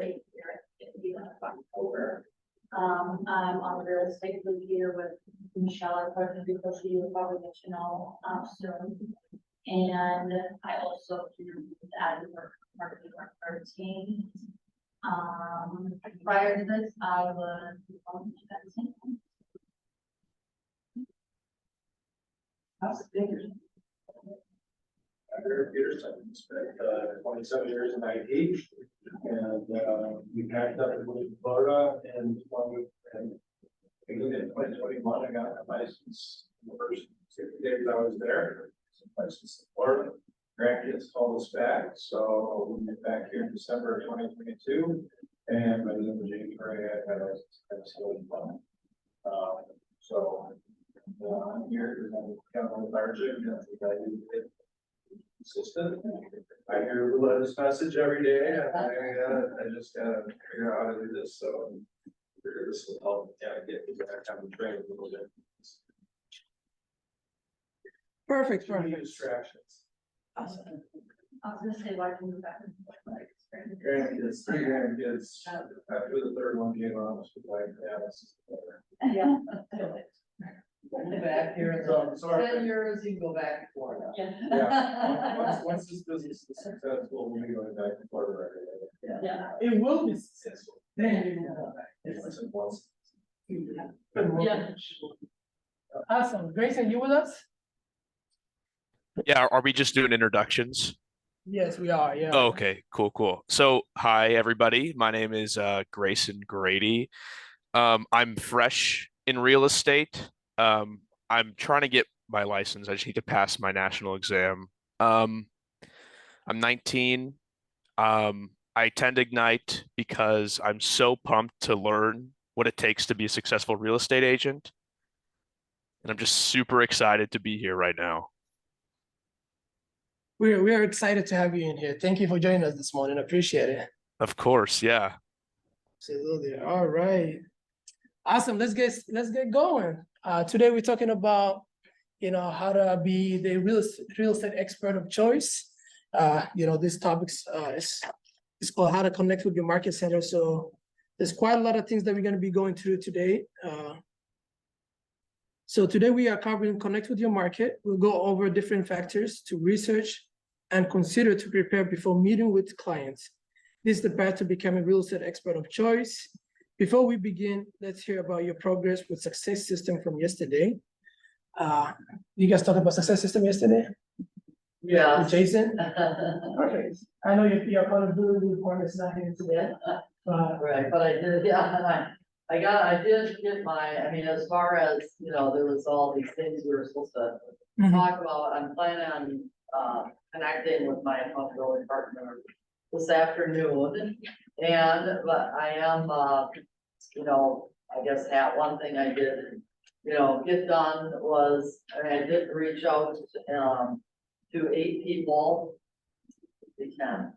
late here at the end of October. I'm on the real estate league here with Michelle, our partner, because she will probably get to know soon. And I also do that work marketing work for our team. Prior to this, I was on fencing. How's it been? Eric Peterson spent 27 years in IT, and we packed up and moved to Florida. And beginning in 2021, I got my license. The first 60 days I was there, license in Florida. Grandkids called us back, so we went back here in December of 2022, and by the end of January, I had a license. So I'm here because I'm kind of lethargic. Consistent. I hear this message every day, and I just gotta figure out how to do this. So this will help get back on the train a little bit. Perfect. Distractions. Awesome. I was gonna say, why can you back and forth? Grandkids, 3 grandkids. After the third one came on, I was like, yeah, this is better. Yeah. Back here, So, sorry. 10 years, you can go back to Florida. Yeah. Once this business is successful, we'll be going back to Florida regularly. Yeah. It will be successful. Then you will go back. Once. Yeah. Awesome. Grayson, you with us? Yeah, are we just doing introductions? Yes, we are. Yeah. Oh, okay, cool. So, hi everybody. My name is Grayson Grady. I'm fresh in real estate. I'm trying to get my license. I just need to pass my national exam. I'm 19. I attend Ignite because I'm so pumped to learn what it takes to be a successful real estate agent. And I'm just super excited to be here right now. We're excited to have you in here. Thank you for joining us this morning. Appreciate it. Of course, yeah. Absolutely. All right. Awesome. Let's get going. Today we're talking about how to be the real estate expert of choice. This topic is called how to connect with your market center. So there's quite a lot of things that we're going to be going through today. So today we are covering connect with your market. We'll go over different factors to research and consider to prepare before meeting with clients. This is the path to becoming a real estate expert of choice. Before we begin, let's hear about your progress with success system from yesterday. You guys talked about success system yesterday? Yeah. With Jason? Perfect. I know your accountability report is not here today. Right, but I did, yeah, I did get as far as, there was all these things we were supposed to talk about. I'm planning on connecting with my accountability partner this afternoon. But I am, I guess one thing I did, get done was, I did reach out to 8 people. If we can.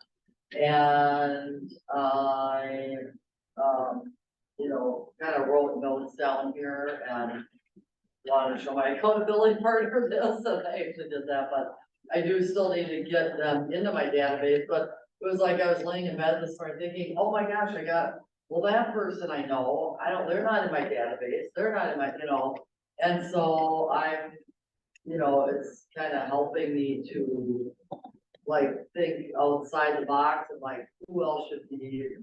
And I, kind of wrote notes down here and wanted to show my accountability partner this, and I actually did that, but I do still need to get them into my database. But it was like I was laying in bed this morning thinking, oh my gosh, that person I know, they're not in my database, they're not in my, and so I'm, it's kind of helping me to think outside the box and who else should be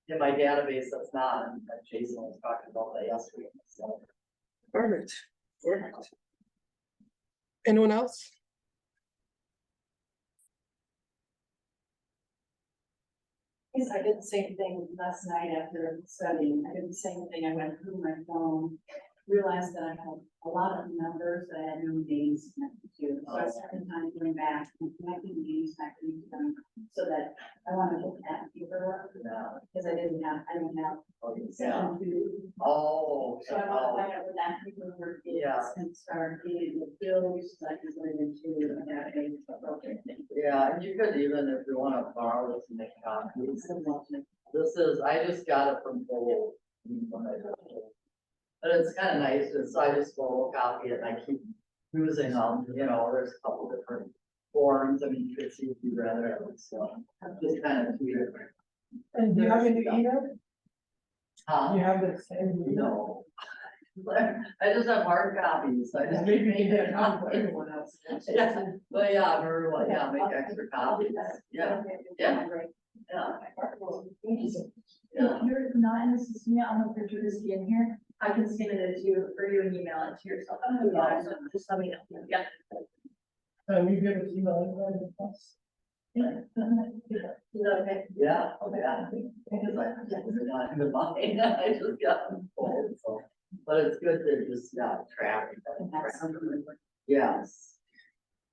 in my database that's not, and Jason was talking about that yesterday. So. Perfect. Anyone else? I did the same thing last night after studying. I did the same thing. I went through my phone, realized that I had a lot of numbers that I had no names connected to. So I spent time going back and connecting names back to them so that I wanted to look at paperwork because I don't have section 2. Oh. So I want to find out what that paperwork is and start getting the bills so I can put it into a database. Yeah, and you could even, if you want to borrow this and make copies. This is, I just got it from Bowl. But it's kind of nice, so I just photocopy it and I keep using them, there's a couple different forms. You could see if you read it, so just kind of tweak it. And do you have any email? Uh, You have the same email? no. I just have hard copies, I just. Maybe you can get a copy for everyone else. Yeah, but yeah, everyone, yeah, make extra copies, yeah, yeah, yeah. If you're not in the system yet, I don't know if you're doing this again here, I can scan it to you, or you and email it to yourself. Yeah, so just let me know, yeah. You give us email everybody in the class? Is that okay? Yeah, oh, yeah. Because I not even mine, I just got them full, so, but it's good to just, track. Yes.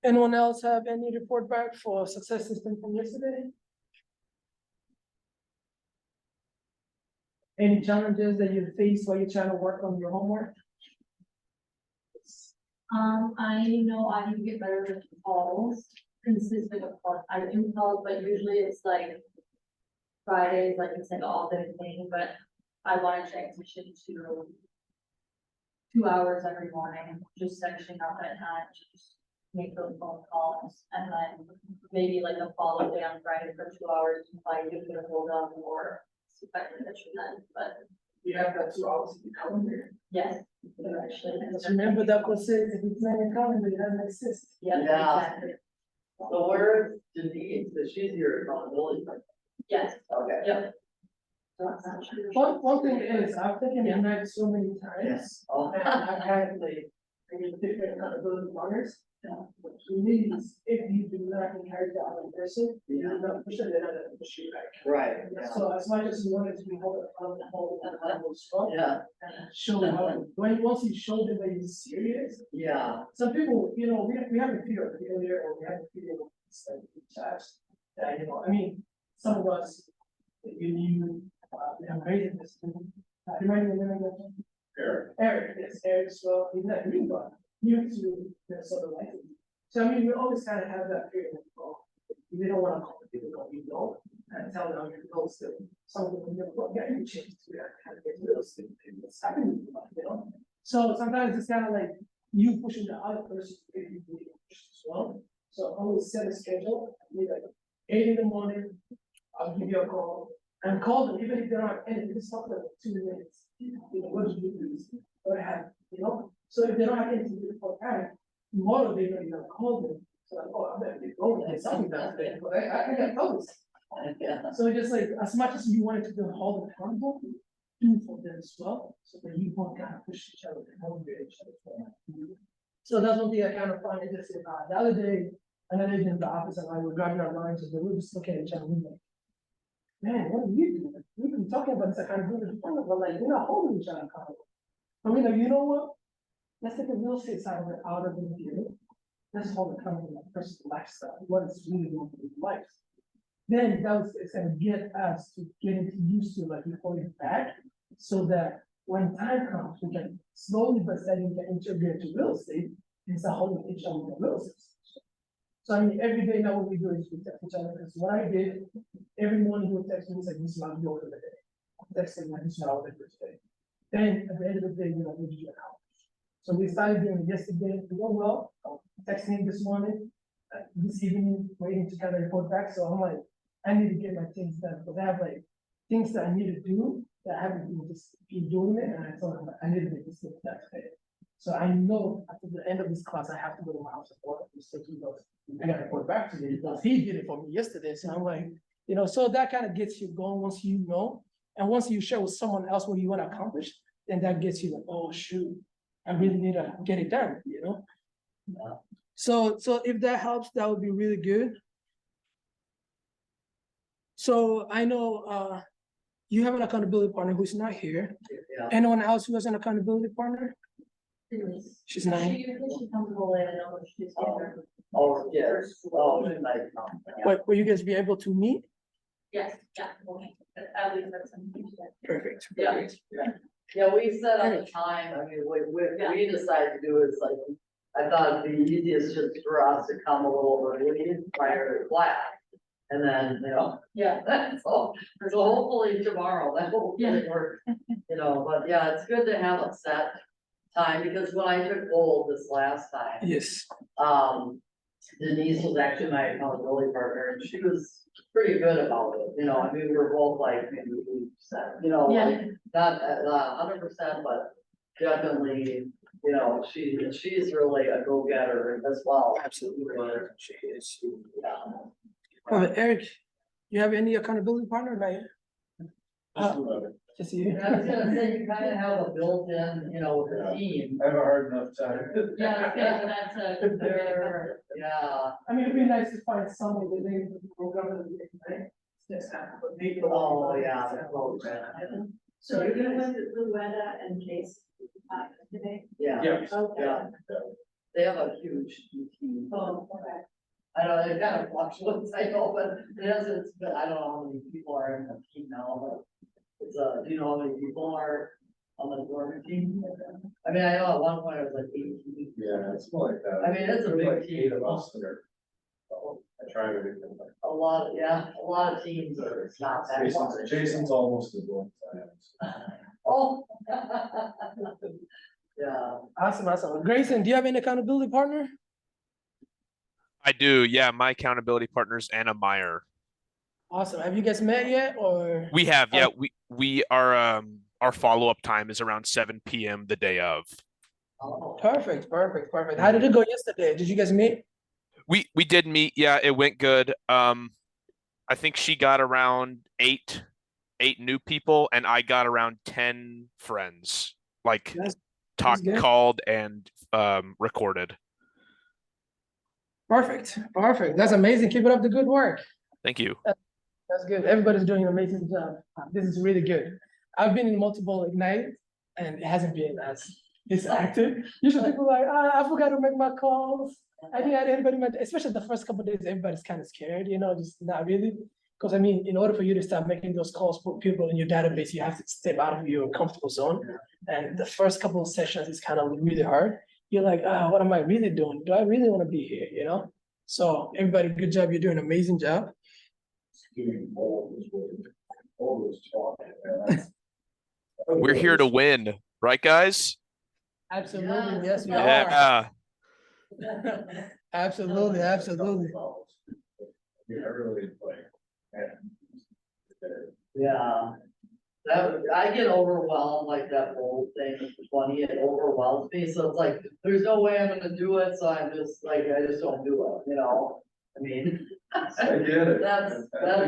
Anyone else have any report back for success system from yesterday? Any challenges that you faced while you're trying to work on your homework? I know I need to get better with calls, consistent with calls, I do calls, but usually it's like Fridays, like it's like all day thing, but I want to transition to 2 hours every morning, just sectioning out that time, to just make those phone calls, and then maybe like a follow day on Friday for 2 hours, if I do get a hold of or see if I can catch them, but You have that 2 hours in your calendar. yes, actually. Just remember that was said, if it's not in your calendar, it doesn't exist. Yeah, Yeah. exactly, So where is Denise, is she's your accountability person? yes, Okay. yep. One thing is, I've taken the night so many times. Yes. Oh, And I've had like, different accountability partners. Please, if you do not inherit the other person, you do not push it, they're not gonna push you back. right, yeah, So as much as you want it to be held accountable, yeah, and show how, once you show them that you're serious, yeah, some people, we have a fear of failure, or we have a fear of success. That, I mean, some of us, we have raised this, remind me of the name of Eric, yes, Eric, as well, he's not new, but new to the sort of like. So I mean, we always kind of have that fear of, we don't want to call people what we know, and tell them you're close to something, yeah, you change to that kind of get real estate, it's happening, So sometimes it's kind of like you pushing the other person to get you to push as well. So always set a schedule, be like 8 in the morning, I'll give you a call, and call them, even if they're not, and just talk like 2 minutes. What did you do? What happened? So if they don't have anything to do for time, tomorrow they're gonna call them. So like, oh, I better get going, there's something that's there, but I got those. yeah, So just like, as much as you wanted to be hold accountable, do for them as well, so that you won't kind of push each other and motivate each other. So that's one thing I kind of find interesting. The other day, another day in the office, and I was driving our lines, and we were just looking at each other, and we were like, man, what are you doing? We've been talking about this accountability, but like, we're not holding each other accountable. I mean, like, you know what? Let's take the real estate side of it out of the view. Let's hold accountable to personal lifestyle, what is really going to be life. Then it's gonna get us to getting used to like reporting back, so that when time comes, we can slowly but steadily get integrated to real estate instead of holding each other in real estate. So I mean, every day now what we do is we text each other, because what I did, every morning he would text me, he's like, this is not your order today. I'm texting like, this is not order today. Then at the end of the day, what did you accomplish? So we started doing it yesterday, we go well, texting this morning, this evening, waiting to kind of report back, so I'm like, I need to get my things done, because I have like things that I need to do that I haven't been just been doing it, and I told him I need to get this thing done today. So I know after the end of this class, I have to go to my house and work, so he goes, I gotta report back to me, because he did it for me yesterday, so I'm like, so that kind of gets you going once you know, and once you share with someone else what you want to accomplish, then that gets you like, oh shoot, I really need to get it done, Yeah. So if that helps, that would be really good. So I know you have an accountability partner who's not here. Yeah. Anyone else who has an accountability partner? She's not. She comes away, I know she's here. Oh, yes, oh, like, Will you guys be able to meet? Yes, yeah, okay, at least that's something. Perfect. yeah, Perfect. yeah, we set up a time, I mean, we decided to do is like, I thought it'd be easiest just for us to come a little early prior to class. And then, yeah, so hopefully tomorrow, that will really work, but yeah, it's good to have a set time, because when I took hold this last time, Yes. Denise was actually my accountability partner, and she was pretty good about it, you know, I mean, we were both like maybe 80%, you know, like, not 100%, but definitely, you know, she's really a go-getter as well. Absolutely. She is. Yeah. Eric, you have any accountability partner, right? Just you. I was gonna say, you kind of have a built-in, you know, with the team. I have a hard enough time. Yeah, that's a They're, yeah, I mean, it'd be nice to find somebody that they will govern the right? Yes, but maybe. oh, yeah, the program. So you're gonna went to Luetta and Case today? Yeah, Yeah. Okay. yeah. They have a huge team. Oh, okay. I know, it kind of fluctuates, I know, but it has, but I don't know how many people are in the team now, but it's do you know how many people are on the board team? I mean, I know at one point it was like 18. Yeah, it's more like that. I mean, it's a There's big like team. 8 of us that are. I try to do them. A lot, yeah, a lot of teams, it's not that much. Jason's almost as well as I am. Oh. Yeah, Awesome. Grayson, do you have any accountability partner? I do. Yeah, my accountability partner's Anna Meyer. Awesome. Have you guys met yet or? We have, yeah, we are our follow-up time is around 7 p.m. the day of. oh, Perfect. How did it go yesterday? Did you guys meet? We did meet, yeah, it went good. I think she got around eight new people, and I got around 10 friends, like That's good. called and recorded. Perfect. That's amazing. Keep it up the good work. Thank you. That's good. Everybody's doing an amazing job. This is really good. I've been in multiple Ignite and it hasn't been as active. Usually people are like, I forgot to make my calls. I think everybody, especially the first couple of days, everybody's kind of scared, you know, just not really. Because I mean, in order for you to start making those calls for people in your database, you have to step out of your comfortable zone. And the first couple of sessions is kind of really hard. You're like, what am I really doing? Do I really want to be here? You know? So everybody, good job. You're doing an amazing job. Doing all this talk. Man. We're here to win, right, guys? Absolutely. Yes, we Yeah. are. Absolutely. Yeah, I really like. yeah. That, I get overwhelmed, like that whole thing, 20, it overwhelms me, so it's like, there's no way I'm gonna do it, so I'm just like, I just don't do it, you know? I mean, I get it. that's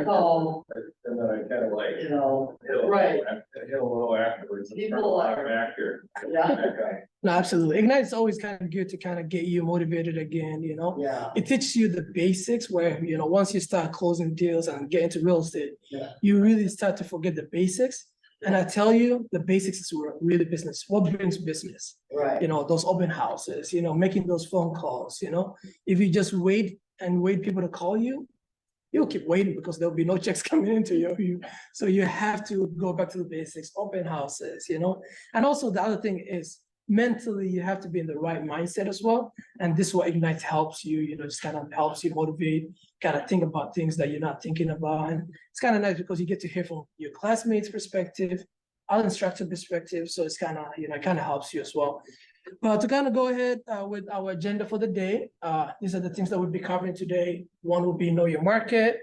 all, And then I kind of like. you know, hit a right. Hit a little afterwards. and People start are- back here. Yeah, That guy. No, absolutely. Ignite is always kind of good to kind of get you motivated again, you know? yeah, It teaches you the basics where, you know, once you start closing deals and get into real estate, yeah, you really start to forget the basics. And I tell you, the basics is really business. What brings business? right, You know, those open houses, you know, making those phone calls, you know? If you just wait people to call you, you'll keep waiting because there'll be no checks coming into you. So you have to go back to the basics, open houses, you know? And also the other thing is mentally, you have to be in the right mindset as well. And this is what Ignite helps you, you know, just kind of helps you motivate, kind of think about things that you're not thinking about. And it's kind of nice because you get to hear from your classmates' perspective, other instructor perspective. So it's kind of, you know, it kind of helps you as well. But to kind of go ahead with our agenda for the day, these are the things that we'll be covering today. One will be know your market.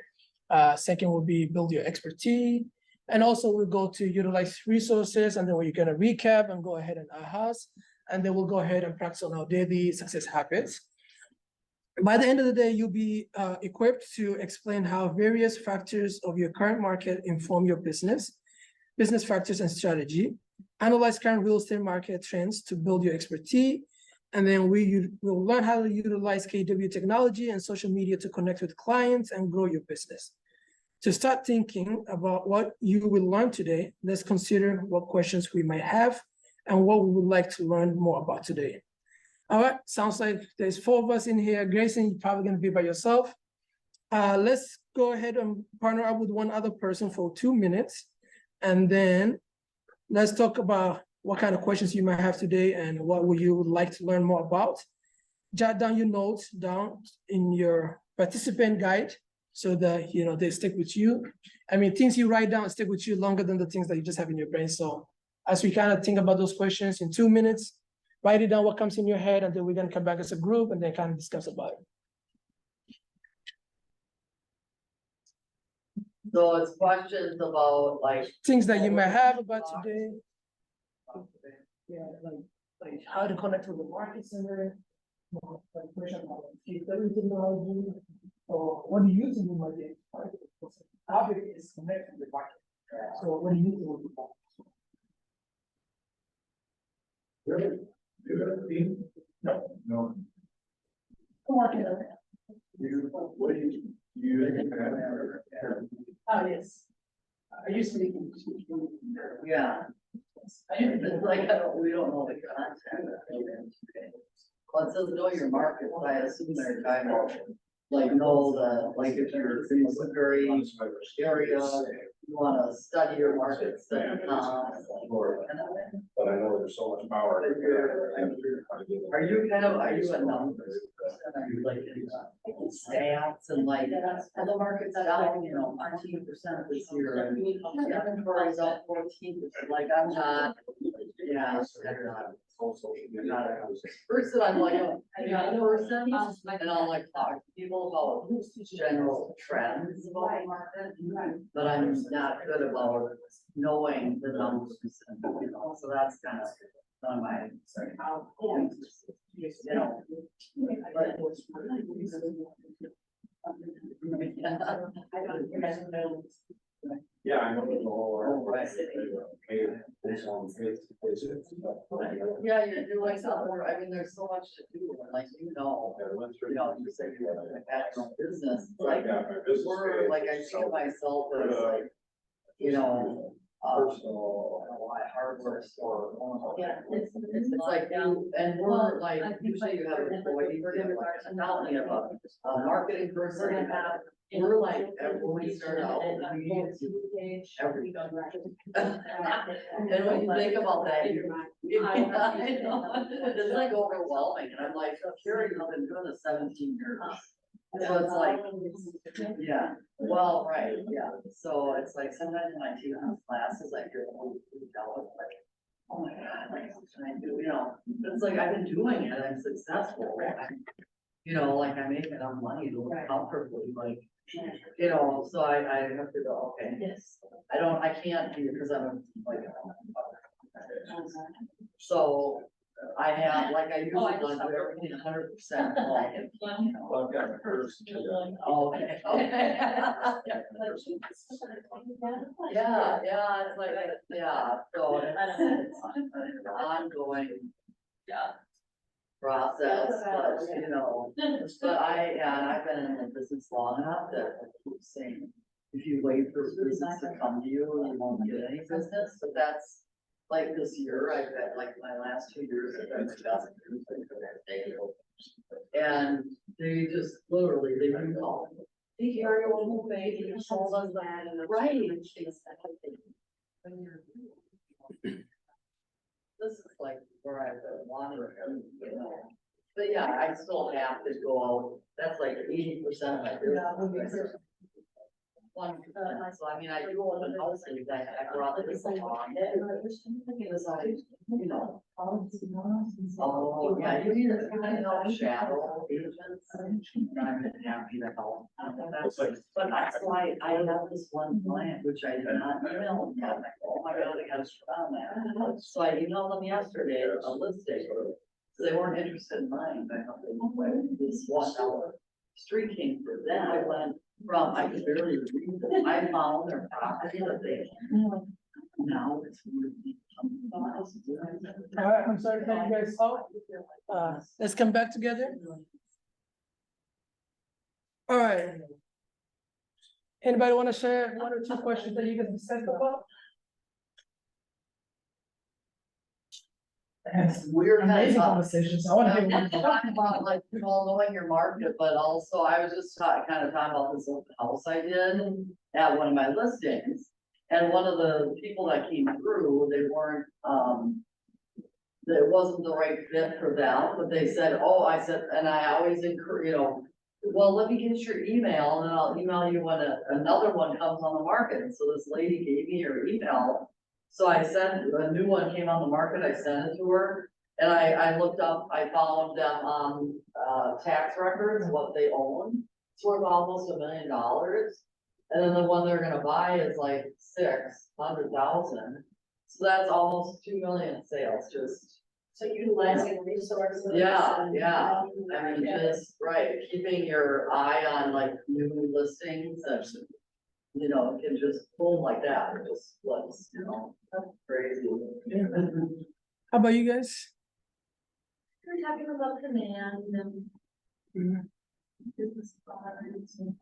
Second will be build your expertise. And also we'll go to utilize resources, and then we're gonna recap and go ahead and ahas. And then we'll go ahead and practice on our daily success habits. By the end of the day, you'll be equipped to explain how various factors of your current market inform your business factors and strategy, analyze current real estate market trends to build your expertise, and then will learn how to utilize KW technology and social media to connect with clients and grow your business. To start thinking about what you will learn today, let's consider what questions we might have and what we would like to learn more about today. All right, sounds like there's 4 of us in here. Grayson, you're probably gonna be by yourself. Let's go ahead and partner up with one other person for 2 minutes. And then let's talk about what kind of questions you might have today and what you would like to learn more about. Jot down your notes down in your participant guide so that, you know, they stick with you. I mean, things you write down stick with you longer than the things that you just have in your brain. So as we kind of think about those questions in 2 minutes, write it down what comes in your head, and then we're gonna come back as a group and then kind of discuss about it. So it's questions about like. Things that you might have about today. Yeah, like how to connect with the market center. Like question about filtering technology, or what do you use in the market? Topic is connect with the market. So what do you use in the market? Really? You got a team? No. No. Market. What do you? Oh, yes. I used to be. Yeah. It's like, we don't know the content. Well, it says know your market, but I assume they're kind of like know the, like if you're in a very area, you wanna study your market, study comps. But I know there's so much power. Are you kind of, are you a numbers? person? Are you like in stats and like, well, the market's down, you know, 14% this year, and inventory's up 14%, like I'm not, yeah. Not a person, I'm like a person, and I'll like talk to people about general trends about the market, but I'm not good about knowing the numbers, you know, so that's kind of one of my, you know. But- Yeah, I know the whole. Right. Yeah, you're doing other, I mean, there's so much to do, and like, you know, you say you're like at your own business, like, we're, like, I see myself as like, you know, hardware store. Yeah, It's like, you, and we're like, usually you have employees, you have like, not only have a marketing person, we're like, when we start out, we every. And when you think about that, I know, it's like overwhelming, and I'm like, sure, you've been doing this 17 years. So it's like, yeah, well, right, yeah, so it's like sometimes when I take these classes, I hear like, oh my God, like, what can I do, you know, it's like, I've been doing it, I'm successful. You know, like I make enough money to live comfortably, like, you know, so I have to go, okay. Yes. I can't be, because I'm like. So I have, like, I usually don't do everything 100%. Well, I've got my first. Okay, okay. Yeah, yeah, it's like, yeah, so it's an ongoing. Yeah. Process, but you know, but I've been in the business long enough that I keep saying, if you wait for business to come to you, you won't get any business, but that's. Like this year, I've had, like my last 2 years, I've been 2,000 years. And they just literally, they do call. Hey, here you want to pay, you sold us that, and right. This is like where I've been wandering, you know, but yeah, I still have to go out, that's like 80% of my business. 1%, so I mean, I do open houses, I brought this along. Because I, you know. Oh, yeah, you need to help shadow agents, and I'm happy to help. But that's why I have this one client, which I did not email, and I'm like, oh my God, I gotta stop that. So I emailed them yesterday, a listing, so they weren't interested in mine, but I thought they wanted this $1 street king for them. I went from, I could barely read them. I found their property that they, now it's. All right, I'm sorry to cut you guys off. Let's come back together. All right. Anybody want to share 1 or 2 questions that you guys discussed about? Weird. Amazing conversations. I want to hear more. Talking about like, you know, knowing your market, but also I was just kind of talking about this open house I did at one of my listings. And one of the people that came through, they weren't, it wasn't the right fit for them, but they said, oh, I said, and I always encourage, you know, well, let me get your email and I'll email you when another one comes on the market. And so this lady gave me her email. So I sent, a new one came on the market, I sent it to her, and I looked up, I found them on, tax records, what they own. It's worth almost $1 million. And then the one they're gonna buy is like 600,000. So that's almost 2 million sales, just, So utilizing resources. yeah, and- yeah. I mean, just, right, keeping your eye on like new listings and, you know, it can just boom like that, it just flips, you know, crazy. How about you guys? We're talking about command and Mhm. business cards and.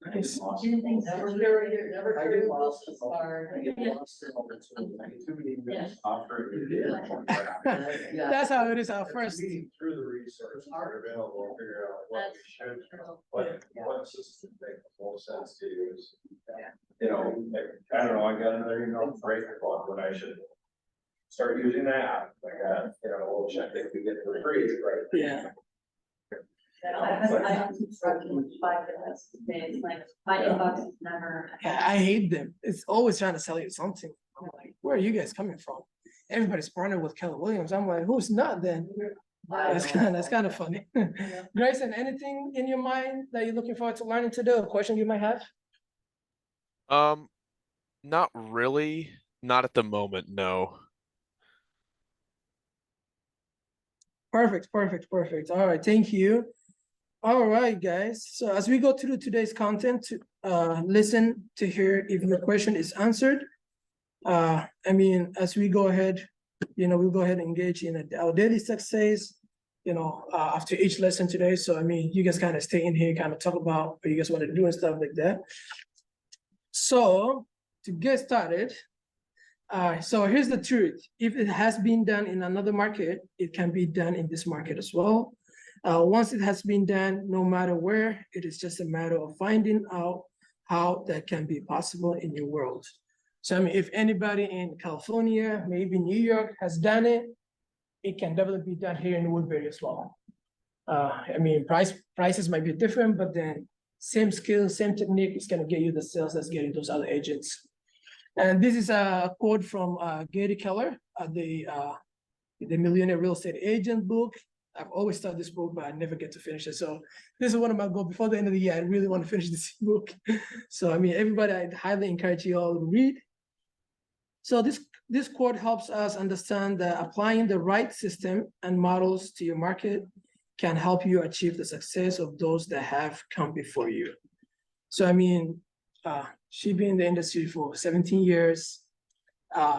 Nice. Anything. Never carry, never I carry get a lost. business card. I get lost in all this, like, too many minutes offer. Yeah. That's how it is at first. Reading through the resources that are available, figure out what we should, what system makes the most sense to use. You know, like, I don't know, I got another email from Ray about when I should start using that, like, you know, we'll check if we get it for free, right? Yeah. I don't subscribe to 5 minutes, it's like, my inbox is never. I hate them. It's always trying to sell you something. I'm like, where are you guys coming from? Everybody's partnered with Keller Williams. I'm like, who's not then? That's kind of funny. Grayson, anything in your mind that you're looking forward to learning today, a question you might have? Not really. Not at the moment, no. Perfect, perfect, perfect. All right, thank you. All right, guys. So as we go through today's content, listen to hear if your question is answered. I mean, as we go ahead, we'll go ahead and engage in our daily success, after each lesson today. So, I mean, you guys kind of stay in here, kind of talk about what you guys want to do and stuff like that. So to get started, so here's the truth. If it has been done in another market, it can be done in this market as well. Once it has been done, no matter where, it is just a matter of finding out how that can be possible in your world. So I mean, if anybody in California, maybe New York has done it, it can definitely be done here in Woodbury as well. I mean, prices might be different, but then same skill, same technique is gonna get you the sales that's getting those other agents. And this is a quote from Gary Keller, the Millionaire Real Estate Agent book. I've always started this book, but I never get to finish it. So this is one of my goals. Before the end of the year, I really want to finish this book. So I mean, everybody, I'd highly encourage you all to read. So this quote helps us understand that applying the right system and models to your market can help you achieve the success of those that have come before you. So I mean, she's been in the industry for 17 years.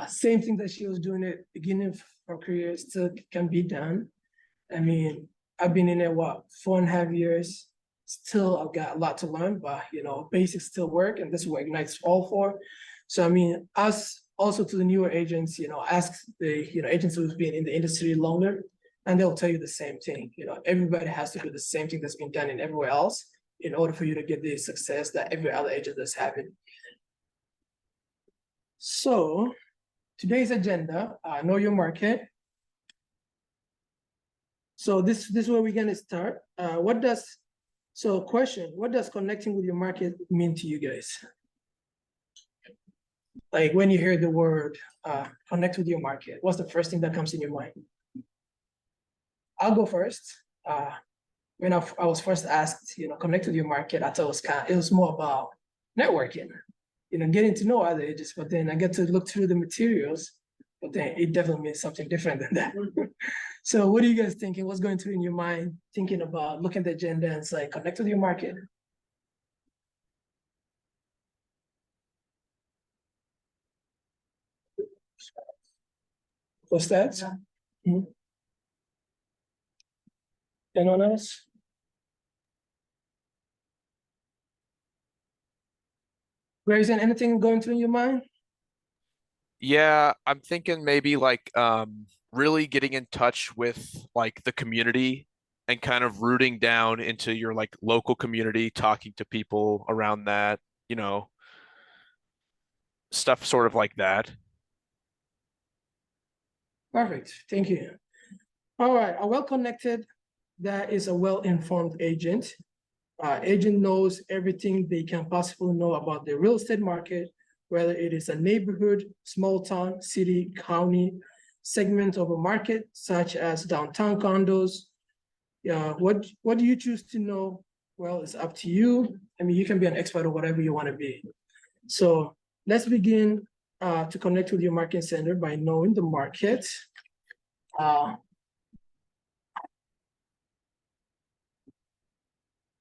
Same thing that she was doing at the beginning of her career still can be done. I mean, I've been in it, 4.5 years. Still, I've got a lot to learn, but basics still work, and this is what Ignite's all for. So I mean, us also to the newer agents, ask the agents who've been in the industry longer, and they'll tell you the same thing. Everybody has to do the same thing that's been done in everywhere else in order for you to get the success that every other agent is having. So today's agenda, know your market. So this is where we're gonna start. What does connecting with your market mean to you guys? Like when you hear the word connect with your market, what's the first thing that comes in your mind? I'll go first. When I was first asked, connect with your market, I thought it was more about networking, getting to know other agents. But then I get to look through the materials, but then it definitely means something different than that. So what are you guys thinking? What's going through in your mind, thinking about looking at the agenda and say, connect with your market? What's that? Mm-hmm. Anyone else? Grayson, anything going through your mind? Yeah, I'm thinking maybe like really getting in touch with like the community and kind of rooting down into your like local community, talking to people around that, stuff sort of like that. Perfect, thank you. All right, a well-connected, that is a well-informed agent. Agent knows everything they can possibly know about the real estate market, whether it is a neighborhood, small town, city, county, segment of a market, such as downtown condos. What do you choose to know well, it's up to you. I mean, you can be an expert or whatever you want to be. So let's begin to connect with your marketing center by knowing the market.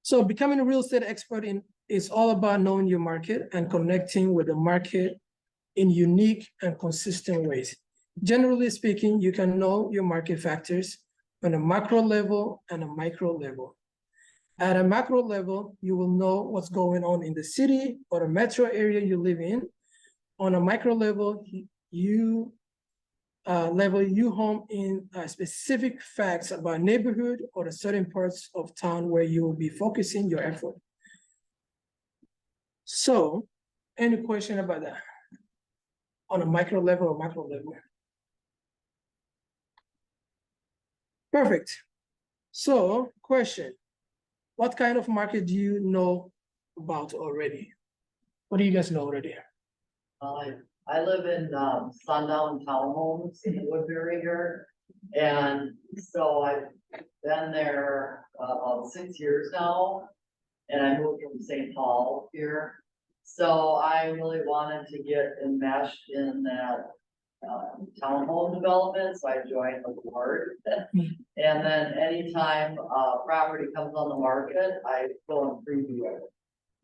So becoming a real estate expert is all about knowing your market and connecting with the market in unique and consistent ways. Generally speaking, you can know your market factors on a macro level and a micro level. At a macro level, you will know what's going on in the city or the metro area you live in. On a micro level, you home in specific facts about neighborhood or the certain parts of town where you will be focusing your effort. So, any question about that? On a micro level or macro level? Perfect. So, question. What kind of market do you know about already? What do you guys know already? I live in Sundown Townhomes in Woodbury here. And so I've been there about 6 years now. And I moved from St. Paul here. So I really wanted to get enmeshed in that townhome development, so I joined the board. And then anytime property comes on the market, I go and preview it.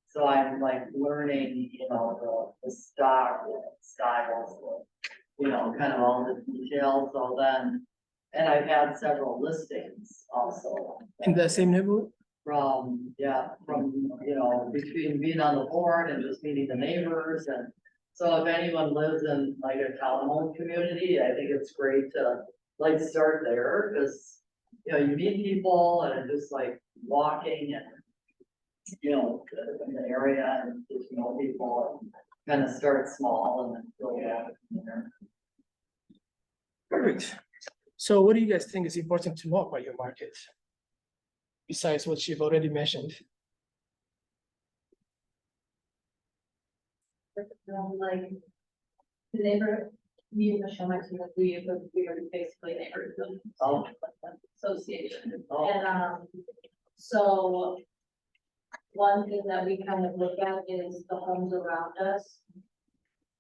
So I'm like learning, you know, the stock, styles, you know, kind of all the details. So then, and I've had several listings also. In the same neighborhood? From, you know, between being on the board and just meeting the neighbors. And so if anyone lives in like a townhome community, I think it's great to like start there, because, you know, you meet people and it's just like walking and, you know, in the area and just know people and kind of start small and then build out from there. Perfect. So what do you guys think is important to know about your market? Besides what you've already mentioned. Like the neighbor, me and Michelle, my team, we are basically neighborhood association. And so one thing that we kind of look at is the homes around us.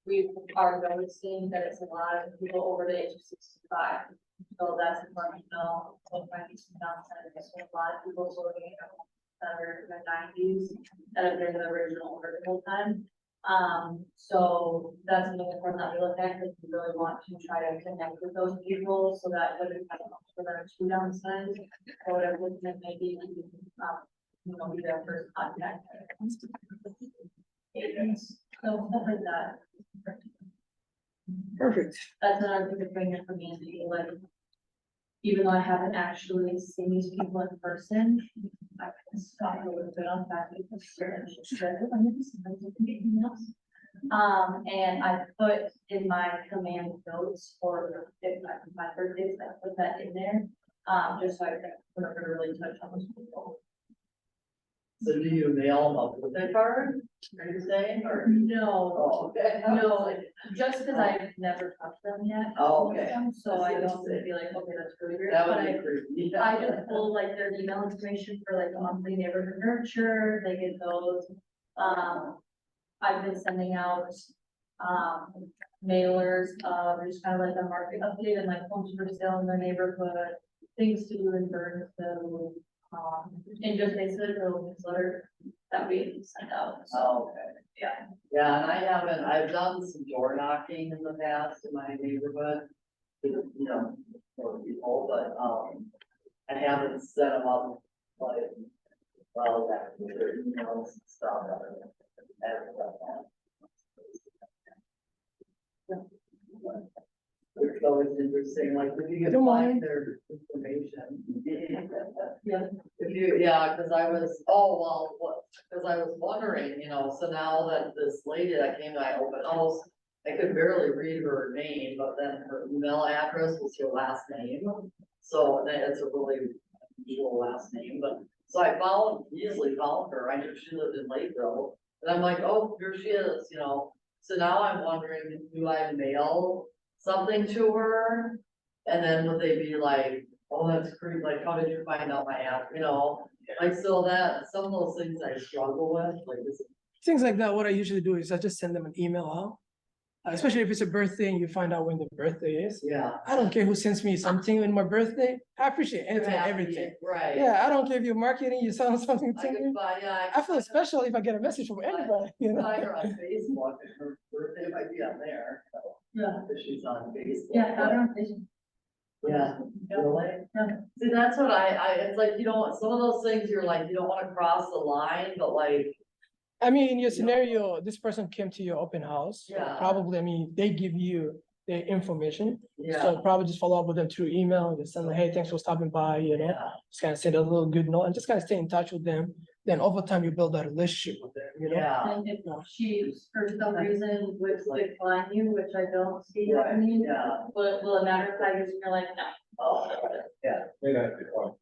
We are noticing that it's a lot of people over the age of 65. So that's important to know. What might be some downside, there's a lot of people living that are in their 90s that have been in the original original time. So that's something important that we look at, because we really want to try to connect with those people so that when we have for their two downsides or whatever it may be, we can, you know, be their first contact. Agents. So stuff like that. Perfect. That's another big thing for me to be like, even though I haven't actually seen these people in person, I can stop a little bit on that because and I put in my command notes for if my birthdays, I put that in there, just so I can remember to really touch on those people. So do you mail them a birthday card, are you saying, or? No, Oh, okay. no, just because I've never touched them yet. Oh, okay. So I don't be like, okay, that's really weird. That But would be creepy. I just pull like their email information for like a monthly neighborhood nurture, they get those. I've been sending out, mailers, just kind of like a market update and like homes for sale in their neighborhood, things to do in Burnsville. And just basically a little newsletter that we send out. So, Oh, okay. yeah. Yeah, and I've done some door knocking in the past in my neighborhood, you know, for people, but, I haven't set them up like, well, that, their emails and stuff. I haven't done that. It's always interesting, like, if you can Don't find mind. their information. Yeah. If you, yeah, cause I was, oh, well, what, cause I was wondering, you know, so now that this lady that came to my open house, I could barely read her name, but then her email address was her last name. So it's a really unusual last name, but, so I easily found her, I knew she lived in Lakeville. And I'm like, oh, here she is, you know, so now I'm wondering, do I mail something to her? And then would they be like, oh, that's creepy, like, how did you find out my app, you know? Like, so that, some of those things I struggle with, like, this, Things like that, what I usually do is I just send them an email out. Especially if it's a birthday and you find out when the birthday is. yeah. I don't care who sends me something on my birthday. I appreciate anything, and everything. Right. Yeah, I don't care if you're marketing, you sell something I to could me. buy, yeah. I feel special if I get a message from anybody, you know? Find her on Facebook, and her birthday might be on there. So, Yeah. if she's on Facebook. Yeah, I don't think. Yeah, really? Yeah. See, that's what it's like, you don't, some of those things, you're like, you don't wanna cross the line, but like, I mean, in your scenario, this person came to your open house. So Yeah. probably, I mean, they give you their information. yeah. So probably just follow up with them through email, just send them, hey, thanks for stopping by, you know? Yeah, Just kind of send a little good note and just kind of stay in touch with them. Then over time, you build that relationship with them, you know? yeah, And if she, for some reason, would decline you, which I don't see, what I mean, yeah. but will it matter if I use, you're like, no. Oh, yeah. They don't have to call.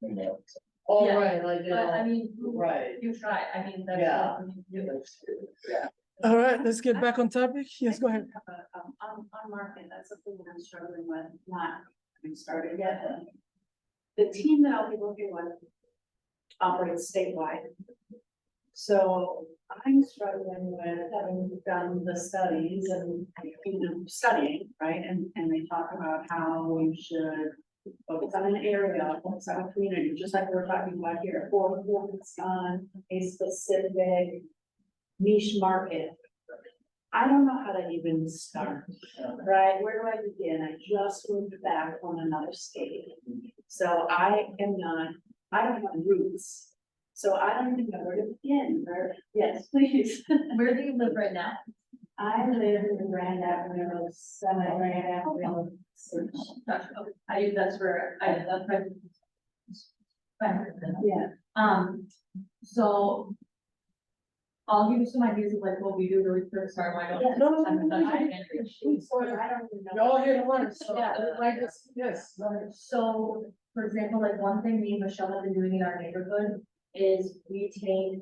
You know, Oh, Yeah, right, like, you But I know, mean, right. you try, I mean, that's. Yeah. You- Yeah. All right, let's get back on topic. Yes, go ahead. On market, that's something that I'm struggling with, not having started yet. The team that I'll be working with operates statewide. So I'm struggling with having done the studies and, you know, studying, right? And they talk about how we should focus on an area, focus on a community, just like we're talking about here, or focus on a specific niche market. I don't know how to even start, right? Where do I begin? I just moved back from another state. So I don't have roots. So I don't even know where to begin, yes, please. Where do you live right now? I live in the Grand Avenue, Grand Avenue. Gotcha. Okay. That's where that's right. Fine. Yeah. So I'll give you some ideas of like what we do really quick, sorry, why Yeah, don't. no, no, I'm no, done no, my no. hand. So I don't even know. You're all here to learn, so Yeah. like this, yes. So, for example, like one thing me and Michelle have been doing in our neighborhood is we take,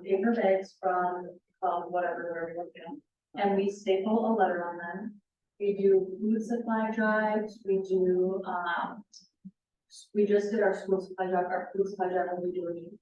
paper bags from, whatever, where we're looking. And we staple a letter on them. We do food supply drives, we do, we just did our school supply drive, our food supply drive, and we do it in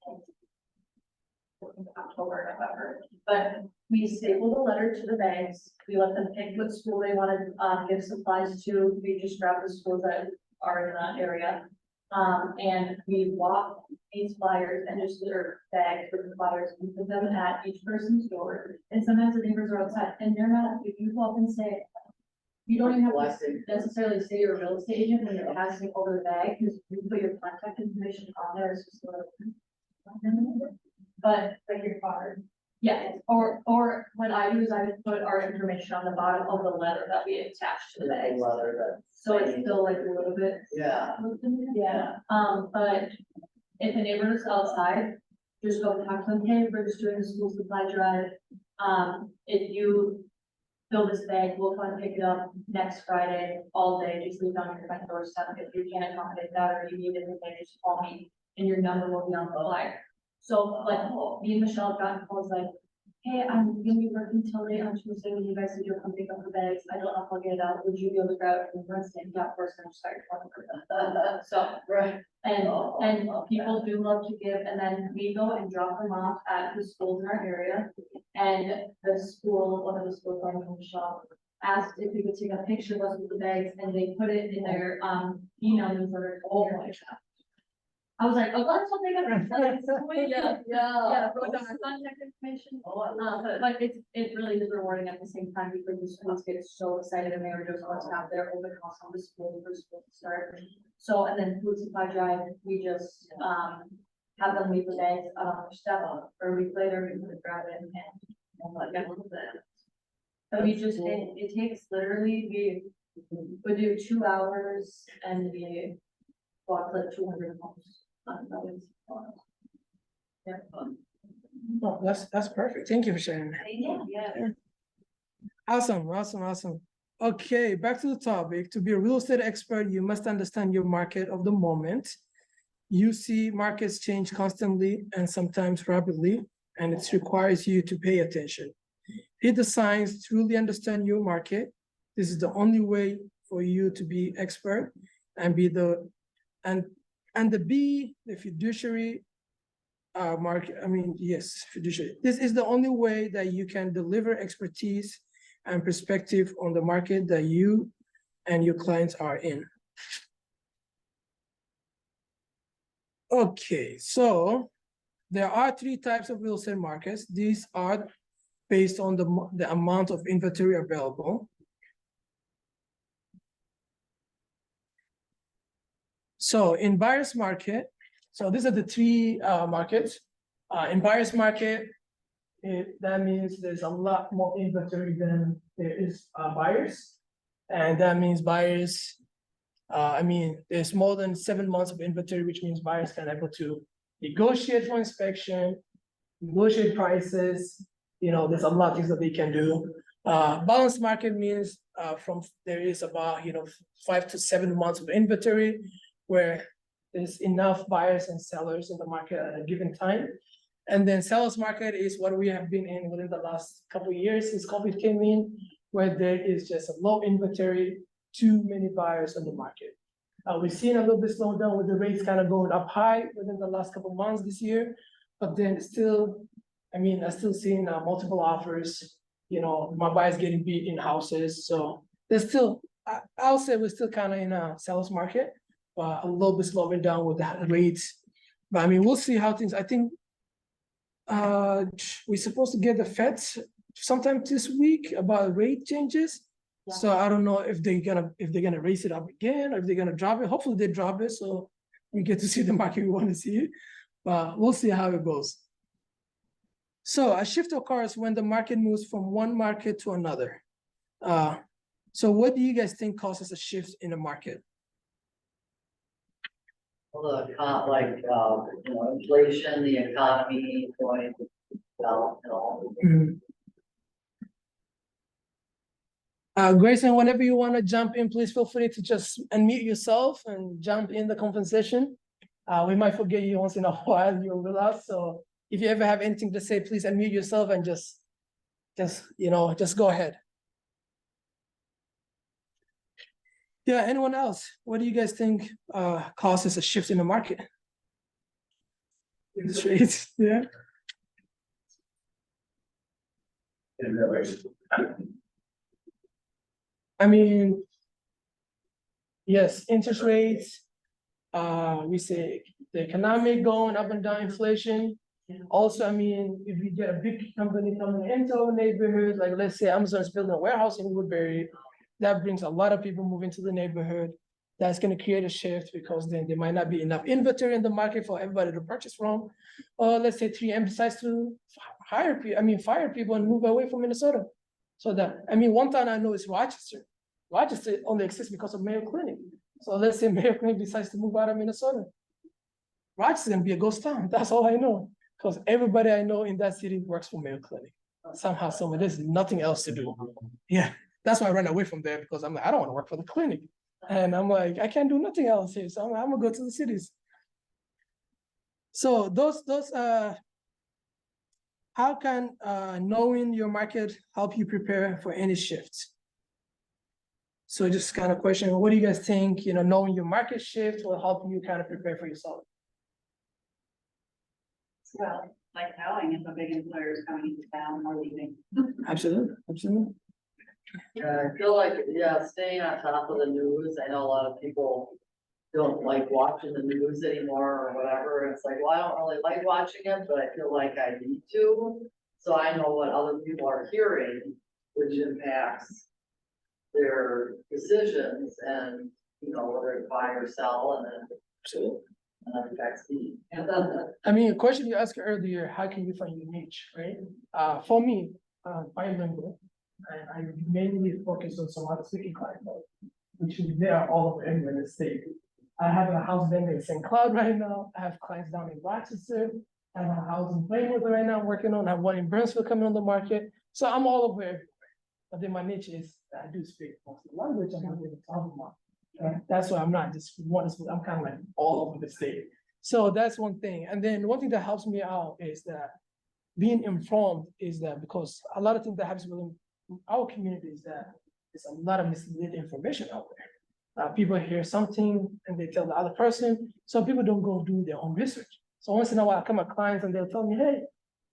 October, November. But we staple the letter to the bags, we let them pick what school they want to, give supplies to, we just grab the schools that are in that area. And we walk these flyers and just their bags with the flyers, and put them at each person's door. And sometimes the neighbors are outside and they're not, if you go up and say, you don't even have to Blessing. necessarily say you're a real estate agent when you're passing over the bag, because you put your contact information on there, it's just sort of. But Like your card. yeah, or what I do is I would put our information on the bottom of the letter that we attach to the bag. Leather, So it's still like a little bit. yeah. Yeah, but if a neighbor is outside, just go talk to them, hey, we're just doing the school supply drive. If you fill this bag, we'll come and pick it up next Friday, all day, just leave it on your front doorstep. If you can't accommodate that or you need anything, just call me and your number will be on the flyer. So like, me and Michelle have gotten calls like, hey, I'm gonna be working till late on Tuesday, when you guys said you'll come pick up the bags, I don't know if I'll get it out, would you be able to grab it from Wednesday? Yeah, of course, I'm sorry. So, Right. and people do love to give, and then we go and drop them off at the schools in our area. And the school, one of the schools on the shop, asked if we could take a picture of us with the bags, and they put it in their, email newsletter. Oh my God. I was like, oh, that's what they got. Yeah, yeah, wrote down our contact information. But it really is rewarding at the same time, because the schools get so excited and they are just want to have their open house on the school for school to start. So, and then food supply drive, we just, have them leave the bags out on their step up, or a week later, we can grab it and like, I love that. But we just, it takes literally, we do 2 hours and we walk like 200 miles. Yeah. Oh, that's perfect. Thank you for sharing that. Yeah. Awesome. Okay, back to the topic. To be a real estate expert, you must understand your market of the moment. You see markets change constantly and sometimes rapidly, and it requires you to pay attention. Read the signs, truly understand your market. This is the only way for you to be expert and be the fiduciary yes, fiduciary. This is the only way that you can deliver expertise and perspective on the market that you and your clients are in. Okay, so there are 3 types of real estate markets. These are based on the amount of inventory available. So in buyer's market, so these are the 3 markets. In buyer's market, that means there's a lot more inventory than there is buyers. And that means buyers, there's more than 7 months of inventory, which means buyers can able to negotiate for inspection, negotiate prices. There's a lot of things that they can do. Balanced market means there is about 5 to 7 months of inventory where there's enough buyers and sellers in the market at a given time. And then seller's market is what we have been in within the last couple of years since COVID came in, where there is just a low inventory, too many buyers on the market. We've seen a little bit slowdown with the rates kind of going up high within the last couple of months this year, but then still, I still seeing multiple offers. My buyers getting beat in houses, so there's still, I'll say we're still kind of in a seller's market, but a little bit slowing down with the rates. But we'll see how things. I think we're supposed to get the Feds sometime this week about rate changes. Yeah. So I don't know if they're gonna raise it up again or if they're gonna drop it. Hopefully they drop it so we get to see the market we want to see. But we'll see how it goes. So a shift occurs when the market moves from one market to another. So what do you guys think causes a shift in the market? Well, inflation, the economy going down and all. Grayson, whenever you want to jump in, please feel free to just unmute yourself and jump in the conversation. We might forget you once in a while, you're with us. So if you ever have anything to say, please unmute yourself and just go ahead. Yeah, anyone else? What do you guys think causes a shift in the market? Interest rates, yeah. Yes, interest rates. We say the economic going up and down, inflation. Also, if you get a big company coming into a neighborhood, like let's say Amazon is building a warehouse in Woodbury, that brings a lot of people moving to the neighborhood. That's going to create a shift because then there might not be enough inventory in the market for everybody to purchase from. Or let's say 3M decides to fire people and move away from Minnesota. So one town I know is Rochester. Rochester only exists because of Mayo Clinic. So let's say Mayo Clinic decides to move out of Minnesota. Rochester's gonna be a ghost town. That's all I know. Because everybody I know in that city works for Mayo Clinic. Somehow, there's nothing else to do. Yeah, that's why I ran away from there because I'm like, I don't want to work for the clinic. And I'm like, I can't do nothing else here. So I'm gonna go to the cities. So how can knowing your market help you prepare for any shifts? So just kind of question, what do you guys think, knowing your market shift will help you kind of prepare for yourself? Well, like knowing if a big employer is coming to town or leaving. Absolutely. I feel like, staying on top of the news. I know a lot of people don't like watching the news anymore or whatever. It's like, well, I don't really like watching it, but I feel like I need to. So I know what other people are hearing, which impacts their decisions and, whether to buy or sell, and then Absolutely. affects me. A question you asked earlier, how can you find your niche, right? For me, bilingual, I mainly focus on Somali speaking clients, which they are all over everywhere in the state. I have a house vendor in St. Cloud right now. I have clients down in Rochester. I have a house in Plainwood right now I'm working on. I have one in Burnsville coming on the market. So I'm all over everywhere. But then my niche is that I do speak most of the language I'm not really talking about. That's why I'm not just one, I'm kind of like all over the state. So that's one thing. And then one thing that helps me out is that being informed is that because a lot of things that happens within our community is that there's a lot of misleading information out there. People hear something and they tell the other person. So people don't go do their own research. So once in a while, I come at clients and they'll tell me, hey,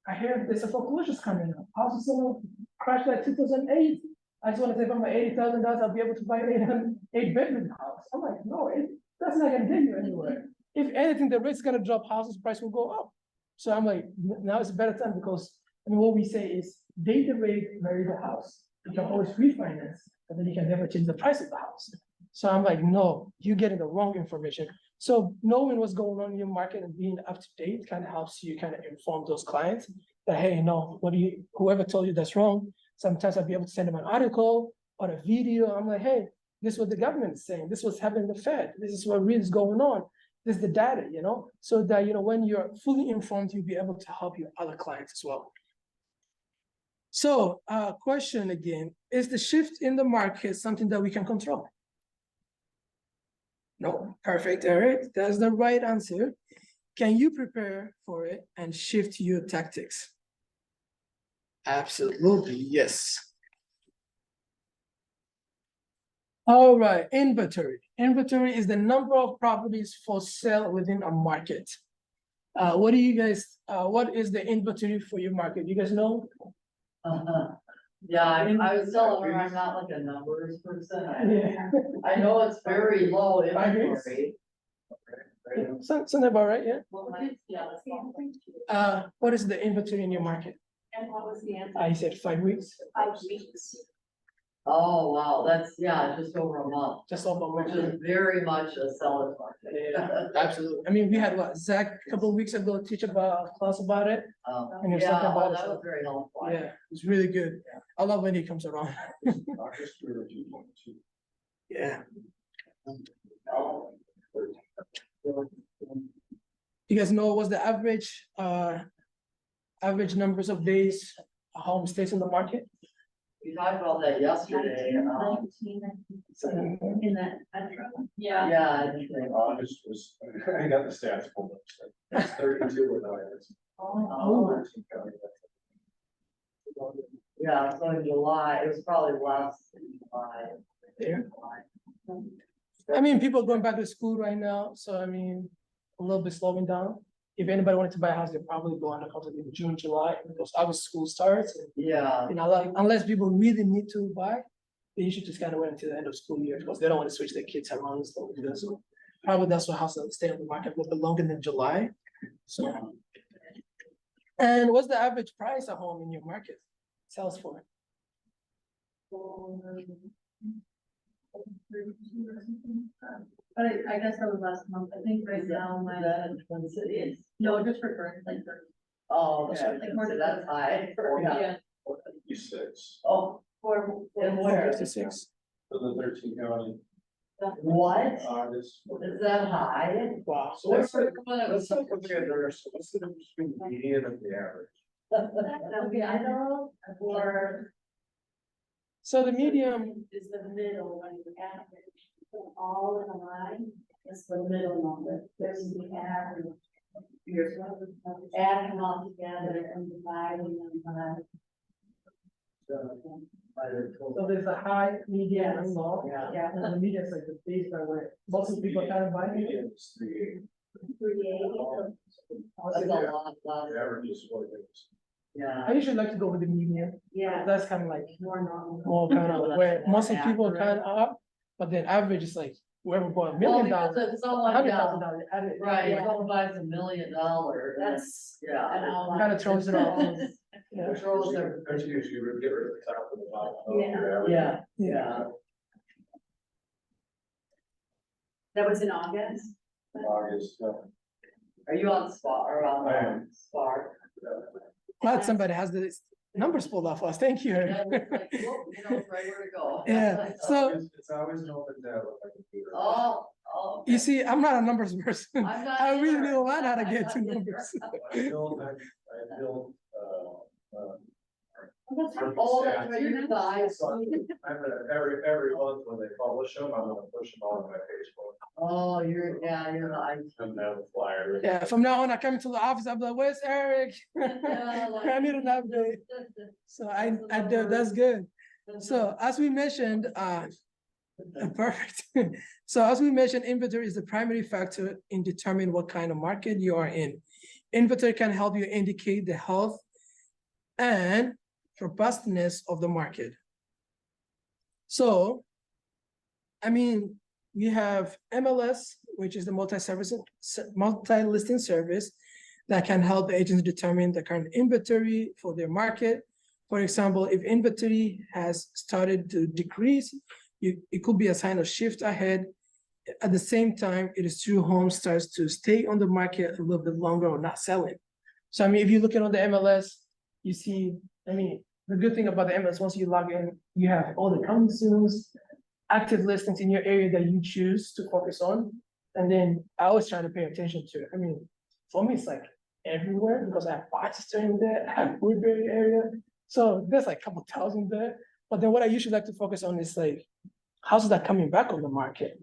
I hear there's a foreclosures coming up. House is gonna crash like 2008. I just want to say for my $80,000, I'll be able to buy an 8-bedroom house. I'm like, no, that's not gonna get you anywhere. If anything, the rate's gonna drop, houses price will go up. So I'm like, now it's a better time because what we say is date the rate, marry the house. You can always refinance, but then you can never change the price of the house. So I'm like, no, you're getting the wrong information. So knowing what's going on in your market and being up to date kind of helps you kind of inform those clients that, hey, no, whoever told you that's wrong. Sometimes I'll be able to send them an article or a video. I'm like, hey, this is what the government is saying. This is what's happening in the Fed. This is what really is going on. This is the data, so that, when you're fully informed, you'll be able to help your other clients as well. So question again, is the shift in the market something that we can control? No, perfect, Eric, that's the right answer. Can you prepare for it and shift your tactics? Absolutely, yes. All right, inventory. Inventory is the number of properties for sale within a market. What do you guys, what is the inventory for your market? You guys know? Yeah, I was telling her I'm not like a numbers person. Yeah. I know it's very low I agree. inventory. Something about right, yeah? Well, yeah, that's all. What is the inventory in your market? And what was the answer? I said 5 weeks, 5 weeks. Oh, wow, that's, yeah, just over a month, just over a which month. is very much a seller's market. Yeah, absolutely. I mean, we had Zach a couple of weeks ago teach about a class about it. And he was Yeah, talking about oh, it, that so- was very helpful. Yeah, it's really good. I love when he comes around. Yeah. You guys know what's the average numbers of days a home stays in the market? We talked about that yesterday. 19, in that. Yeah. Yeah, I think they- August was, I got the stats pulled up. It's 32 without it. Oh, yeah, so in July, it was probably less in July. Yeah. I mean, people are going back to school right now, so I mean, a little bit slowing down. If anybody wanted to buy a house, they're probably going to come in June, July, because August school starts. And, Yeah, like, unless people really need to buy, they should just kind of wait until the end of school year because they don't want to switch their kids around and stuff like that. So probably that's what houses stay on the market a little bit longer than July. So, and what's the average price of home in your market sells for? But I guess that was last month. I think right now is my, that in Twin Cities? no, just for current, like for. Oh, okay, Like, so that's high. Yeah. 56 Oh, For. and where? 56. for the 13 county. What? August. Is that high? Wow. So what's the, When it was what's the difference between the median and the average? Okay, I know, or. So the medium, Is the middle when you average, put all in a line, it's the middle number, this is the average. You're adding them all together and dividing them by. so there's a high, medium, and low. Yeah. Yeah. And the medium is like the base by where most of the people kind of buy it. Median is 380. That's a lot, The average is 40 days. yeah. I usually like to go with the medium. Yeah, That's kind of like more normal. more kind of where most of Yeah, people correct. kind of are, but then average is like whoever bought $1 Well, million, because if someone, yeah, $100,000, right, if yeah, someone buys $1 million, That's. yeah. kind of throws it off. Yeah. Controls their, That's usually we get rid of the top and the bottom. Yeah. yeah. That was in August? August, Are you on Spar, or I on am. Spar? Glad somebody has the numbers pulled off us. Thank you. Yeah, it's like, whoop, you know right where to go. Yeah, so It's always an open tab with my computer. Oh, oh. you see, I'm not a numbers person. I'm not I really either. need to learn how to I'm get not to either. numbers. I built, Oh, that's right, you guys. So I'm every month when they publish them, I'm gonna push them all on my Facebook. Oh, you're, yeah, you're like. And have a flyer. Yeah, from now on, I come into the office, I'm like, where's Eric? Yeah, like- I need an update. So I do, that's good. So as we mentioned, perfect. So as we mentioned, inventory is the primary factor in determining what kind of market you are in. Inventory can help you indicate the health and robustness of the market. So, I mean, we have MLS, which is the multi-listing service that can help agents determine the current inventory for their market. For example, if inventory has started to decrease, it could be a sign of shift ahead. At the same time, it is true home starts to stay on the market a little bit longer or not selling. So, I mean, if you look at on the MLS, you see, I mean, the good thing about the MLS, once you log in, you have all the coming soons, active listings in your area that you choose to focus on. And then I always try to pay attention to it. I mean, for me, it's like everywhere because I have Rochester in there, I have Woodbury area. So there's like a couple thousand there. But then what I usually like to focus on is like, how's that coming back on the market?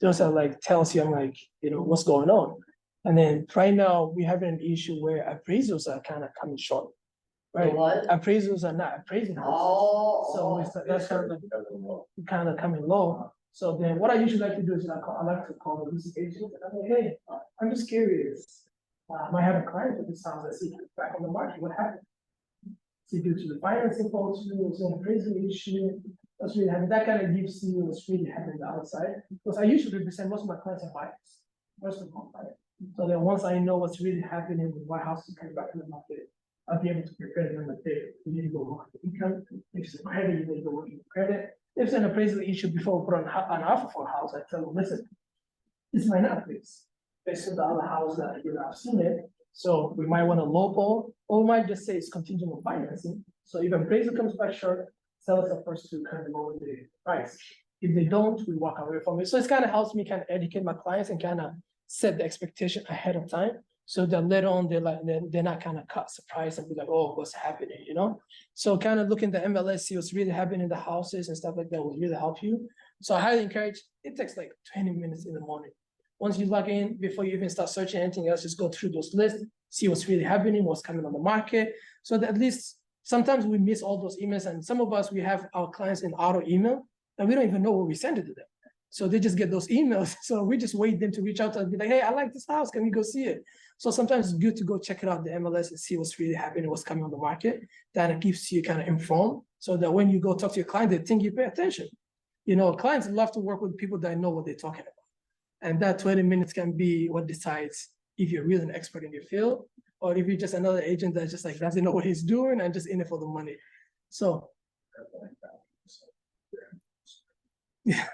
Those are like tells you, I'm like, you know, what's going on. And then right now we have an issue where appraisals are kind of coming short. Right? What? Appraisals are not appraising houses. Oh. So it's, that's kind of coming low. So then what I usually like to do is I like to call the leasing agent and I'm like, hey, I'm just curious. I have a client with this house. I see it back on the market. What happened? See, due to the financing policy, it's an appraisal issue. That's really happening. That kind of gives you what's really happening outside. Because I usually represent most of my clients are buyers, first of all, buyers. So then once I know what's really happening with why houses coming back to the market, I'll be able to prepare them like, hey, you need to go work the income. If it's a credit, you need to go work the credit. If it's an appraisal issue before we put on an offer for a house, I tell them, listen, this might not appraise based on the other house that I've seen it. So we might want to lowball, or we might just say it's contingent on financing. So if appraisal comes back short, sellers are first to kind of lower the price. If they don't, we walk away from it. So it kind of helps me kind of educate my clients and kind of set the expectation ahead of time. So that later on they're not kind of caught surprised and be like, oh, what's happening, you know? So kind of looking at the MLS, see what's really happening in the houses and stuff like that will really help you. So I highly encourage, it takes like 20 minutes in the morning. Once you log in, before you even start searching anything else, just go through those lists, see what's really happening, what's coming on the market. So that at least sometimes we miss all those emails, and some of us, we have our clients in auto email and we don't even know where we send it to them. So they just get those emails. So we just wait them to reach out to us and be like, hey, I like this house. Can we go see it? So sometimes it's good to go check it out, the MLS, and see what's really happening, what's coming on the market. That it keeps you kind of informed so that when you go talk to your client, they think you pay attention. You know, clients love to work with people that know what they're talking about. And that 20 minutes can be what decides if you're really an expert in your field, or if you're just another agent that just like doesn't know what he's doing and just in it for the money. So, yeah.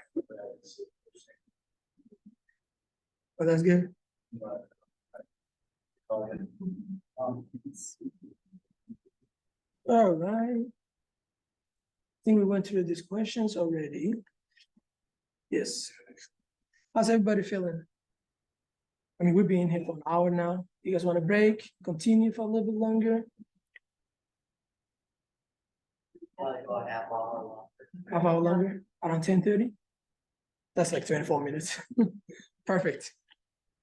But that's good. All right. I think we went through these questions already. Yes. How's everybody feeling? I mean, we've been here for an hour now. You guys want to break? Continue for a little bit longer? Go a half hour long. Half hour longer? Around 10:30? That's like 24 minutes. Perfect.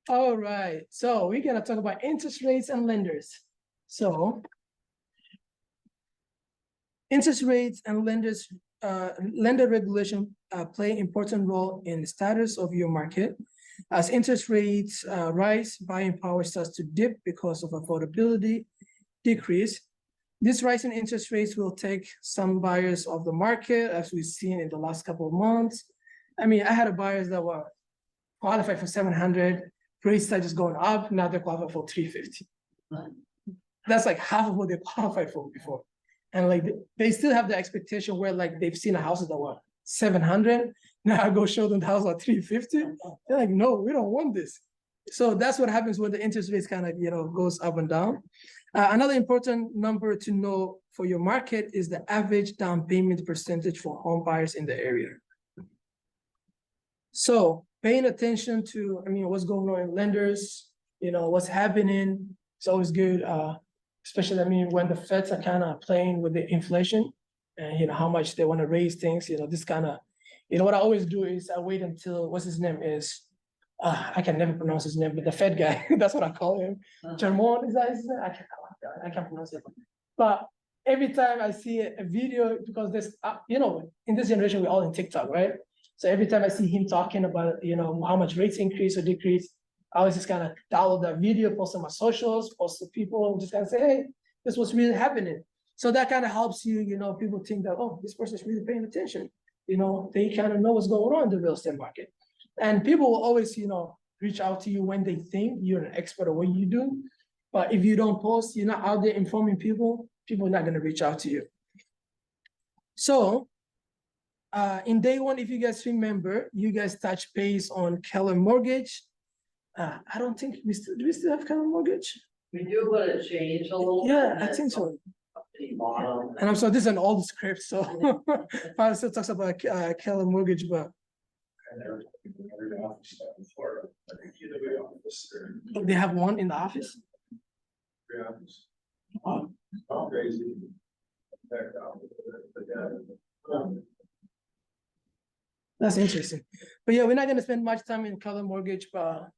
All right. So we're going to talk about interest rates and lenders. So interest rates and lenders, lender regulation play an important role in the status of your market. As interest rates rise, buying power starts to dip because of affordability decrease. This rise in interest rates will take some buyers off the market, as we've seen in the last couple of months. I mean, I had buyers that were qualified for 700, rates are just going up, now they're qualified for 350. That's like half of what they qualified for before. And like they still have the expectation where like they've seen a house that were 700. Now I go show them the house at 350. They're like, no, we don't want this. So that's what happens when the interest rates kind of, you know, goes up and down. Another important number to know for your market is the average down payment percentage for home buyers in the area. So paying attention to, I mean, what's going on in lenders, you know, what's happening. It's always good, especially, I mean, when the Feds are kind of playing with the inflation and, you know, how much they want to raise things, you know, this kind of, you know, what I always do is I wait until, what's his name is, I can never pronounce his name, but the Fed guy, that's what I call him. Germon, is that his name? I can't pronounce it. But every time I see a video, because there's, you know, in this generation, we're all in TikTok, right? So every time I see him talking about, you know, how much rates increase or decrease, I always just kind of download that video, post on my socials, post to people, just kind of say, hey, this was really happening. So that kind of helps you, people think that, oh, this person's really paying attention. They kind of know what's going on in the real estate market. And people will always, reach out to you when they think you're an expert at what you do. But if you don't post, you're not out there informing people, people are not going to reach out to you. So in day one, if you guys remember, you guys touch base on Keller Mortgage. I don't think do we still have Keller Mortgage? We do, but it changed a little. Yeah, bit. I think so. The bottom. And I'm sorry, this is an old script, so probably still talks about Keller Mortgage, but they have one in the office. Oh, Crazy. that's interesting. But yeah, we're not gonna spend much time in Keller Mortgage, but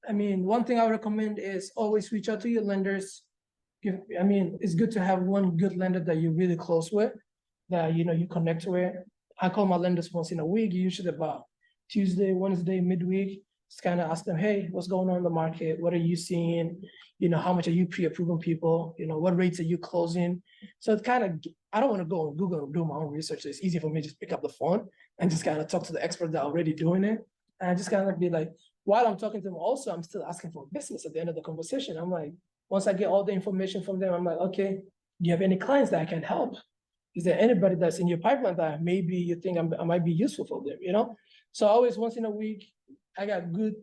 I mean, one thing I would recommend is always reach out to your lenders. It's good to have one good lender that you're really close with, that you connect with. I call my lenders once in a week, usually about Tuesday, Wednesday, midweek. Just kind of ask them, hey, what's going on in the market? What are you seeing? How much are you pre-approving people? What rates are you closing? So it's kind of, I don't want to go on Google and do my own research. It's easy for me to just pick up the phone and just kind of talk to the experts that are already doing it. And I just kind of be like, while I'm talking to them also, I'm still asking for business at the end of the conversation. I'm like, once I get all the information from them, I'm like, okay, do you have any clients that I can help? Is there anybody that's in your pipeline that maybe you think I might be useful for them, So always once in a week, I got good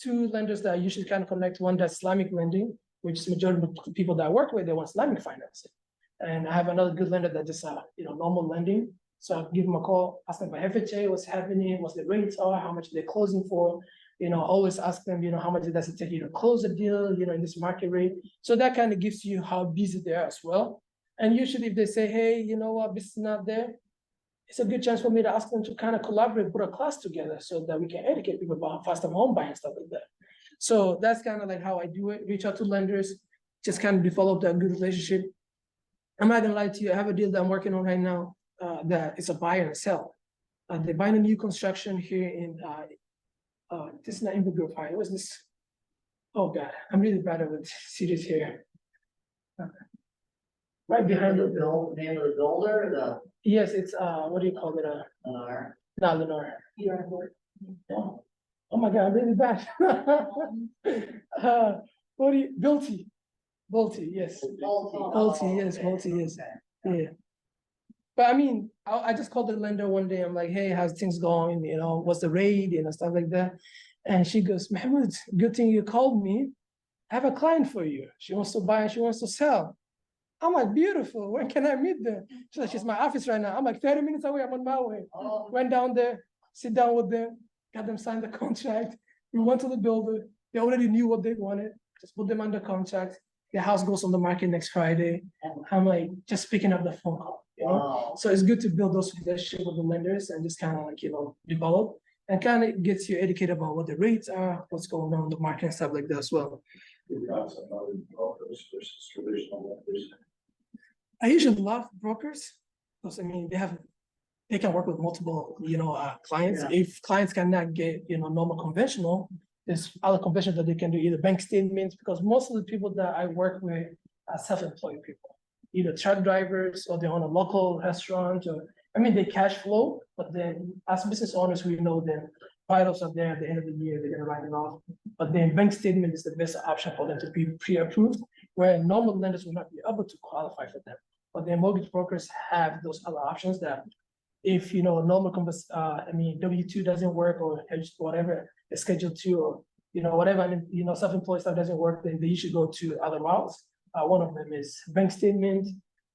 2 lenders that I usually kind of connect. One that's Islamic lending, which is majority of the people that I work with, they want Islamic financing. And I have another good lender that just, normal lending. So I give them a call, ask them about FHA, what's happening, what's the rates are, how much they're closing for. Always ask them, how much does it take you to close a deal, in this market rate. So that kind of gives you how busy they are as well. And usually if they say, hey, you know what, this is not there, it's a good chance for me to ask them to kind of collaborate, put a class together so that we can educate people about first-time home buying and stuff like that. So that's kind of like how I do it, reach out to lenders, just kind of develop that good relationship. I'm not gonna lie to you, I have a deal that I'm working on right now that is a buy and sell. They're buying a new construction here in, this is not in the group, it was this, oh God, I'm really bad at cities here. Right behind the it. name of the builder, Yes, it's, what do you call it? Not Lenore. Oh, oh my God, I'm really bad. Bolte, yes. Bolte, yes, yeah. But I just called the lender one day. I'm like, hey, how's things going? What's the rate, stuff like that. And she goes, Mahmoud, good thing you called me. I have a client for you. She wants to buy and she wants to sell. I'm like, beautiful. When can I meet them? She's like, she's in my office right now. I'm like, 30 minutes away. I'm on my way. Went down there, sit down with them, got them sign the contract. We went to the builder. They already knew what they wanted. Just put them under contract. The house goes on the market next Friday. I'm like, just picking up the phone call. So it's good to build those relationships with the lenders and just kind of like, develop and kind of gets you educated about what the rates are, what's going on in the market and stuff like that as well. I usually love brokers because they can work with multiple clients. Yeah. If clients cannot get normal conventional, there's other conventions that they can do, either bank statements, because most of the people that I work with are self-employed people, either truck drivers or they own a local restaurant, or they cash flow, but then as business owners, we know that write-offs are there at the end of the year, they're gonna write it off. But then bank statement is the best option for them to be pre-approved, where normal lenders will not be able to qualify for them. But then mortgage brokers have those other options that if normal W-2 doesn't work, or whatever, Schedule 2, or whatever, self-employed stuff doesn't work, then they usually go to other routes. One of them is bank statement.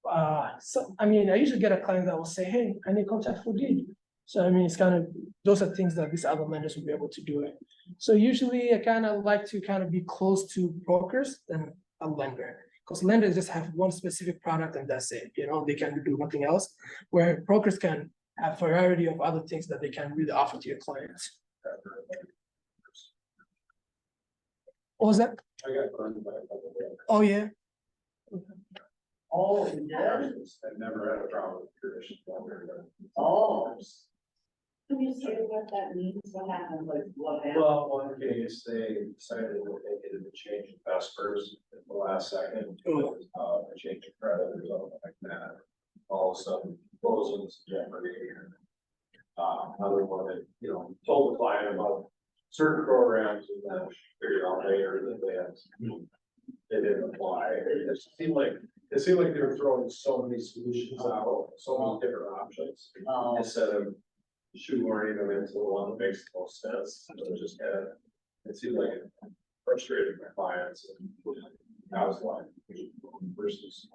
I usually get a client that will say, hey, I need contract for deed. So it's kind of, those are things that these other lenders will be able to do it. So usually I kind of like to kind of be close to brokers than a lender, because lenders just have one specific product and that's it. They can do nothing else, where brokers can have a variety of other things that they can really offer to your clients. What was that? I got burned by a couple of them. Oh, yeah. yeah. I've never had a problem with tradition. Oh. Can you say what that means? What happened? Like, what happened? Well, one case, they decided that they needed to change investors at the last second, a change of credit or something like that. All of a sudden, closings jeopardy. Another one that, you know, told the client about certain programs and then figured out later that they didn't apply. It seemed like they were throwing so many solutions out, so many different options, instead of shoehorning them into the one that makes the most sense. So it seemed like it frustrated my clients, and I was like, versus.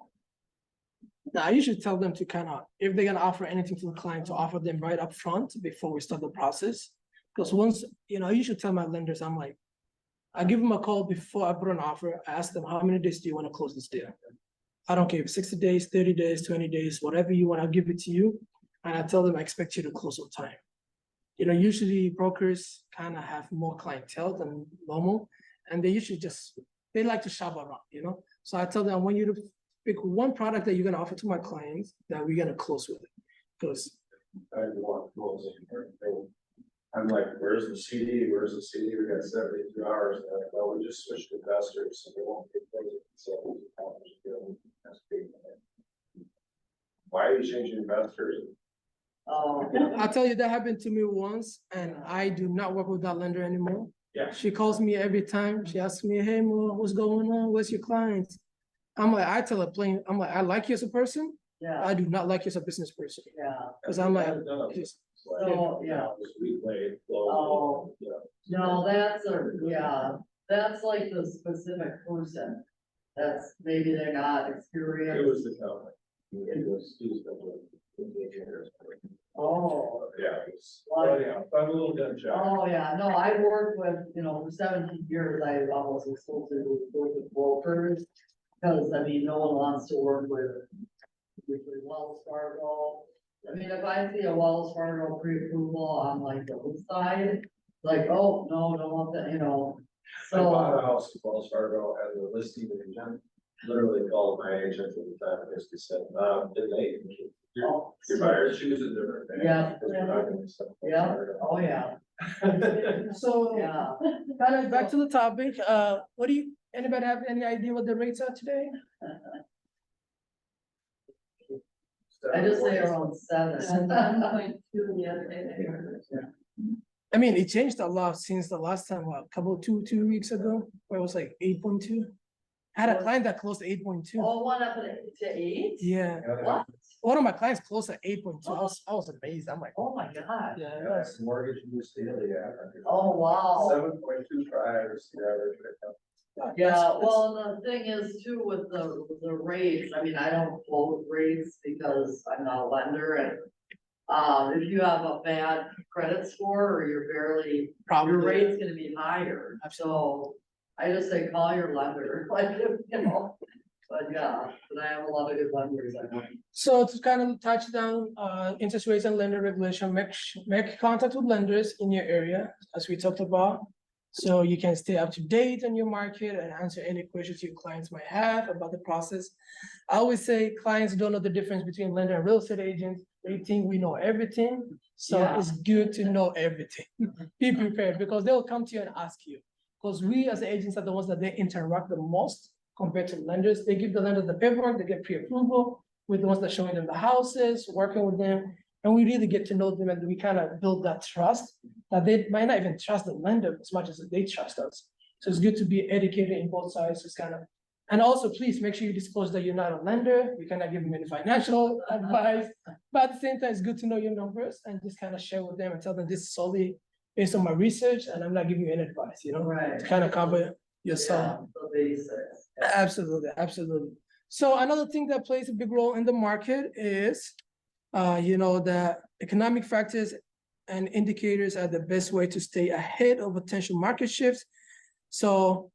Now, you should tell them to kind of, if they're gonna offer anything to the client, to offer them right up front before we start the process. Because once, you should tell my lenders, I'm like, I give them a call before I put an offer. I ask them, how many days do you want to close this deal? I don't care if 60 days, 30 days, 20 days, whatever you want, I'll give it to you. And I tell them I expect you to close on time. Usually brokers kind of have more clientele than normal, and they usually they like to shop around, So I tell them, I want you to pick one product that you're gonna offer to my clients that we're gonna close with. Because I want closing. I'm like, where's the CD? Where's the CD? We got 72 hours. And they're like, well, we just switched investors, so they won't get closing. So why are you changing investors? Oh, I'll tell you, that happened to me once, and I do not work with that lender anymore. Yeah. She calls me every time. She asks me, hey, Mo, what's going on? Where's your clients? I'm like, I tell her plain, I'm like, I like you as a person. yeah, I do not like you as a business person. yeah. Because I'm like, So, yeah. Oh. No, that's like the specific person. That's, maybe they're not It experienced. was the company. It was Oh, yeah, I'm a little gun shy. oh, yeah, no, I worked with, for 17 years, I almost exclusively worked with brokers. Because, no one wants to work with Wells Fargo. If I see a Wells Fargo pre-approval on like the list side, like, oh, no, don't want that, I bought a so. house in Wells Fargo as a listing agent, literally called my agent at the time, and basically said, delay. Oh, Your buyer chooses a different bank. Yeah. Because we're not gonna sell Wells Yeah, Fargo. oh, yeah, so yeah. kind of back to the topic, anybody have any idea what the rates are today? I just say around 7. 1.2 the other day. It changed a lot since the last time, two weeks ago, where it was like 8.2. I had a client that closed to 8.2. Oh, one up to 8? Yeah, What? one of my clients closed at 8.2. I was amazed. I'm like, Oh, my God. yeah, Yeah, that's mortgage in this deal, yeah. Oh, wow. 7.25 is the average right now. Yeah, well, and the thing is too with the rates, I don't quote rates because I'm not a lender and. If you have a bad credit score or you're your probably. rate's gonna be higher, so. I just say call your lender, like, but yeah, but I have a lot of good lenders. So to kind of touch down, interest rates and lender regulation, make contact with lenders in your area, as we talked about. So you can stay up to date on your market and answer any questions your clients might have about the process. I always say clients don't know the difference between lender and real estate agents. They think we know everything. So Yeah. it's good to know everything. Be prepared, because they'll come to you and ask you. Because we as agents are the ones that they interact the most compared to lenders. They give the lenders the paperwork, they get pre-approval. We're the ones that showing them the houses, working with them. And we really get to know them, and we kind of build that trust that they might not even trust the lender as much as they trust us. So it's good to be educated in both sides. And also, please make sure you disclose that you're not a lender. We cannot give them any financial advice, but at the same time, it's good to know your numbers and just kind of share with them and tell them this is solely based on my research, and I'm not giving you any advice, Right. to kind of cover yourself. Yeah, the basics. Absolutely, absolutely. So another thing that plays a big role in the market is, the economic factors and indicators are the best way to stay ahead of potential market shifts. So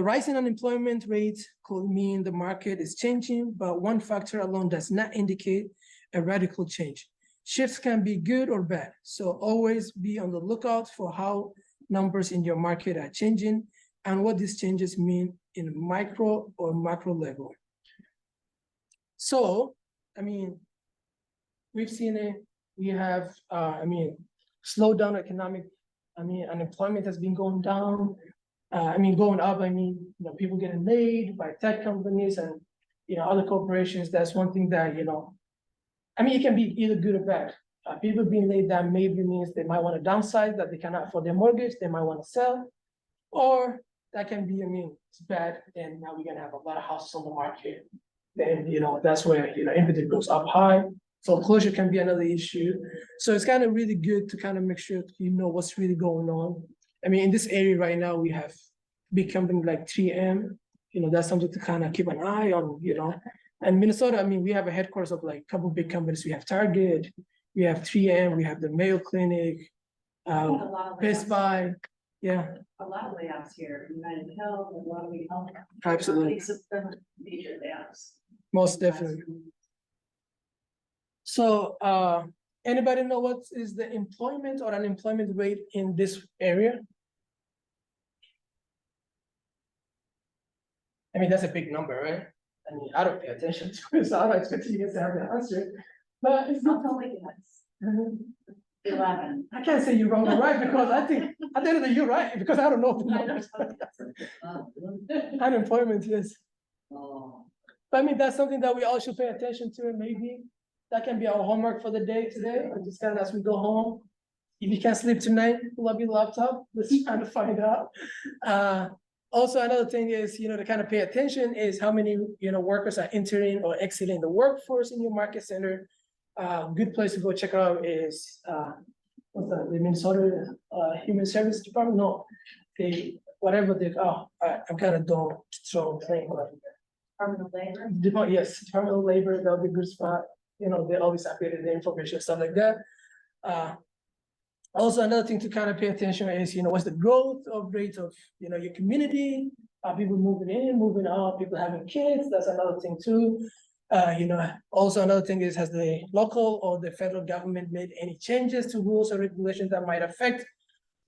rising unemployment rates could mean the market is changing, but one factor alone does not indicate a radical change. Shifts can be good or bad, so always be on the lookout for how numbers in your market are changing and what these changes mean in micro or macro level. So, we've seen we have, slowdown economic, unemployment has been going down. Going up, people getting laid by tech companies and, other corporations. That's one thing that, it can be either good or bad. People being laid down maybe means they might want to downsize, that they cannot afford their mortgage, they might want to sell. Or that can be, it's bad, and now we're gonna have a lot of houses on the market. Then, that's where, inventory goes up high. Foreclosure can be another issue. So it's kind of really good to kind of make sure you know what's really going on. In this area right now, we have big companies like 3M, that's something to kind of keep an eye on, And Minnesota, we have a headquarters of like a couple big companies. We have Target, we have 3M, we have the Mayo Clinic, A lot of Best layoffs. Buy, yeah, A lot of layoffs here, United Health, a lot of the health. absolutely, It's a major layoffs. most definitely. So, anybody know what is the employment or unemployment rate in this area? That's a big number, right? I don't pay attention to it, so I don't expect you guys to have the answer. But it's I'll not. tell you guys. 11. I can't say you're wrong or right, because I think that you're right, because I don't know the numbers. Unemployment, yes. Oh, But that's something that we all should pay attention to, and maybe that can be our homework for the day today, or just kind of as we go home. If you can't sleep tonight, pull up your laptop, let's try to find out. Also, another thing is, to kind of pay attention is how many, workers are entering or exiting the workforce in your market center. Good place to go check out is, what's that, the Minnesota, Human Service Department? No, I'm kind of dumb, so playing, but Department of Labor. Yes, Department of Labor, that'll be a good spot. They always updated the information, stuff like that. Also, another thing to kind of pay attention is, what's the growth of rate of, your community? Are people moving in, moving out, people having kids? That's another thing too. Also another thing is, has the local or the federal government made any changes to rules or regulations that might affect,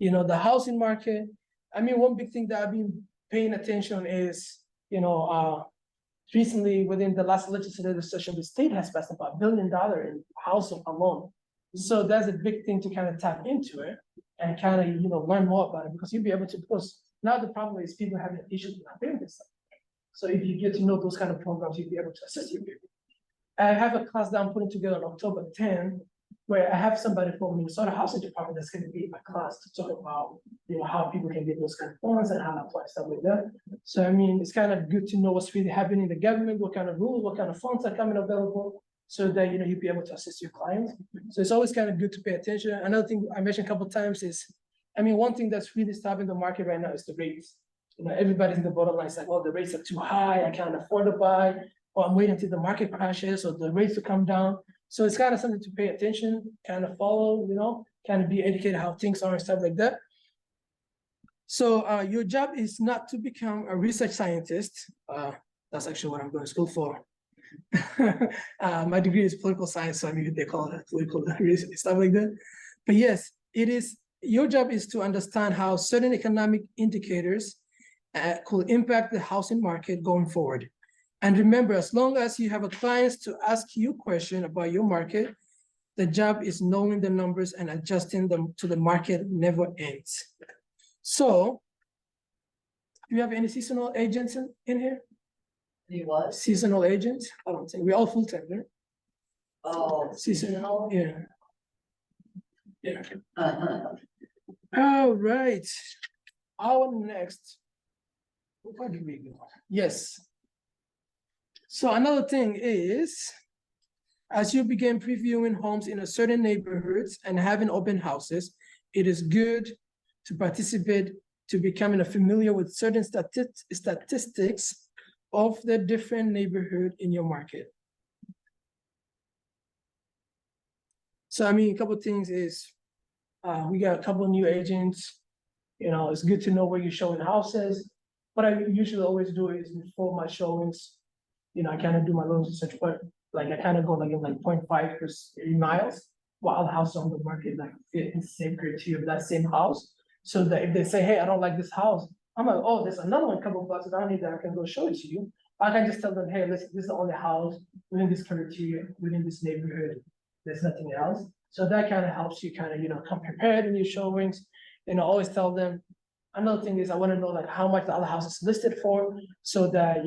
the housing market? One big thing that I've been paying attention is, recently within the last legislative session, the state has passed about $1 billion in housing alone. So that's a big thing to kind of tap into it and kind of, learn more about it, because you'll be able to, because now the problem is people having issues with not paying this stuff. So if you get to know those kind of programs, you'll be able to assist you. I have a class that I'm putting together on October 10, where I have somebody from Minnesota Housing Department that's going to be in my class to talk about, how people can get those kind of funds and how to apply stuff like that. So, it's kind of good to know what's really happening in the government, what kind of rules, what kind of funds are coming available, so that, you'll be able to assist your clients. So it's always kind of good to pay attention. Another thing I mentioned a couple of times is, one thing that's really stopping the market right now is the rates. Everybody's in the bottom line. It's like, well, the rates are too high, I can't afford to buy, or I'm waiting until the market crashes or the rates to come down. So it's kind of something to pay attention, kind of follow, kind of be educated how things are and stuff like that. So your job is not to become a research scientist. That's actually what I'm going to school for. My degree is political science, so they call it political research, stuff like that. But yes, it is. Your job is to understand how certain economic indicators could impact the housing market going forward. And remember, as long as you have a client to ask you a question about your market, the job is knowing the numbers and adjusting them to the market never ends. So, do you have any seasonal agents in here? he was? Seasonal agents? I don't think, we're all full-time, right? Oh. Seasonal, yeah. Yeah. All right. Our next. Where did we go? Yes. So another thing is, as you begin previewing homes in a certain neighborhoods and having open houses, it is good to participate to becoming familiar with certain statistics of the different neighborhood in your market. So, a couple of things is, we got a couple of new agents. It's good to know where you're showing houses. What I usually always do is before my showings, I kind of do my little research, but I kind of go in 0.5 per miles, while the house on the market fit in the same criteria of that same house. So that if they say, hey, I don't like this house, I'm like, oh, there's another one, a couple of blocks down here that I can go show it to you. I can just tell them, hey, listen, this is the only house within this criteria, within this neighborhood. There's nothing else. So that kind of helps you kind of, come prepared in your showings. Always tell them. Another thing is I want to know like how much the other house is listed for, so that,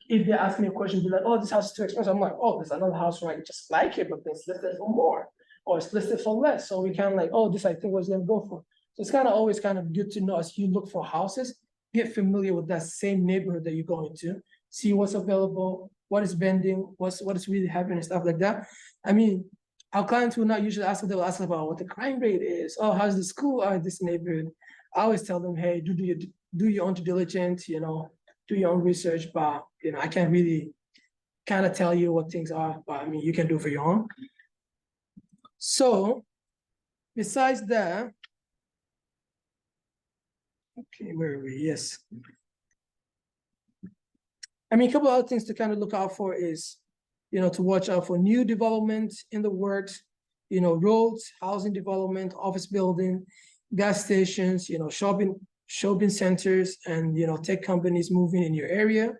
if they ask me a question, be like, oh, this house is too expensive. I'm like, oh, there's another house right just like it, but it's listed for more, or it's listed for less. So we kind of like, oh, this I think was gonna go for. So it's kind of always kind of good to know as you look for houses, get familiar with that same neighborhood that you're going to, see what's available, what is vending, what is really happening and stuff like that. I mean, our clients will not usually ask us, they will ask us about what the crime rate is. Oh, how's the school in this neighborhood? I always tell them, hey, do your own due diligence, do your own research, but I can't really kind of tell you what things are, but I mean, you can do for your own. So besides that, okay, where are we? Yes. I mean, a couple other things to kind of look out for is, to watch out for new development in the works, roads, housing development, office building, gas stations, shopping centers, and, tech companies moving in your area.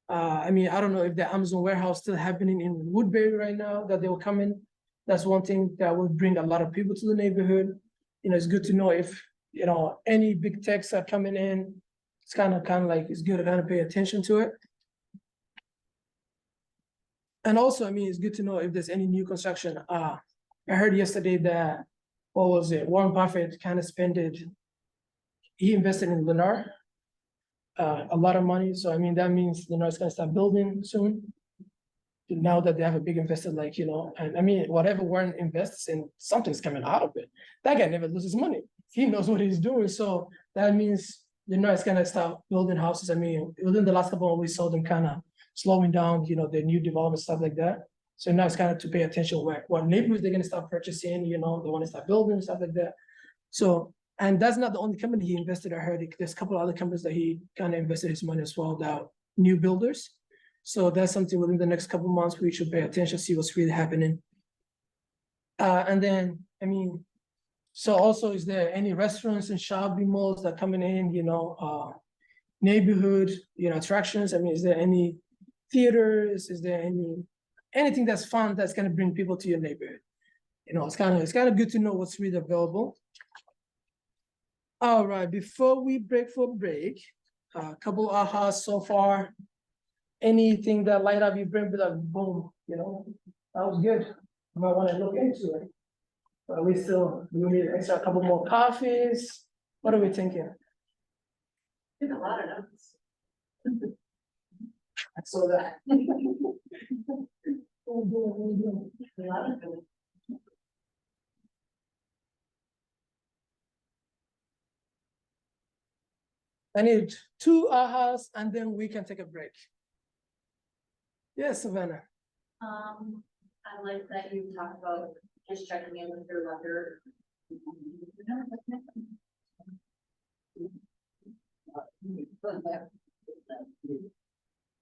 I mean, I don't know if the Amazon warehouse still happening in Woodbury right now, that they will come in. That's one thing that will bring a lot of people to the neighborhood. It's good to know if, any big techs are coming in. It's kind of like, it's good to kind of pay attention to it. And also, I mean, it's good to know if there's any new construction. I heard yesterday that, what was it? Warren Buffett kind of he invested in Lennar, a lot of money. So, I mean, that means Lennar is going to start building soon. Now that they have a big investor, like, and I mean, whatever Warren invests in, something's coming out of it. That guy never loses money. He knows what he's doing. So that means Lennar is going to start building houses. I mean, within the last couple of weeks, we saw them kind of slowing down, their new development, stuff like that. So now it's kind of to pay attention what neighborhoods they're going to start purchasing, they want to start building, stuff like that. So, and that's not the only company he invested. I heard there's a couple of other companies that he kind of invested his money as well, that new builders. So that's something within the next couple of months we should pay attention, see what's really happening. And then, I mean, so also, is there any restaurants and shopping malls that are coming in, neighborhood, attractions? I mean, is there any theaters? Is there anything that's fun that's going to bring people to your neighborhood? It's kind of good to know what's really available. All right, before we break for break, a couple ahas so far. Anything that light up your brain, be like, boom, that was good. I might want to look into it. But we need an extra couple more coffees. What are we thinking? Did a lot of notes. I saw that. A lot of them. I need 2 ahas and then we can take a break. Yes, Savannah. I like that you talked about just checking in with your lender.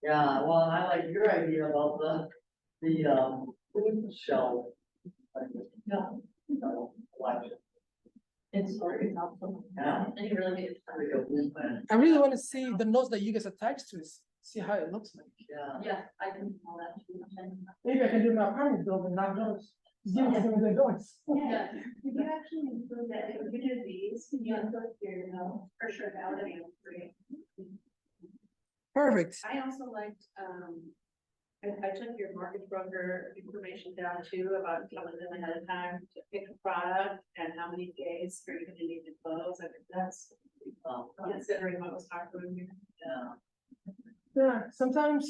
Yeah, well, and I like your idea about the food shelf. No. Watch. It's very helpful. Yeah. And you really need to. I really want to see the notes that you guys attached to it, see how it looks like. Yeah. Yeah, I can call that too. Maybe I can do my apartment building, not those. Give me some of the notes. Yeah. Did you actually include that, if you do these, can you include your, for sure, validity of free? Perfect. I also liked, I took your mortgage broker information down too, about telling them ahead of time to pick a product and how many days are you gonna need to close. I think that's, considering what was talked about here. Yeah. Yeah, sometimes,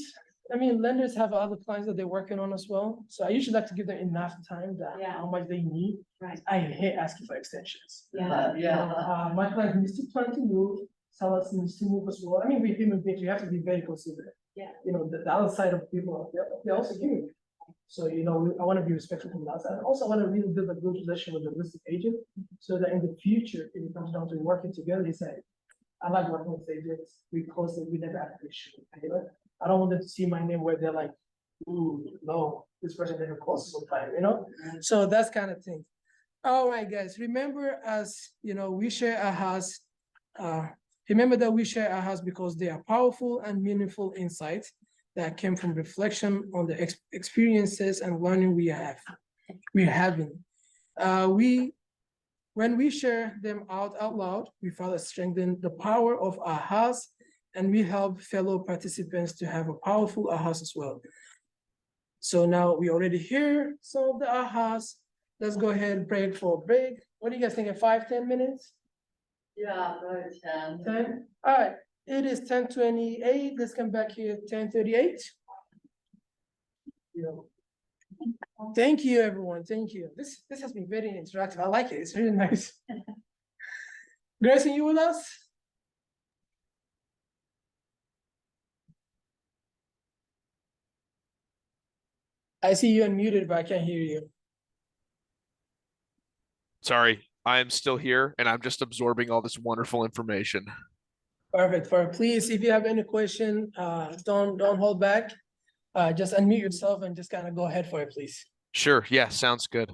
I mean, lenders have other clients that they're working on as well. So I usually like to give them enough time that how much they need. Right. I hate asking for extensions. Yeah. My client needs to plan to move, sellers needs to move as well. I mean, we human beings, you have to be very considerate. Yeah. The other side of people, they're also human. So, I want to be respectful from that side. Also, I want to really build a good relationship with the listed agent so that in the future, if it comes down to working together, they say, I like working with agents. We close it, we never have an issue. I don't want them to see my name where they're like, ooh, no, this person never closes on time, So that's kind of thing. All right, guys, remember we share our house. Remember that we share our house because they are powerful and meaningful insights that came from reflection on the experiences and learning we're having. When we share them out loud, we further strengthen the power of our house, and we help fellow participants to have a powerful ahas as well. So now we already hear some of the ahas. Let's go ahead and break for a break. What do you guys think, in 5-10 minutes? Yeah, right, 10. 10? All right, it is 10:28. Let's come back here at 10:38. Thank you, everyone. Thank you. This has been very interactive. I like it. It's really nice. Grace, are you with us? I see you unmuted, but I can't hear you. Sorry, I am still here and I'm just absorbing all this wonderful information. Perfect. Please, if you have any question, don't hold back. Just unmute yourself and just kind of go ahead for it, please. Sure. Yeah, sounds good.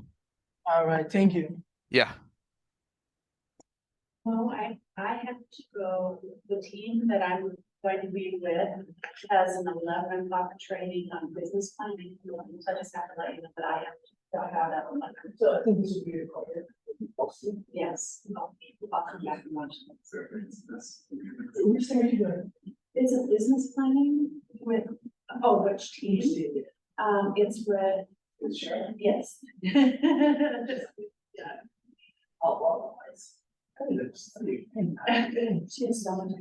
All right. Thank you. Yeah. Well, I have to go, the team that I'm going to be with has an 11 o'clock training on business planning. So I just have to let you know that I have that one. So I think this would be recorded. Yes, I'll come back and watch it. Which thing are you doing? Is it business planning with, which team? It's with, yes. Yeah. She has so much.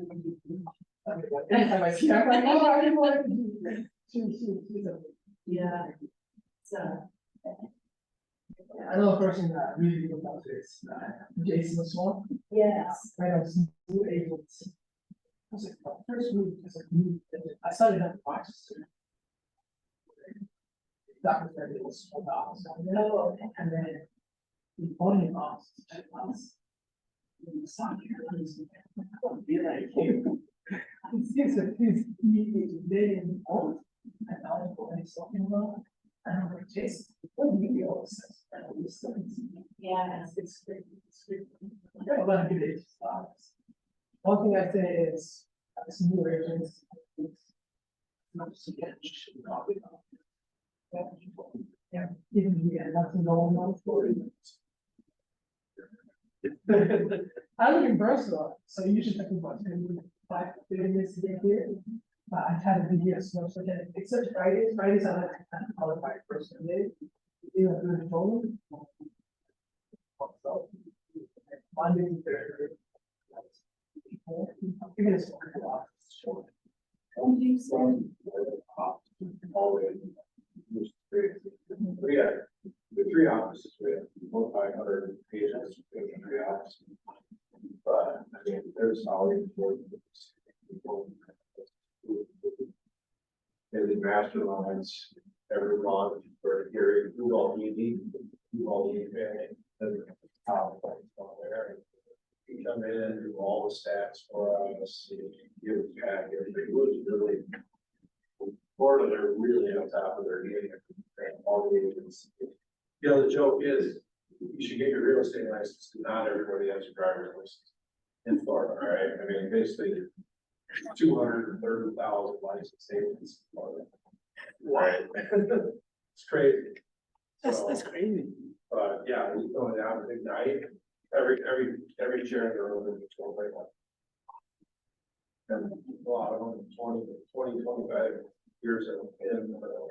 Anytime I see her, I'm like, oh, I didn't want to do that. Yeah. So. Another person that really good about this, Jason as well. Yes. I was new agents. I was like, first move, I started at Rochester. That was very little small dogs. Oh, okay. And then the only box, check box. And the son here, be like, he's very old. And I don't know what he's talking about. And I'm like, Jason, what do you all say? Yeah. It's great. It's great. I got a lot of good agents. One thing I say is, as new agents, not just get yeah, even if you get nothing going on for it. I live in Barcelona, so you should think about 5-30 minutes to get here. But I've had a video so much like that. Except Fridays. Fridays I like to kind of qualify first day. You know, do the phone. Monday to Thursday. Even if it's a lot, it's short. What do you say? We got the 3 offices, we have over 500 patients in the 3 offices. But I mean, there's always more people. Maybe masterminds every month for hearing who all need, and there. You come in and do all the stats for us, give it back, everything was really. Florida, they're really on top of their game. All the agents. You know, the joke is, you should get your real estate license, not everybody has a driver's license in Florida, all right? I mean, basically, 230,000 licensed agents in Florida. Right. It's crazy. That's crazy. But yeah, we go down big night, every chair in the room is going like that. And a lot of them, 25 years in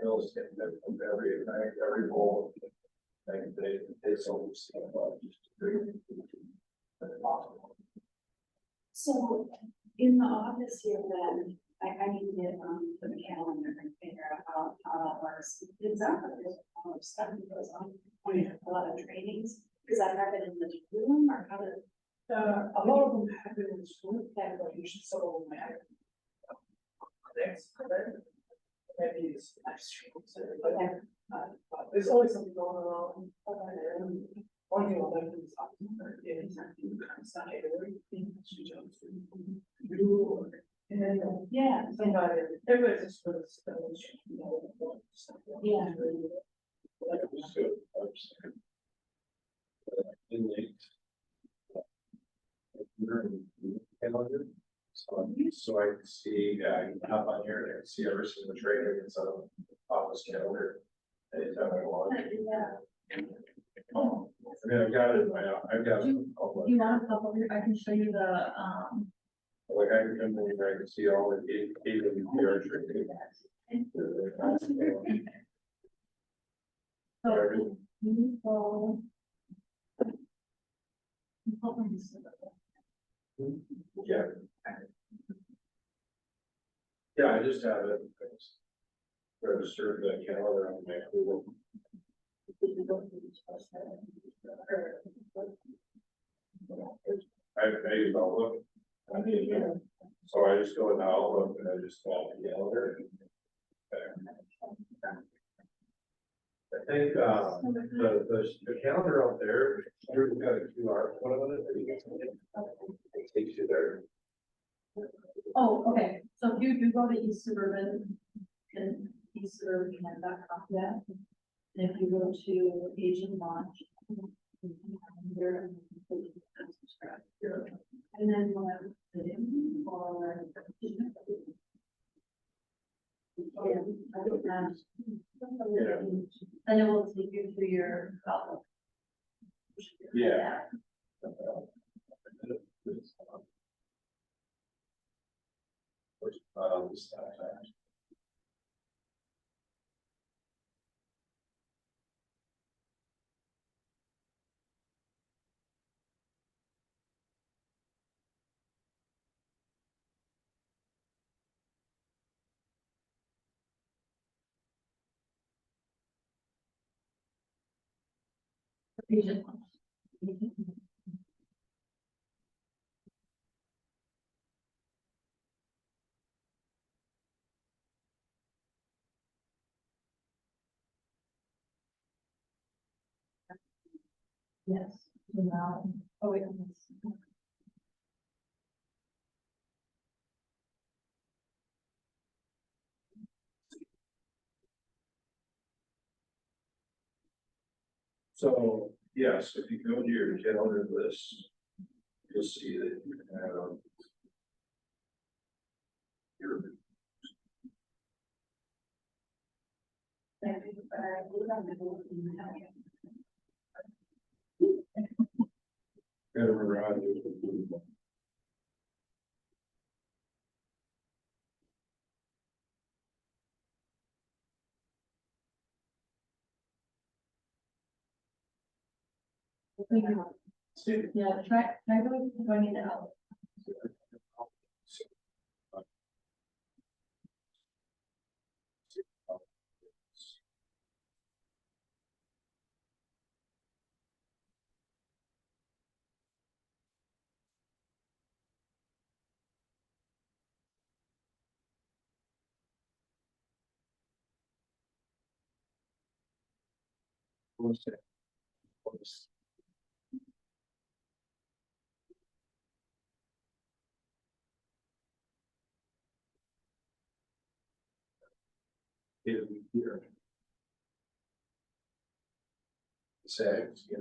real estate, every night, every bowl, they sold stuff up. So in the office here, then I need to get on the calendar and figure out how that works. Exactly. Stuff goes on. I mean, a lot of trainings. Does that happen in the room or how does? A lot of them happen in school. That you should sort of maybe it's extreme. There's always something going on. One thing I'll definitely talk about is you kind of start everything to jump to. And Yeah. somebody, everybody's just sort of Yeah. So I can see, hop on here and see every single training inside of office calendar. Anytime I want. Yeah. Oh, mean, I've got it, I've got, Do you want a couple here? I can show you the, like, I can see all the eight of the archery. so. you go- Yeah. Yeah, I just have it. Registered the calendar on my Google. I use Outlook. So I just go in Outlook and I just call the calendar. I think, the calendar out there, we've got a QR code on it, that you can, it takes you there. Oh, okay, so if you do go to East Suburban, and eastsuburban.com, yeah. And if you go to agent launch. And then we'll have or. And it will take you to your Outlook. Yeah. Agent launch. Yes, so now, oh wait. So, yes, if you go to your calendar list, you'll see that you can have. Your, gotta remember how to do it. Yeah, try going into Outlook. It'll be here. Sags, yeah.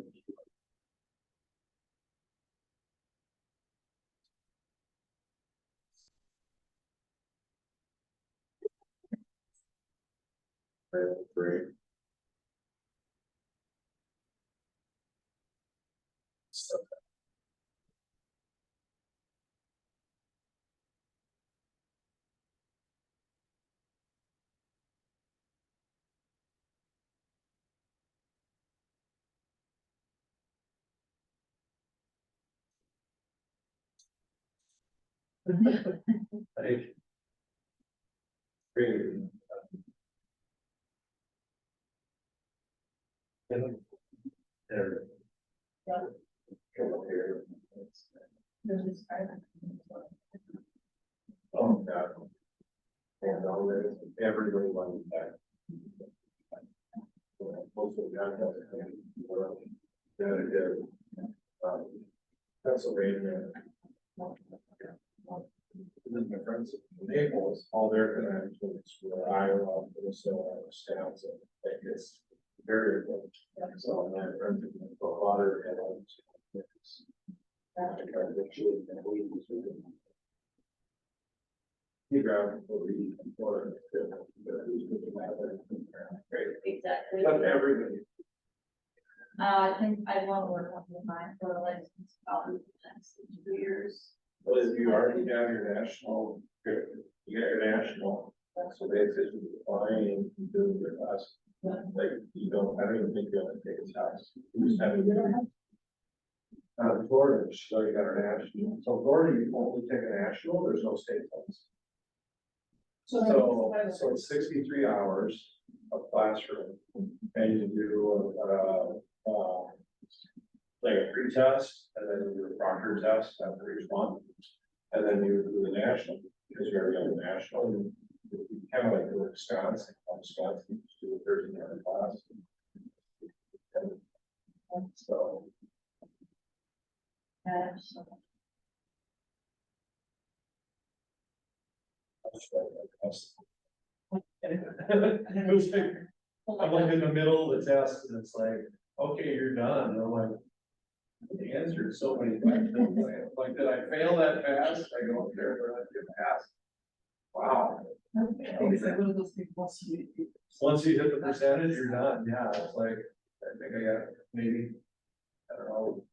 Great. Hey. Great. There. Come up here. Oh, God. And all that, everybody wanted that. Most of the guys have it. Pennsylvania. And then my friends in Naples, all their connections were Iowa, Minnesota, Wisconsin, like it's very good. So my friends in the water and you grab for the water. Exactly. But everybody. I think I want to work on mine for like probably the next 2 years. Well, if you already have your national, you got your national, so basically applying to do your class. Like, you don't, I don't even think you have to take a test. You just have to do it. Florida, she's already got her national, so Florida, you only take a national, there's no state test. So it's 63 hours of classroom, and you do, like a pre-test, and then you do a proctor test after each one. And then you do the national, because you're already on the national, and you kind of like do Wisconsin, you just do a 13-hour class. And so, it was like, I'm like in the middle of the test, and it's like, okay, you're done, and I'm like, the answer is so many questions, like, did I fail that fast? I go up there, and I get passed. Wow. It's like one of those things, Once you hit the percentage, you're done, yeah, it's like, I think I got maybe, I don't know.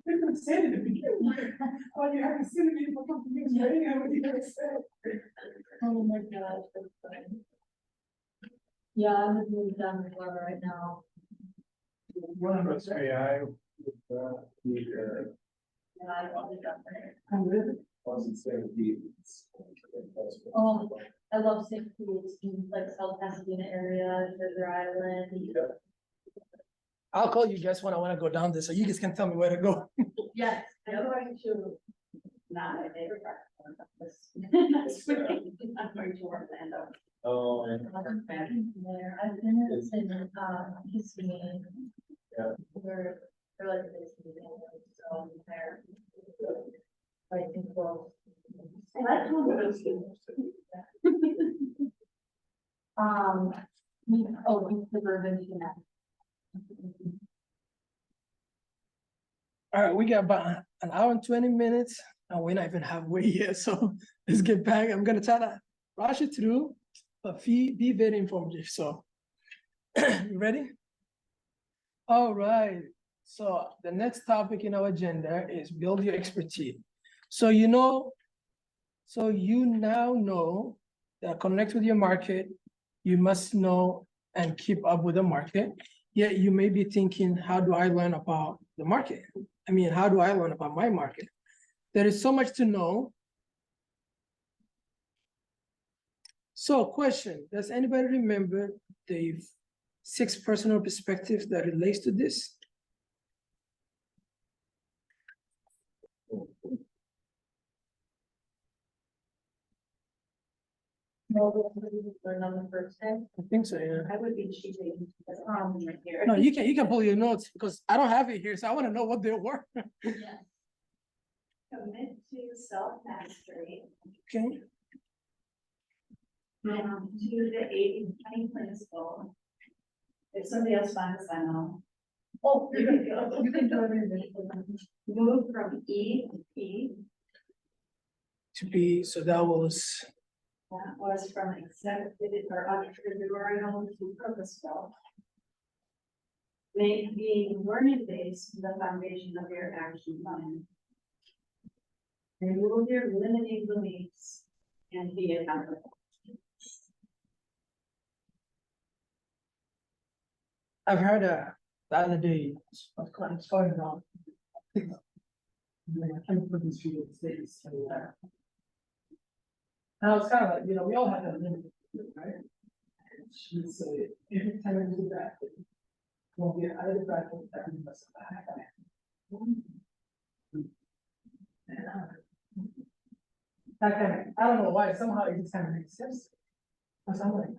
They could have said it at the beginning. Oh, you haven't seen it for a couple of years, right? I would have said. Oh my gosh, that's funny. Yeah, I'm just moving down the floor right now. One of us, AI, And I want to jump there. I'm really. wasn't saying he. Oh, I love St. Pete, like South Pasadena area, Treasure Island. I'll call you guys when I wanna go down there, so you guys can tell me where to go. Yes. I'm going to, not a favorite next week, I'm going to Orlando. Oh, and I've been there, I've been in, Kissimmee. Yeah. We're like this, so I'm there. I think we'll. I like those. The Bourbon, All right, we got about an hour and 20 minutes, and we're not even halfway yet, so let's get back. I'm gonna try to rush it through, but be very informative, so. You ready? All right, so the next topic in our agenda is build your expertise. So you now know that connect with your market, you must know and keep up with the market. Yet you may be thinking, how do I learn about the market? I mean, how do I learn about my market? There is so much to know. So question, does anybody remember the 6 personal perspectives that relates to this? Number first time. I think so, yeah. I would be cheating, that's right here. No, you can pull your notes because I don't have it here, so I want to know what they were. Yes. Commit to self-mastery, Okay, to the 80-20 principle. If somebody else finds, I know. Oh, you can do everything. Move from E to P, to be, so that was, that was from executive or entrepreneurial to purposeful. Make being learning based the foundation of your action plan. Remove your limiting beliefs and be accountable. I've heard the other day, of clients going on. I can't put these few states anywhere. And I was kind of like, we all have that limit, right? She would say, every time I do that, won't get out of the bracket, that we must have that kind of, I don't know why, somehow it just kind of makes sense. Because I'm like,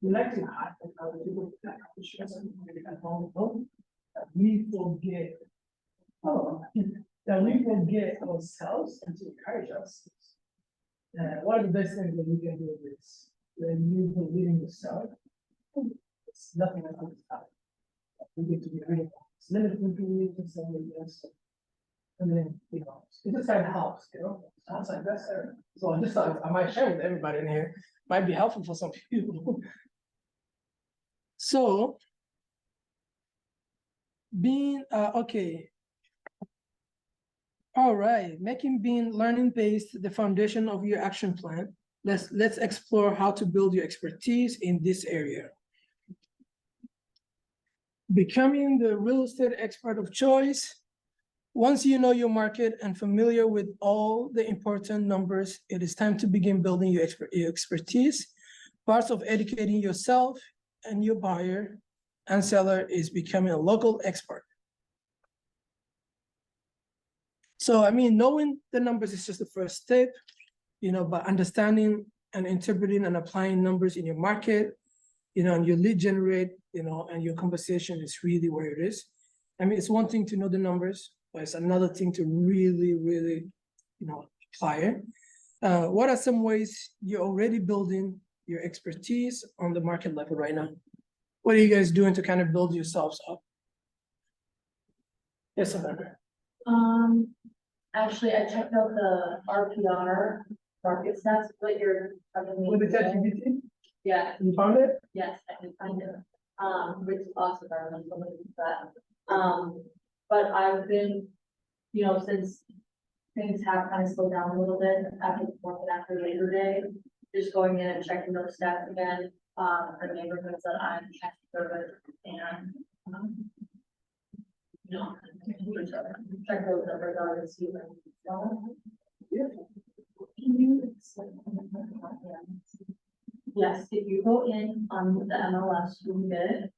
we like to hide like other people that we forget, that we forget ourselves and to encourage us. One of the best things that you can do is when you believe in yourself, it's nothing that can stop. You get to be rid of this limiting belief in somebody else. And then, you know, it just kind of helps, you know. Sounds like that's there. So I just thought I might share with everybody in here. Might be helpful for some people. So being okay. All right, making being learning based the foundation of your action plan. Let's explore how to build your expertise in this area. Becoming the real estate expert of choice. Once you know your market and familiar with all the important numbers, it is time to begin building your expertise. Parts of educating yourself and your buyer and seller is becoming a local expert. So, I mean, knowing the numbers is just the first step, you know, but understanding and interpreting and applying numbers in your market, you know, and your lead generate, you know, and your conversation is really where it is. I mean, it's one thing to know the numbers, but it's another thing to really, really, you know, apply it. What are some ways you're already building your expertise on the market level right now? What are you guys doing to kind of build yourselves up? Yes, Amanda. Actually, I checked out the RPR market stats, what you're. With the ChatGPT, Yeah, you found it? yes, I can find it. Which is awesome, I remember somebody did that. But I've been, you know, since things have kind of slowed down a little bit after the fourth and after Labor Day, just going in and checking those stats again, the neighborhoods that I'm trying to service and, you know, check those numbers out and see them. Can you explain? Yes, if you go in on the MLS, you get,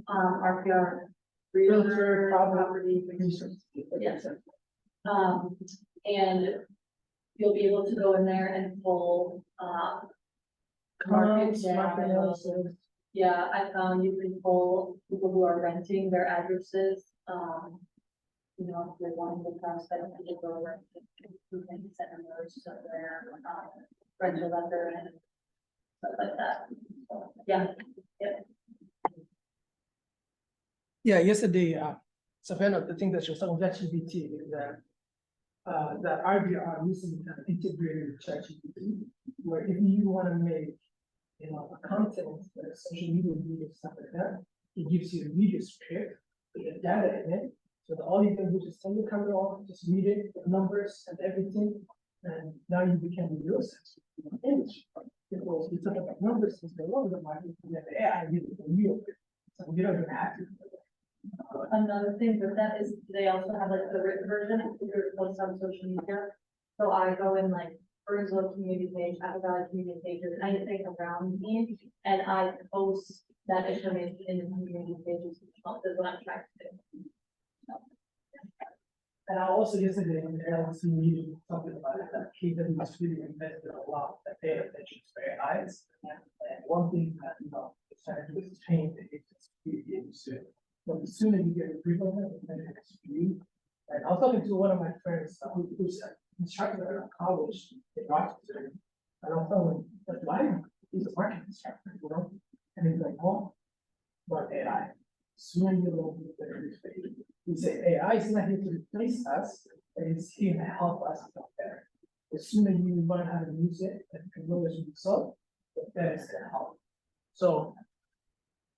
RPR. Realtor, property. Yes. And you'll be able to go in there and pull, market data. Yeah, I found you can pull people who are renting their addresses, you know, if they're wanting to prospect a particular rent, you can send them those to their, rental lender and stuff like that. So, yeah, yep. Yeah, yesterday, Savannah, the thing that she was talking about ChatGPT is that RBR recently kind of integrated with ChatGPT, where if you want to make, you know, a content, like social media video, stuff like that, it gives you a video script with the data in it. So that all you can do is turn the camera on, just read it, the numbers and everything, and now you become a real sense image. Because we talk about numbers since the longer market, and then the AI gives it the real. So you don't even have to. Another thing with that is they also have like the written version, if you're post on social media. So I go in like Burnsville community page, Apple Valley community pages, anything around me, and I post that information in the community pages, is what I'm trying to do. And I also yesterday in the LC meeting talking about it, that KW was really invested a lot that pay attention to AIs. And one thing that, you know, it's trying to do is train the agents to be able to. But the sooner you get a grip on it, the better it's for you. And I was talking to one of my friends who's an instructor at college in Rochester. And I was telling him, but why? He's a marketing instructor, you know? And he's like, oh, but AI. Sooner you learn, the better it's for you. We say AI is not here to replace us, it's here to help us get better. The sooner you learn how to use it and can know as a result, the better it's gonna help. So,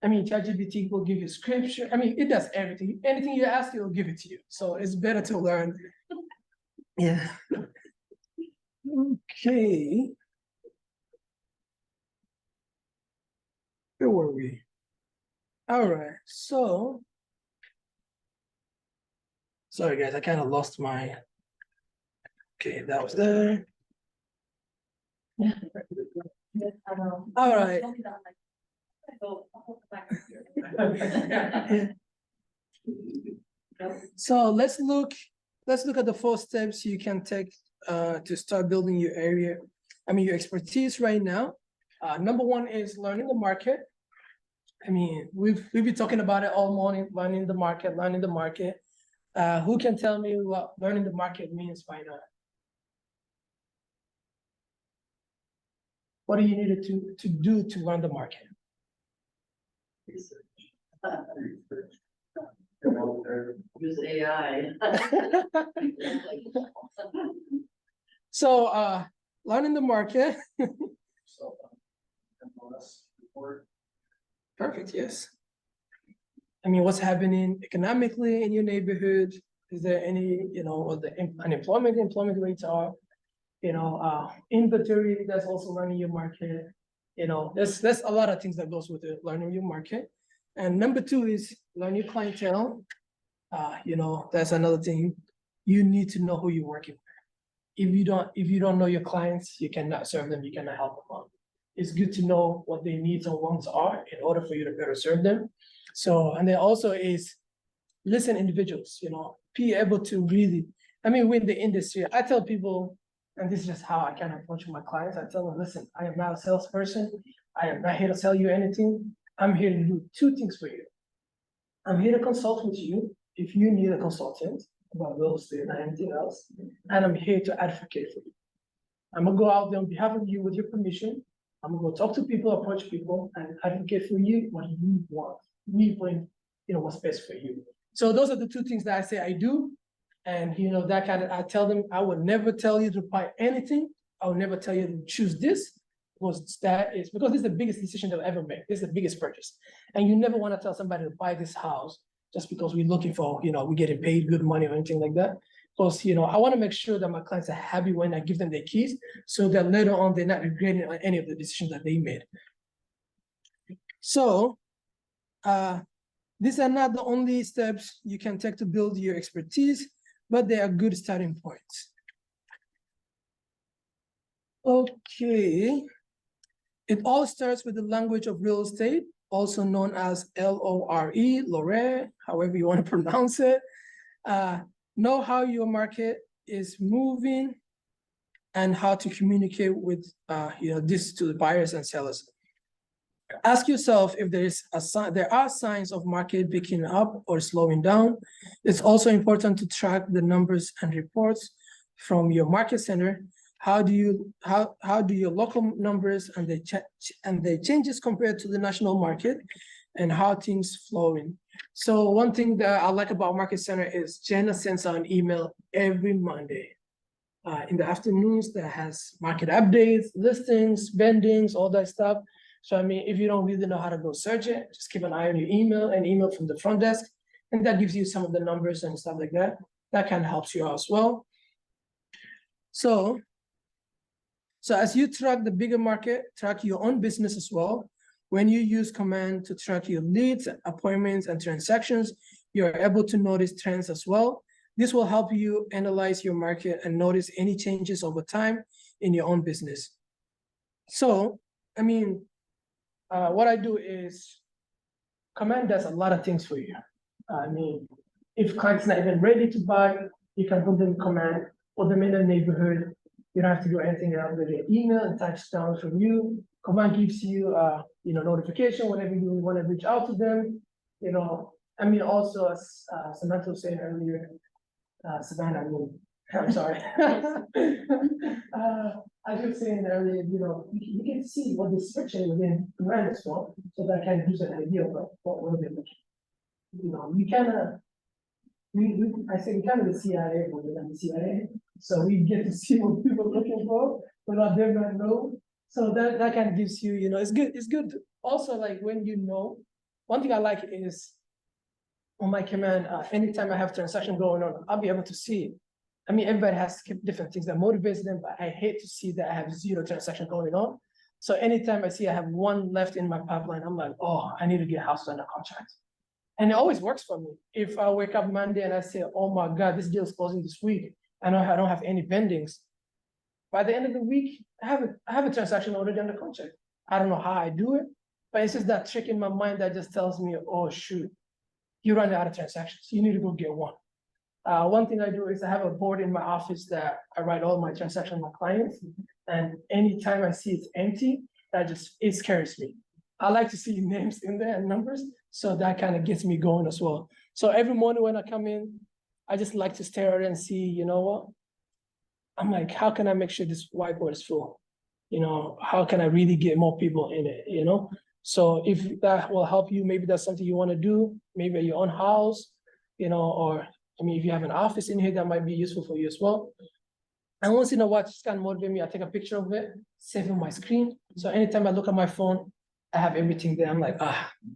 I mean, ChatGPT will give you scripture. I mean, it does everything. Anything you ask, it will give it to you. So it's better to learn. Yeah. Okay. Where were we? All right. So, sorry guys, I kind of lost my. Okay, that was there. Yeah. All right. So let's look at the 4 steps you can take to start building your area. I mean, your expertise right now. Number 1 is learning the market. I mean, we've been talking about it all morning, learning the market. Who can tell me what learning the market means by now? what do you need to do to learn the market? Research. Use AI. So learning the market. Perfect, yes. I mean, what's happening economically in your neighborhood? Is there any, what the employment rates are? Inventory, that's also learning your market. There's a lot of things that goes with it, learning your market. And number 2 is learn your clientele. That's another thing. You need to know who you're working with. If you don't know your clients, you cannot serve them, you cannot help them out. It's good to know what their needs and wants are in order for you to better serve them. So, and then also is listen individuals, be able to really, we're in the industry. I tell people, and this is just how I kind of approach my clients. I tell them, listen, I am not a salesperson. I am not here to sell you anything. I'm here to do 2 things for you. I'm here to consult with you if you need a consultant about real estate and anything else. And I'm here to advocate for you. I'm gonna go out there on behalf of you with your permission. I'm gonna go talk to people, approach people, and advocate for you what you want. We bring, what's best for you. So those are the 2 things that I say I do. And that kind of, I tell them, I would never tell you to buy anything. I would never tell you to choose this, because this is the biggest decision they'll ever make. This is the biggest purchase. And you never want to tell somebody to buy this house just because we're looking for, we're getting paid good money or anything like that. Because, I want to make sure that my clients are happy when I give them their keys, so that later on they're not regretting any of the decisions that they made. So, these are not the only steps you can take to build your expertise, but they are good starting points. Okay. It all starts with the language of real estate, also known as LORE, however you want to pronounce it. Know how your market is moving and how to communicate with this to the buyers and sellers. Ask yourself if there are signs of market picking up or slowing down. It's also important to track the numbers and reports from your market center. How do your local numbers and the changes compared to the national market, and how things flowing? So one thing that I like about Market Center is Jenna sends out an email every Monday in the afternoons that has market updates, listings, bendings, all that stuff. So if you don't really know how to go search it, just keep an eye on your email, an email from the front desk, and that gives you some of the numbers and stuff like that. That kind of helps you out as well. So as you track the bigger market, track your own business as well. When you use command to track your leads, appointments, and transactions, you're able to notice trends as well. This will help you analyze your market and notice any changes over time in your own business. So, what I do is command does a lot of things for you. If client's not even ready to buy, you can put them in command, put them in the neighborhood. You don't have to do anything else with your email and touchdowns from you. Command gives you, notification whenever you want to reach out to them. Also as Samantha was saying earlier, I'm sorry. I was saying earlier, you can see what they're searching within command as well, so that kind of gives an idea of what we're looking. We kind of, I say we kind of the CIA more than the CIA. So we get to see what people are looking for without them not know. So that kind of gives you, it's good. It's good. Also, like when one thing I like is on my command, anytime I have transaction going on, I'll be able to see it. Everybody has different things that motivates them, but I hate to see that I have 0 transaction going on. So anytime I see I have 1 left in my pipeline, I'm like, oh, I need to get a house under contract. And it always works for me. If I wake up Monday and I say, oh my God, this deal is closing this week, I know I don't have any pendings. By the end of the week, I have a transaction already under contract. I don't know how I do it, but it's just that trick in my mind that just tells me, oh shoot, you run out of transactions. You need to go get one. One thing I do is I have a board in my office that I write all my transactions with my clients. And anytime I see it's empty, it scares me. I like to see names in there and numbers. So that kind of gets me going as well. So every morning when I come in, I just like to stare at it and see, what? I'm like, how can I make sure this whiteboard is full? how can I really get more people in it? So if that will help you, maybe that's something you want to do, maybe at your own house, or if you have an office in here, that might be useful for you as well. And once in a while, just kind of motivate me. I take a picture of it, save it on my screen. So anytime I look at my phone, I have everything there. I'm like,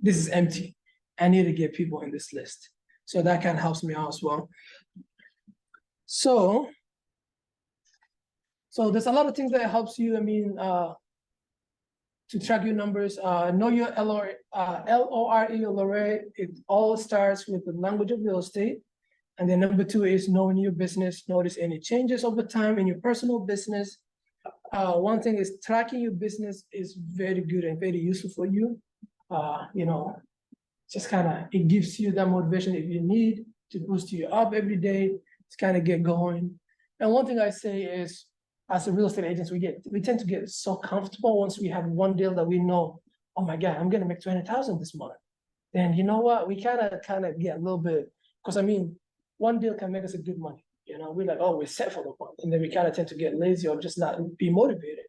this is empty. I need to get people in this list. So that kind of helps me out as well. So there's a lot of things that helps you. To track your numbers, know your LORE, LORE. It all starts with the language of real estate. And then number 2 is knowing your business. Notice any changes over time in your personal business. One thing is tracking your business is very good and very useful for you. Just kind of, it gives you that motivation if you need to boost you up every day to kind of get going. And one thing I say is, as a real estate agents, we tend to get so comfortable once we have one deal that we know, oh my God, I'm gonna make 20,000 this month. Then you know what? We kind of get a little bit, because one deal can make us a good money. We're like, oh, we're set for the month. And then we kind of tend to get lazy or just not be motivated.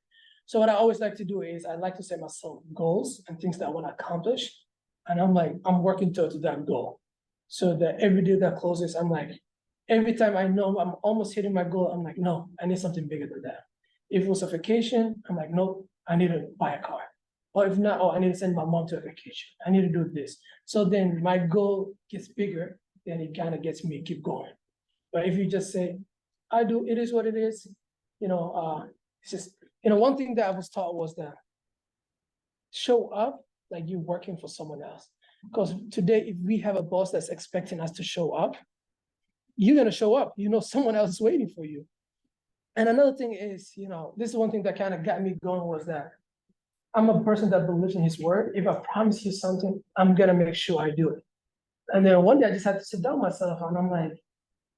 So what I always like to do is I like to set myself goals and things that I want to accomplish. And I'm working towards that goal. So that every deal that closes, I'm like, every time I know I'm almost hitting my goal, I'm like, no, I need something bigger than that. If it was a vacation, I'm like, no, I need to buy a car. Or if not, I need to send my mom to a vacation. I need to do this. So then my goal gets bigger, then it kind of gets me to keep going. But if you just say, it is what it is, it's just, one thing that I was taught was that show up like you're working for someone else. Because today, if we have a boss that's expecting us to show up, you're going to show up. Someone else is waiting for you. And another thing is, this is one thing that kind of got me going was that I'm a person that believes in his word. If I promise you something, I'm going to make sure I do it. And then one day I just had to sit down myself and I'm like,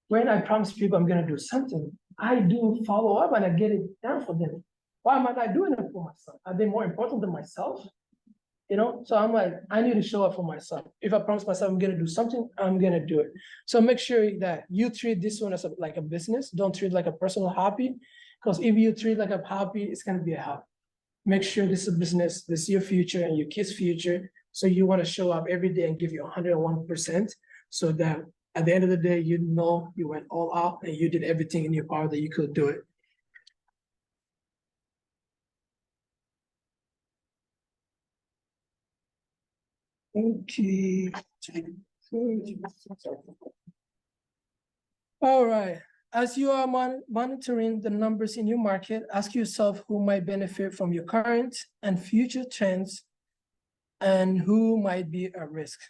when I promise people I'm going to do something, I do follow up and I get it done for them. Why am I not doing it for myself? Are they more important than myself? So I'm like, I need to show up for myself. If I promise myself I'm going to do something, I'm going to do it. So make sure that you treat this one as like a business. Don't treat it like a personal hobby. Because if you treat it like a hobby, it's going to be a hobby. Make sure this is a business, this is your future and your kids' future. So you want to show up every day and give you 101%. So that at the end of the day, you went all out and you did everything in your power that you could do it. Okay. All right. As you are monitoring the numbers in your market, ask yourself who might benefit from your current and future trends and who might be at risk.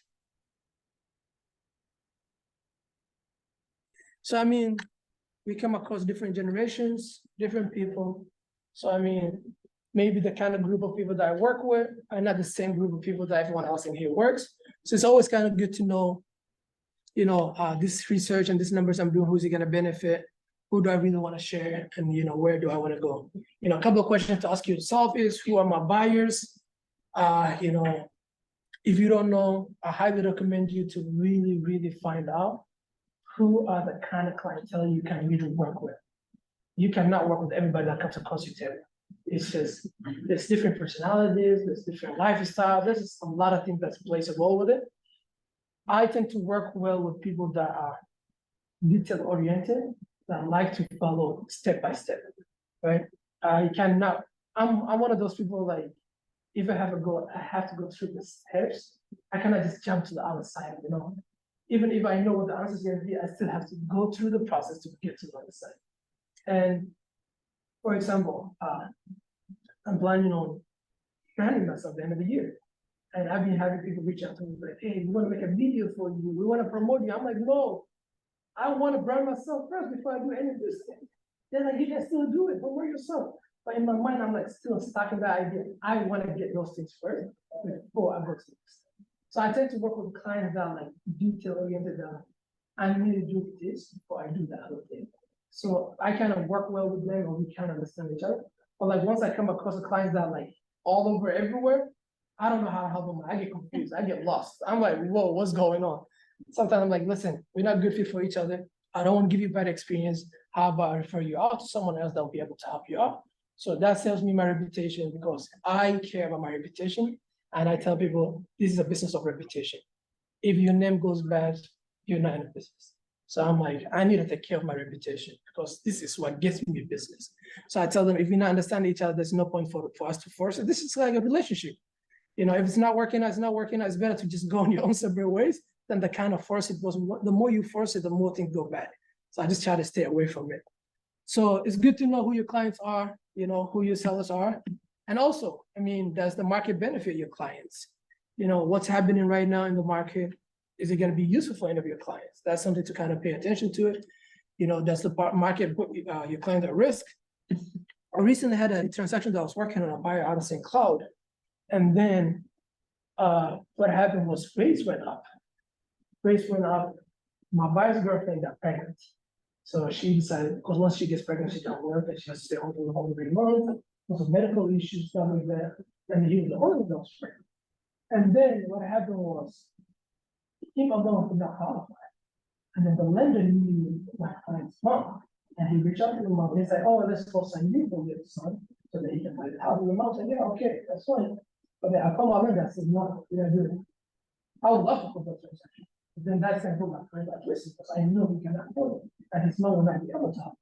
So, we come across different generations, different people. So, maybe the kind of group of people that I work with are not the same group of people that everyone else in here works. So it's always kind of good to know, this research and these numbers I'm doing, who's it going to benefit? Who do I really want to share? And, where do I want to go? A couple of questions to ask yourself is, who are my buyers? If you don't know, I highly recommend you to really, really find out who are the kind of clientele you can really work with. You cannot work with everybody that comes across your table. It's just, there's different personalities, there's different lifestyle, there's just a lot of things that plays a role with it. I tend to work well with people that are detail oriented, that like to follow step by step, right? I'm one of those people, like, if I have a goal, I have to go through the steps. I cannot just jump to the other side, Even if I know what the answer is going to be, I still have to go through the process to get to the other side. And for example, I'm planning on branding myself at the end of the year. And I've been having people reach out to me like, hey, we want to make a video for you. We want to promote you. I'm like, no, I want to brand myself first before I do any of this. Then like, you can still do it, promote yourself. But in my mind, I'm like still stuck in that idea. I want to get those things first before I go to this. So I tend to work with clients that are like detail oriented. I need to do this before I do that other thing. So I kind of work well with them, or we kind of understand each other. But like once I come across a client that are like all over everywhere, I don't know how to help them. I get confused. I get lost. I'm like, whoa, what's going on? Sometimes I'm like, listen, we're not good fit for each other. I don't want to give you bad experience. How about I refer you out to someone else that will be able to help you out? So that sells me my reputation because I care about my reputation. And I tell people, this is a business of reputation. If your name goes bad, you're not in a business. So I'm like, I need to take care of my reputation because this is what gets me business. So I tell them, if we not understand each other, there's no point for us to force it. This is like a relationship. You know, if it's not working out, it's not working out. It's better to just go on your own separate ways than the kind of force it was. The more you force it, the more things go bad. So I just try to stay away from it. So it's good to know who your clients are, you know, who your sellers are. And also, I mean, does the market benefit your clients? You know, what's happening right now in the market? Is it going to be useful for any of your clients? That's something to kind of pay attention to it. You know, does the market put your client at risk? I recently had a transaction that I was working on a buyer out of St. Cloud. And then what happened was rates went up. Rates went up. My buyer's girlfriend got pregnant. So she decided, because once she gets pregnant, she can't work and she has to stay home for the whole 3 months. There was medical issues, stuff like that. And he was the only one that was pregnant. And then what happened was, he my mom could not qualify. And then the lender knew my client's mom. And he reached out to the mom and he said, oh, let's go sign you for your son so that he can buy the house. And the mom said, yeah, okay, that's fine. But then I called my lender, I said, no, we're not doing it. I would love to put that transaction. But then that's going to put my friend at risk because I know he cannot afford it. And his mom will not be able to help.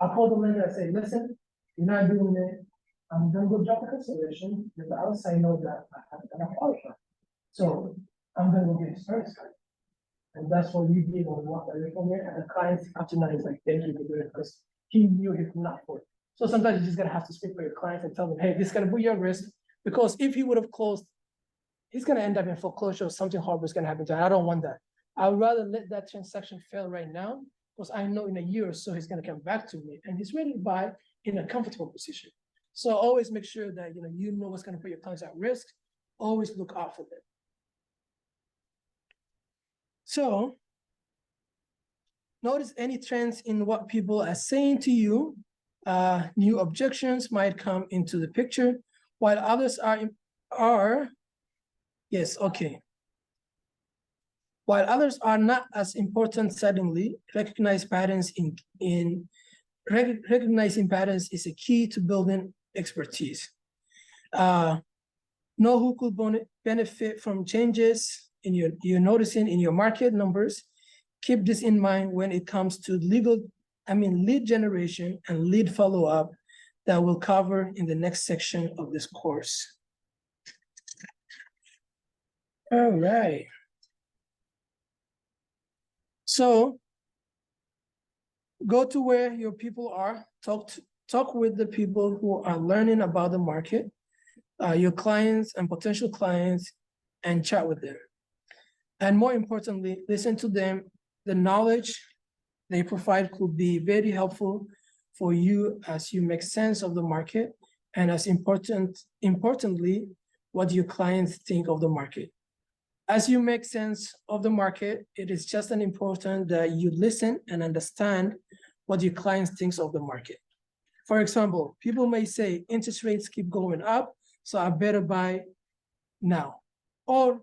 I called the lender, I said, listen, you're not doing it. I'm going to go drop the consideration because the other side knows that I cannot qualify. So I'm going to go get his first card. And that's what we did when we walked away from it. And the client after that is like, thank you for doing it because he knew he could not afford it. So sometimes you just gotta have to speak for your clients and tell them, hey, this is gonna put you at risk. Because if he would have closed, he's gonna end up in foreclosure or something horrible is gonna happen to him. I don't want that. I would rather let that transaction fail right now because I know in a year or so he's gonna come back to me and he's ready to buy in a comfortable position. So always make sure that you know what's gonna put your clients at risk. Always look out for them. So notice any trends in what people are saying to you. New objections might come into the picture, while others are yes, okay. While others are not as important, suddenly recognize patterns recognizing patterns is a key to building expertise. Know who could benefit from changes in you're noticing in your market numbers. Keep this in mind when it comes to lead generation and lead follow-up that we'll cover in the next section of this course. All right. So go to where your people are, talk with the people who are learning about the market, your clients and potential clients, and chat with them. And more importantly, listen to them. The knowledge they provide could be very helpful for you as you make sense of the market, and as importantly, what your clients think of the market. As you make sense of the market, it is just as important that you listen and understand what your clients think of the market. For example, people may say interest rates keep going up, so I better buy now. Or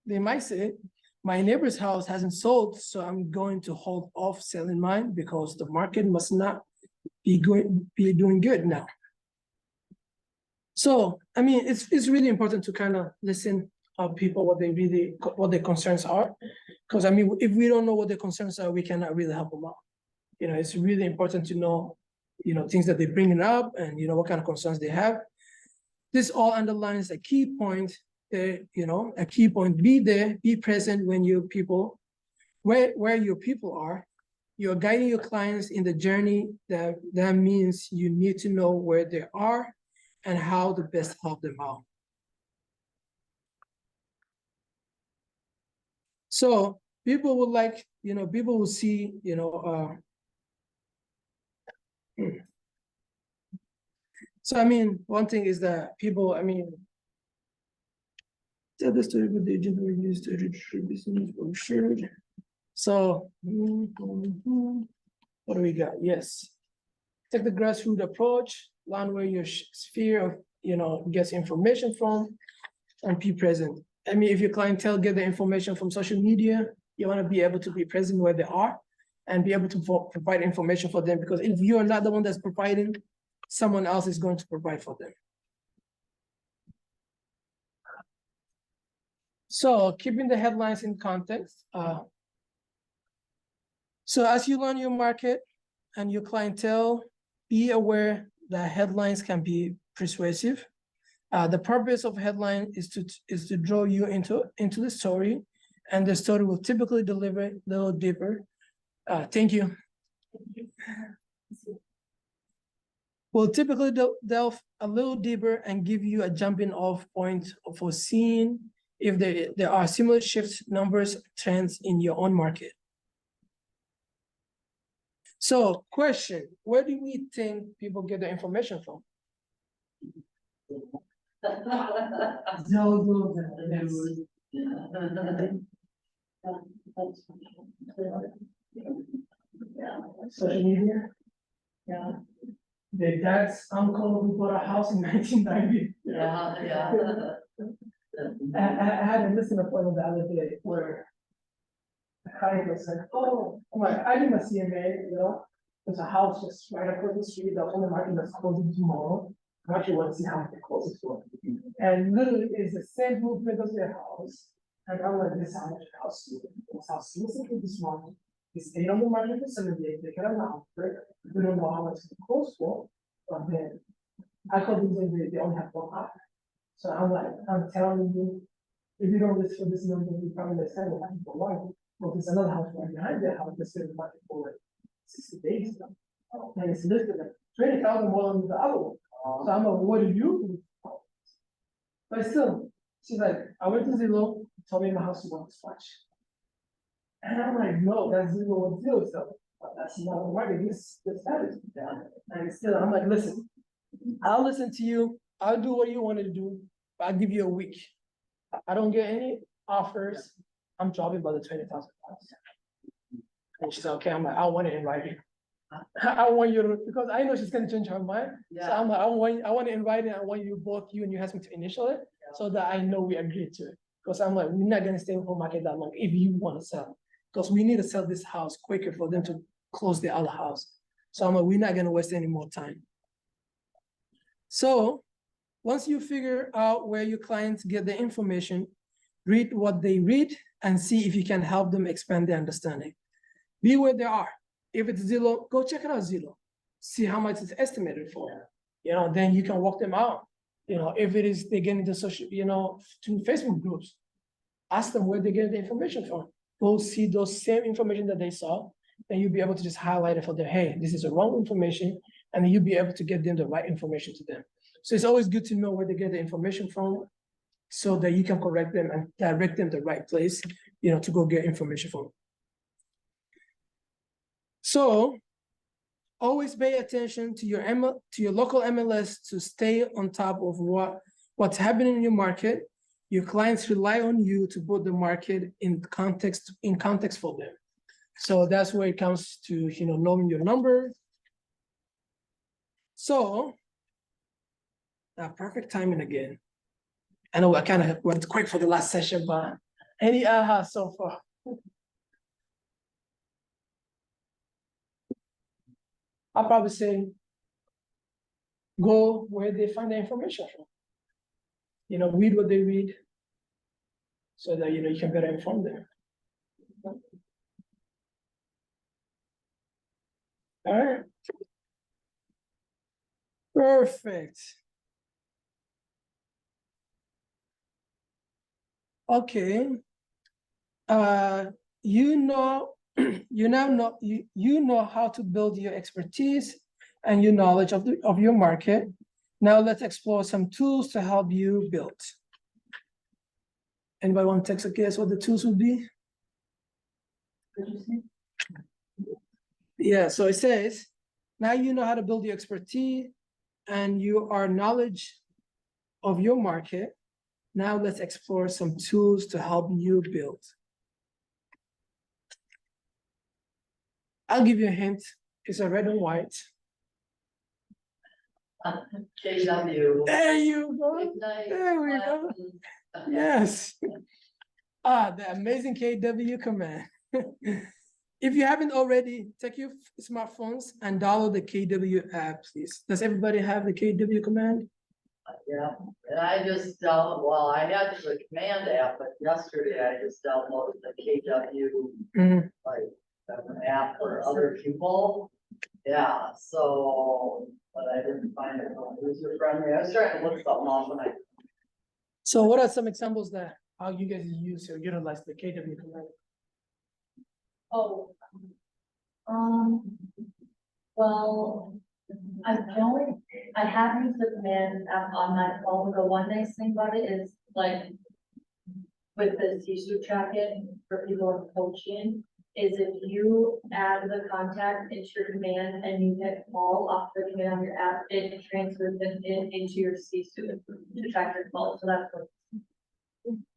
they might say, my neighbor's house hasn't sold, so I'm going to hold off selling mine because the market must not be doing good now. So, I mean, it's really important to kind of listen to people, what their concerns are. Because I mean, if we don't know what their concerns are, we cannot really help them out. You know, it's really important to know, things that they're bringing up and, what kind of concerns they have. This all underlines a key point. A key point, be there, be present when your people, where your people are. You're guiding your clients in the journey. That means you need to know where they are and how to best help them out. So people would like, people will see, so I mean, one thing is that people, tell the story with the agent we use to register business brochure. So, what do we got? Yes. Take the grassroots approach, learn where your sphere of, gets information from, and be present. I mean, if your clientele get the information from social media, you want to be able to be present where they are and be able to provide information for them. Because if you are not the one that's providing someone else is going to provide for them. So keeping the headlines in context. So as you learn your market and your clientele, be aware that headlines can be persuasive. The purpose of headline is to draw you into the story, and the story will typically deliver a little deeper. Thank you. Will typically delve a little deeper and give you a jumping off point for seeing if there are similar shifts, numbers, trends in your own market. So question, where do we think people get the information from? Social media? Yeah, The dad's uncle who bought a house in 1990. yeah. I had a listener appointment the other day where the client was like, oh, I'm like, I did my CMA, you know, there's a house just right across the street, the only market that's closing tomorrow. I actually want to see how much it closes for. And literally it's the same movement as their house. And I'm like, this is how much the house is. This house is this one. It's stayed on the market for 7 days, they get an offer. We don't know how much it close for, but then I thought they only have one offer. So I'm like, I'm telling you, if you don't list for this number, you probably understand what happened for one. But there's another house right behind that house that's in the market for like 60 days now. And it's listed at 20,000 more than the other one. So I'm like, what do you do? But still, she's like, I went to Zillow, told me my house was much. And I'm like, no, that's Zillow with Zillow stuff. That's not the market, this is. And still, I'm like, listen, I'll listen to you, I'll do what you want to do, but I'll give you a week. I don't get any offers, I'm dropping by the 20,000. And she's like, okay, I'm like, I want it in writing. I want you to, because I know she's gonna change her mind. So I'm like, I want it in writing, I want you, both you and your husband to initial it, so that I know we agreed to it. Because I'm like, we're not gonna stay in the market that long if you wanna sell. Because we need to sell this house quicker for them to close the other house. So I'm like, we're not gonna waste any more time. So once you figure out where your clients get the information, read what they read and see if you can help them expand their understanding. Be where they are. If it's Zillow, go check it out Zillow. See how much it's estimated for. You know, then you can walk them out. You know, if it is they get into social, you know, to Facebook groups, ask them where they get the information from. Go see those same information that they saw, and you'll be able to just highlight it for them. Hey, this is the wrong information, and then you'll be able to get them the right information to them. So it's always good to know where they get the information from, so that you can correct them and direct them the right place, you know, to go get information from. So always pay attention to your local MLS to stay on top of what's happening in your market. Your clients rely on you to put the market in context for them. So that's where it comes to, you know, knowing your number. So perfect timing again. I know I kind of went quick for the last session, but any aha so far? I'll probably say, go where they find the information from. You know, read what they read, so that, you know, you can better inform them. All right. Perfect. Okay. You know, you know how to build your expertise and your knowledge of your market. Now let's explore some tools to help you build. Anybody want to take a guess what the tools would be? Yeah, so it says, now you know how to build your expertise and your knowledge of your market. Now let's explore some tools to help you build. I'll give you a hint. It's a red and white. KW. There you go. Ignite There we go. classes. Yes. The amazing KW command. If you haven't already, take your smartphones and download the KW app, please. Does everybody have the KW command? Yeah, and I just well, I had the command app, but yesterday I just downloaded the KW, Mhm. like, an app for other people. Yeah, so, but I didn't find it user friendly. I was trying to look something up and So what are some examples that how you guys use or utilize the KW command? Oh. Well, I have used the command app on my phone. The one nice thing about it is like with the CSU tracking for people in coaching, is if you add the contact into your command and you hit call off the command on your app, it transfers it into your CSU to track your call. So that's what.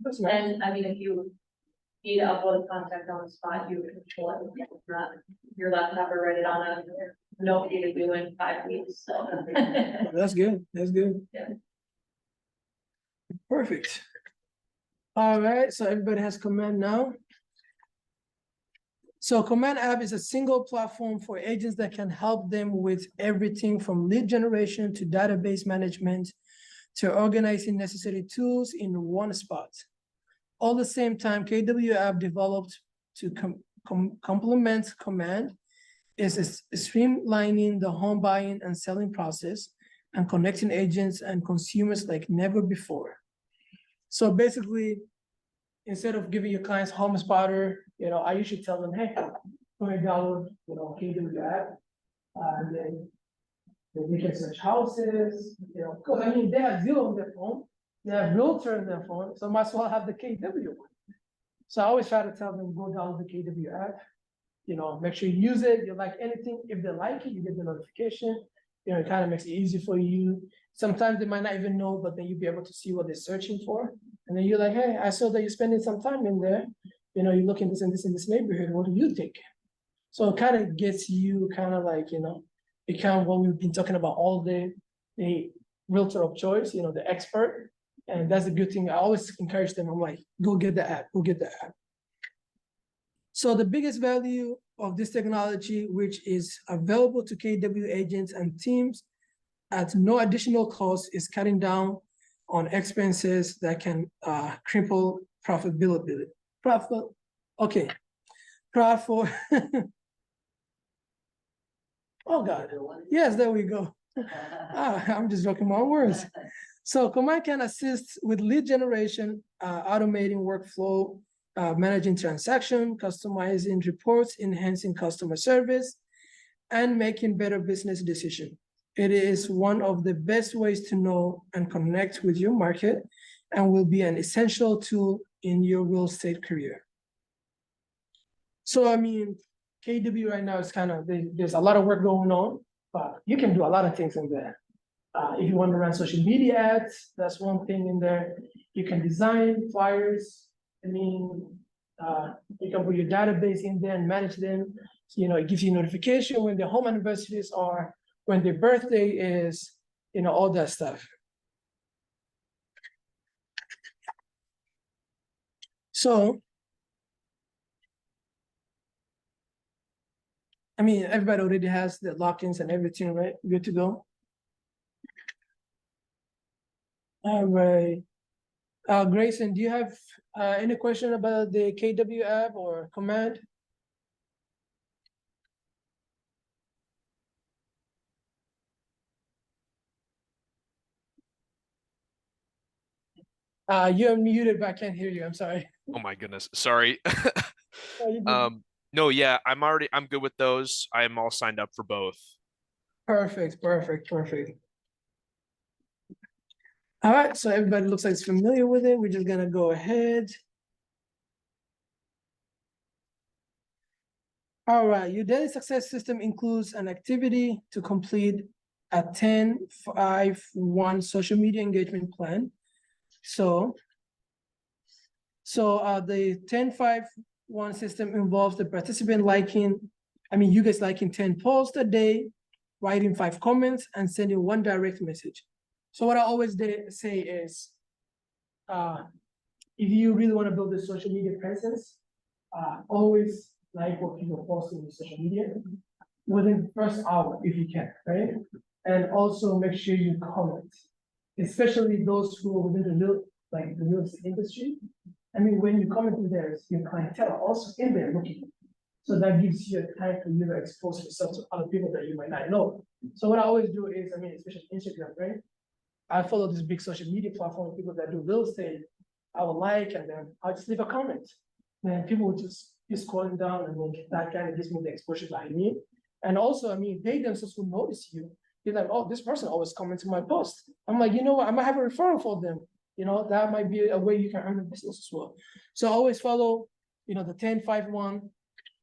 That's nice. And I mean, if you need to upload a contact on the spot, you can pull it from your laptop or write it on a note you do in 5 weeks, so. That's good. That's good. Yeah. Perfect. All right, so everybody has command now. So command app is a single platform for agents that can help them with everything from lead generation to database management to organizing necessary tools in one spot. All the same time, KW app developed to complement command is streamlining the home buying and selling process and connecting agents and consumers like never before. So basically, instead of giving your clients home spotter, I usually tell them, hey, go ahead, download, KW app, and then we can search houses, because I mean, they have Zillow on their phone, they have Realtor on their phone, so might as well have the KW one. So I always try to tell them, go download the KW app, make sure you use it, you like anything, if they like it, you get the notification, it kind of makes it easy for you. Sometimes they might not even know, but then you'll be able to see what they're searching for. And then you're like, hey, I saw that you're spending some time in there, you're looking this and this in this neighborhood, what do you think? So it kind of gets you kind of like, it kind of what we've been talking about all day, the realtor of choice, the expert. And that's a good thing. I always encourage them. I'm like, go get the app, go get the app. So the biggest value of this technology, which is available to KW agents and teams at no additional cost, is cutting down on expenses that can cripple profitability. Oh God, yes, there we go. I'm just joking my words. So Command can assist with lead generation, automating workflow, managing transaction, customizing reports, enhancing customer service, and making better business decisions. It is one of the best ways to know and connect with your market and will be an essential tool in your real estate career. So, I mean, KW right now is kind of, there's a lot of work going on, but you can do a lot of things in there. If you want to run social media ads, that's one thing in there. You can design flyers. I mean, you can put your database in there and manage them. So, it gives you notification when their home anniversaries are, when their birthday is, all that stuff. So, I mean, everybody already has the lock-ins and everything, right? Good to go. All right. Grayson, do you have any question about the KW app or command? You're muted, but I can't hear you. I'm sorry. Oh my goodness. Sorry. Oh, you're good. No, yeah, I'm good with those. I am all signed up for both. Perfect. All right, so everybody looks like it's familiar with it. We're just gonna go ahead. All right, your daily success system includes an activity to complete a 10-5-1 social media engagement plan. So the 10-5-1 system involves the participant you guys liking 10 posts a day, writing 5 comments, and sending 1 direct message. So what I always say is, if you really want to build a social media presence, always like what people post in social media within the first hour if you can, right? And also make sure you comment, especially those who are within the real estate industry. I mean, when you comment in there, your clientele are also in there looking. So that gives you a time for you to expose yourself to other people that you might not know. So what I always do is, I mean, especially Instagram, right? I follow this big social media platform, people that do real estate. I will like, and then I'll just leave a comment. Then people will just be scrolling down, and then that kind of gives me the exposure that I need. And also, I mean, they themselves will notice you. You're like, oh, this person always comments on my post. I'm like, you know what? I might have a referral for them. You know, that might be a way you can earn a business as well. So always follow, the 10-5-1,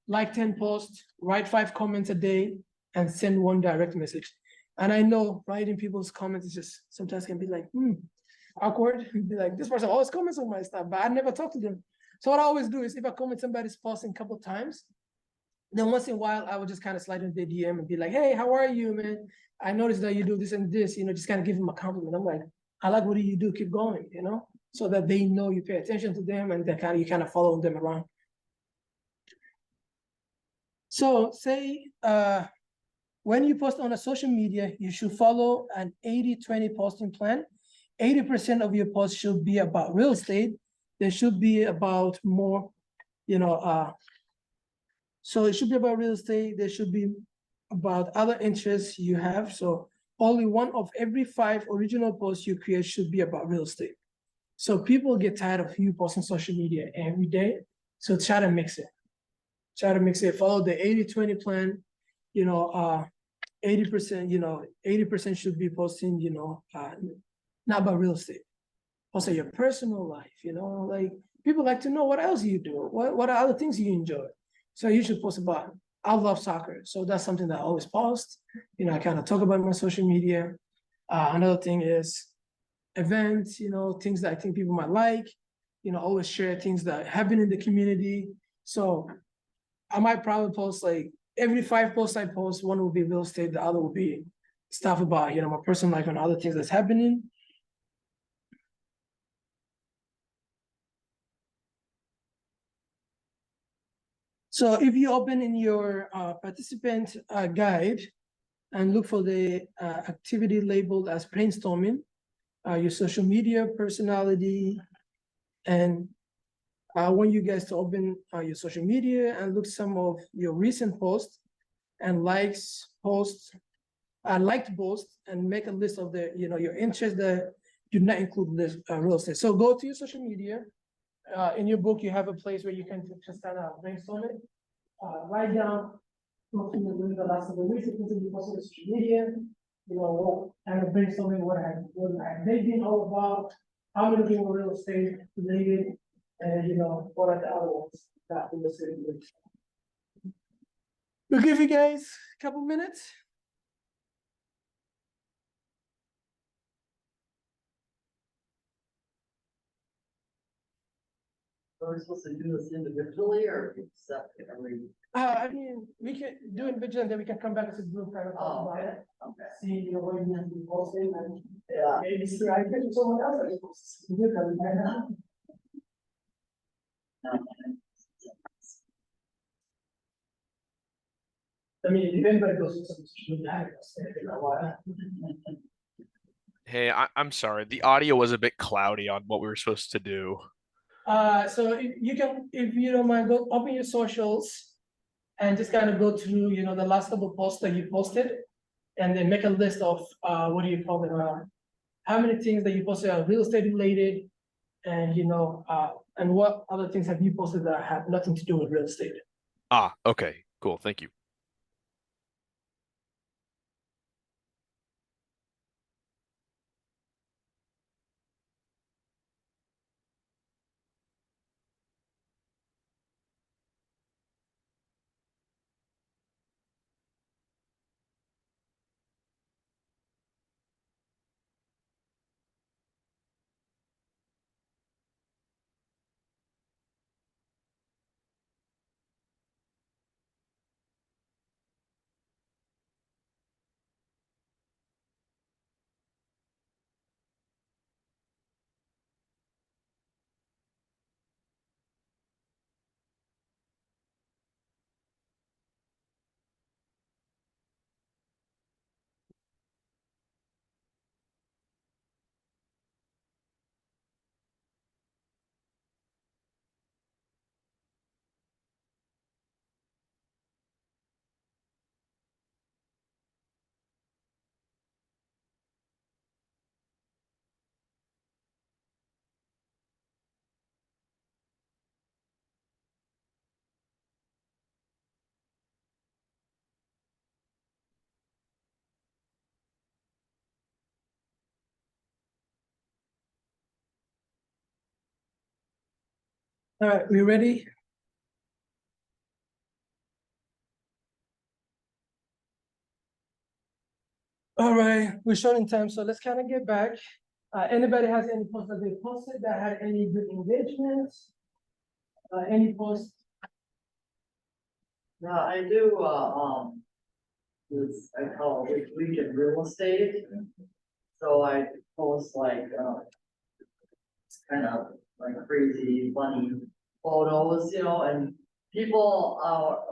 like 10 posts, write 5 comments a day, and send 1 direct message. And I know writing people's comments is just sometimes can be like, awkward. Be like, this person always comments on my stuff, but I never talk to them. So what I always do is if I comment somebody's posting a couple of times, then once in a while I would just kind of slide into the DM and be like, hey, how are you, man? I noticed that you do this and this, just kind of give them a compliment. I'm like, I like what you do, keep going, so that they know you pay attention to them and that you kind of follow them around. So say when you post on a social media, you should follow an 80-20 posting plan. 80% of your posts should be about real estate. There should be about more, so it should be about real estate. There should be about other interests you have. So only 1 of every 5 original posts you create should be about real estate. So people get tired of you posting social media every day. So try to mix it. Follow the 80-20 plan, 80%, 80% should be posting, not about real estate. Also your personal life, like people like to know what else you do, what are other things you enjoy. So you should post about, I love soccer. So that's something that I always post. I kind of talk about my social media. Another thing is events, things that I think people might like, always share things that happen in the community. So I might probably post like every 5 posts I post, 1 will be real estate, the other will be stuff about, my personal life and other things that's happening. So if you open in your participant guide and look for the activity labeled as brainstorming, your social media personality, and I want you guys to open your social media and look some of your recent posts and liked posts, and make a list of your interests that do not include this real estate. So go to your social media. In your book, you have a place where you can just kind of brainstorm it. Write down, go through the last of the recent things that you post on social media. And brainstorming what they been all about, how many people were real estate related, and what are the other ones that real estate related. We'll give you guys a couple minutes. Are we supposed to do this individually or separately? I mean, we can do it vigilant, then we can come back as a group kind of talk about it. Okay. See, what you have to be posting and Yeah. maybe see, I think someone else that posts. You do that right now. I mean, if anybody goes to some social media, I don't know why. Hey, I'm sorry. The audio was a bit cloudy on what we were supposed to do. So if you don't mind, go open your socials and just kind of go through, the last couple of posts that you posted, and then make a list of what do you call it? How many things that you posted are real estate related, and and what other things have you posted that have nothing to do with real estate? Okay, cool. Thank you. All right, we ready? All right, we're short in time, so let's kind of get back. Anybody has any posts that they posted that had any good engagements? Any posts? Yeah, I do, this, I call it week in real estate. So I post like, it's kind of like crazy, funny photos, you know, and people,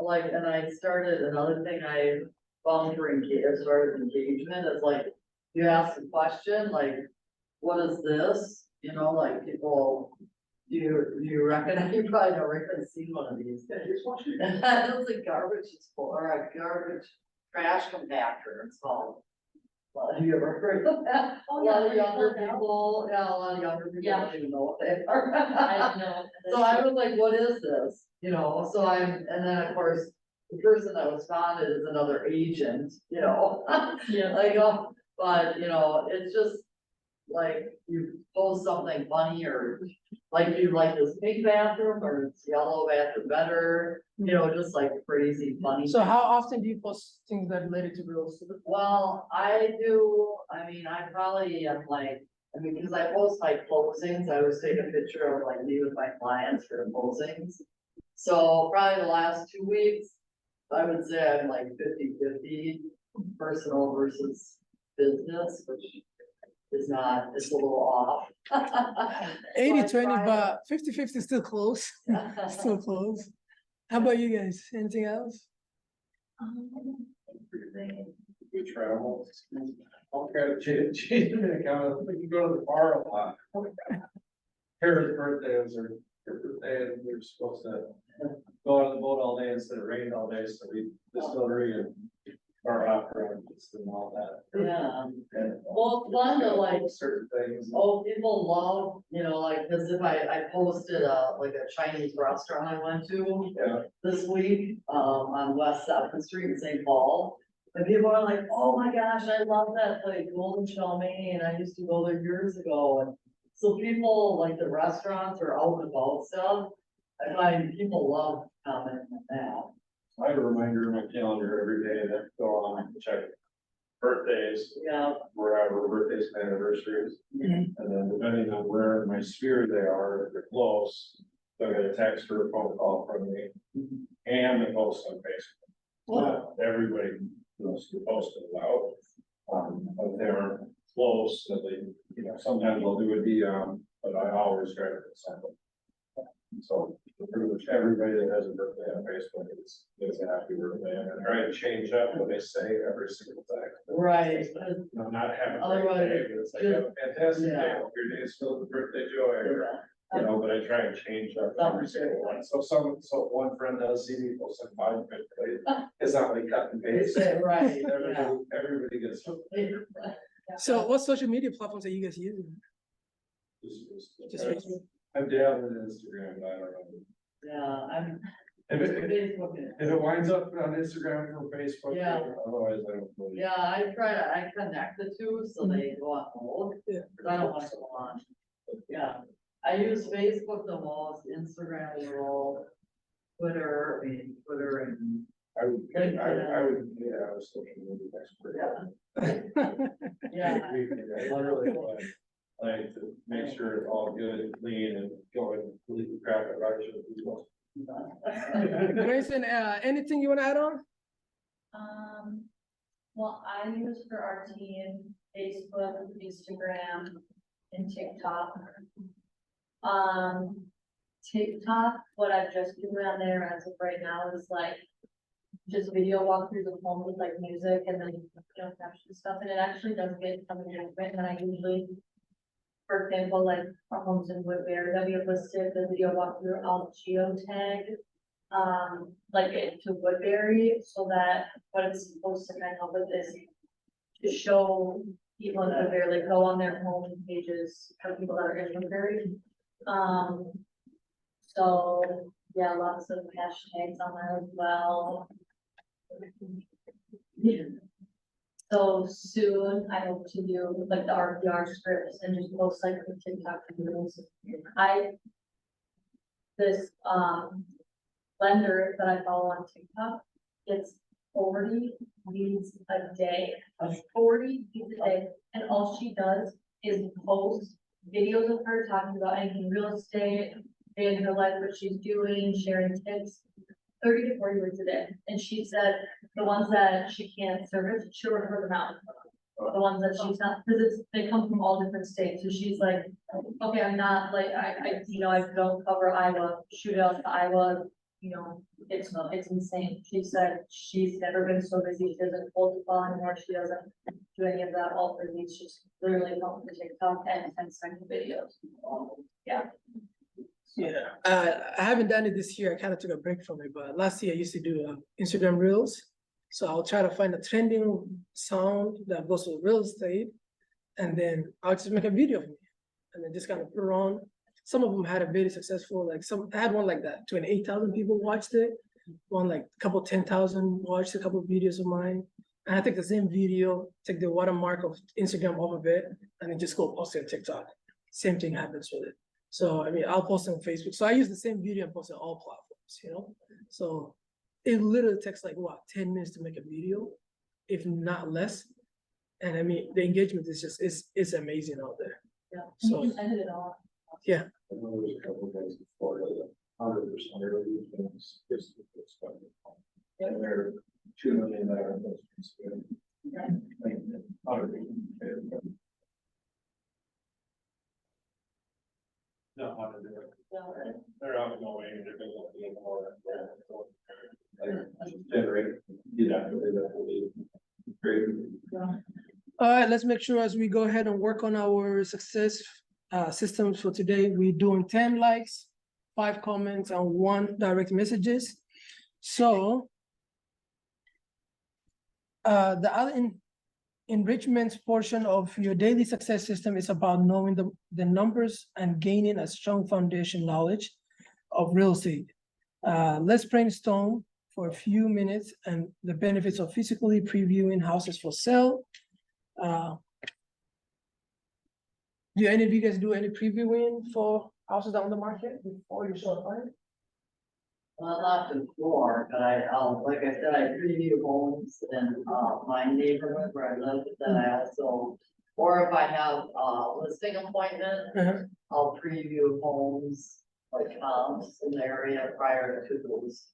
like, and I started, another thing I found for as far as engagement is like, you ask a question, like, what is this? You know, like people, do you recognize, you probably never even seen one of these. It's a garbage, or a garbage trash compactor, it's called. Well, have you ever heard of that? Oh, A yeah, lot of when you younger pull it out. people, yeah, a lot of younger people Yeah. don't even know what they are. I know. So I was like, what is this? You know, so and then of course, the person that was founded is another agent, you know? Yeah. Like, but you know, it's just like you post something funny or like you like this pink bathroom or it's yellow bathroom better, you know, just like crazy funny. So how often do you post things that related to real estate? Well, I do, I mean, I probably am like, I mean, because I post my closings, I always take a picture of like me with my clients for the closings. So probably the last 2 weeks, I would say I'm like 50-50 personal versus business, which is not, it's a little off. 80-20, but 50-50 is still close, but. still close. How about you guys? Anything else? We travel. I'll try to change the account. We can go to the bar a lot. Kara's birthday was her birthday, and we were supposed to go on the boat all day instead of rain all day, so we distillery and bar opera and just and all that. Yeah, And well, it's fun to like, certain things. oh, people love, you know, like, cause if I posted like a Chinese restaurant I went to Yeah. this week, on West Seventh Street in St. Paul. And people are like, oh my gosh, I love that place, Golden Chow Mein, I used to go there years ago, and so people, like the restaurants are out and about stuff. I find people love commenting on that. I have a reminder in my calendar every day that go on and check birthdays, Yeah, wherever birthdays and anniversaries. Mhm. And then depending on where in my sphere they are, if they're close, they'll get a text or a phone call from me and a post on Facebook. Everybody knows to post it out. If they're close, that they, you know, sometimes they'll do a DM, but I always try to put something. So pretty much everybody that has a birthday on Facebook is a happy birthday, and I try to change up what they say every single time. right, I'm not having a Otherwise, great day, but it's like, have a fantastic day, yeah. hope your day is filled with birthday joy, or, you know, but I try and change up every single one. So so one friend does see me post like 5 birthdays, it's not like cut and paste. right, yeah. Everybody gets. So what social media platforms are you guys using? Just Facebook? I'm down on Instagram, but I don't know. Yeah, I'm. If Facebook is- it winds up on Instagram or Facebook, Yeah. otherwise I don't believe. Yeah, I connect the two so they go on hold, Yeah. cause I don't want to go on. Yeah, I use Facebook the most, Instagram the most, Twitter, I mean, Twitter and, I would, I would, yeah, I was social media expert. yeah. I really would. Like to make sure it's all good and clean and go and delete the crap that I should people. Grayson, anything you want to add on? Well, I use for our team, Facebook, Instagram, and TikTok. TikTok, what I've just been on there as of right now is like just video walkthroughs of home with like music and then, you know, caption stuff, and it actually does get some engagement, and I usually, for example, like our homes in Woodbury that we have listed, the video walkthrough, I'll geotag like into Woodbury, so that what it's supposed to kind of help with is to show people in Woodbury, like go on their home pages for people that are in Woodbury. So, yeah, lots of hashtags on there as well. Yeah. So soon, I hope to do like the RPR scripts and just post like the TikTok videos. this, lender that I follow on TikTok gets 40 leads a day, 40 leads a day. And all she does is post videos of her talking about anything real estate, in her life, what she's doing, sharing tips. 30 to 40 leads a day. And she said the ones that she can't service, she'll refer them out. The ones that she's not, because they come from all different states. So she's like, okay, I'm not like, I don't cover Iowa, shoot out to Iowa. It's insane. She said she's never been so busy. She doesn't hold the phone anymore. She doesn't do any of that. All her needs, she's literally on the TikTok and 10-second videos. Yeah. Yeah, I haven't done it this year. I kind of took a break from it, but last year I used to do Instagram Reels. So I'll try to find a trending sound that goes with real estate, and then I'll just make a video of me, and then just kind of put it on. Some of them had a very successful, like I had one like that, 28,000 people watched it. One like a couple 10,000 watched a couple of videos of mine. And I take the same video, take the watermark of Instagram off of it, and then just go post it on TikTok. Same thing happens with it. So, I mean, I'll post it on Facebook. So I use the same video and post it on all platforms, So it literally takes like, 10 minutes to make a video, if not less. And I mean, the engagement is just, it's amazing out there. Yeah. So- You can edit it all. Yeah. I know there's a couple of guys in Florida that 100% of these things is expected. And they're 2 million there. No, how to do it. They're out of the way, they're gonna be more. Generate, great. All right, let's make sure as we go ahead and work on our success systems for today, we're doing 10 likes, 5 comments, and 1 direct messages. So the other enrichment portion of your daily success system is about knowing the numbers and gaining a strong foundation knowledge of real estate. Let's brainstorm for a few minutes and the benefits of physically previewing houses for sale. Do any of you guys do any previewing for houses on the market before you show up? Well, not before, but like I said, I preview homes in, my neighborhood where I live, but then I also, or if I have a listing appointment, I'll preview homes, like comps in the area prior to those.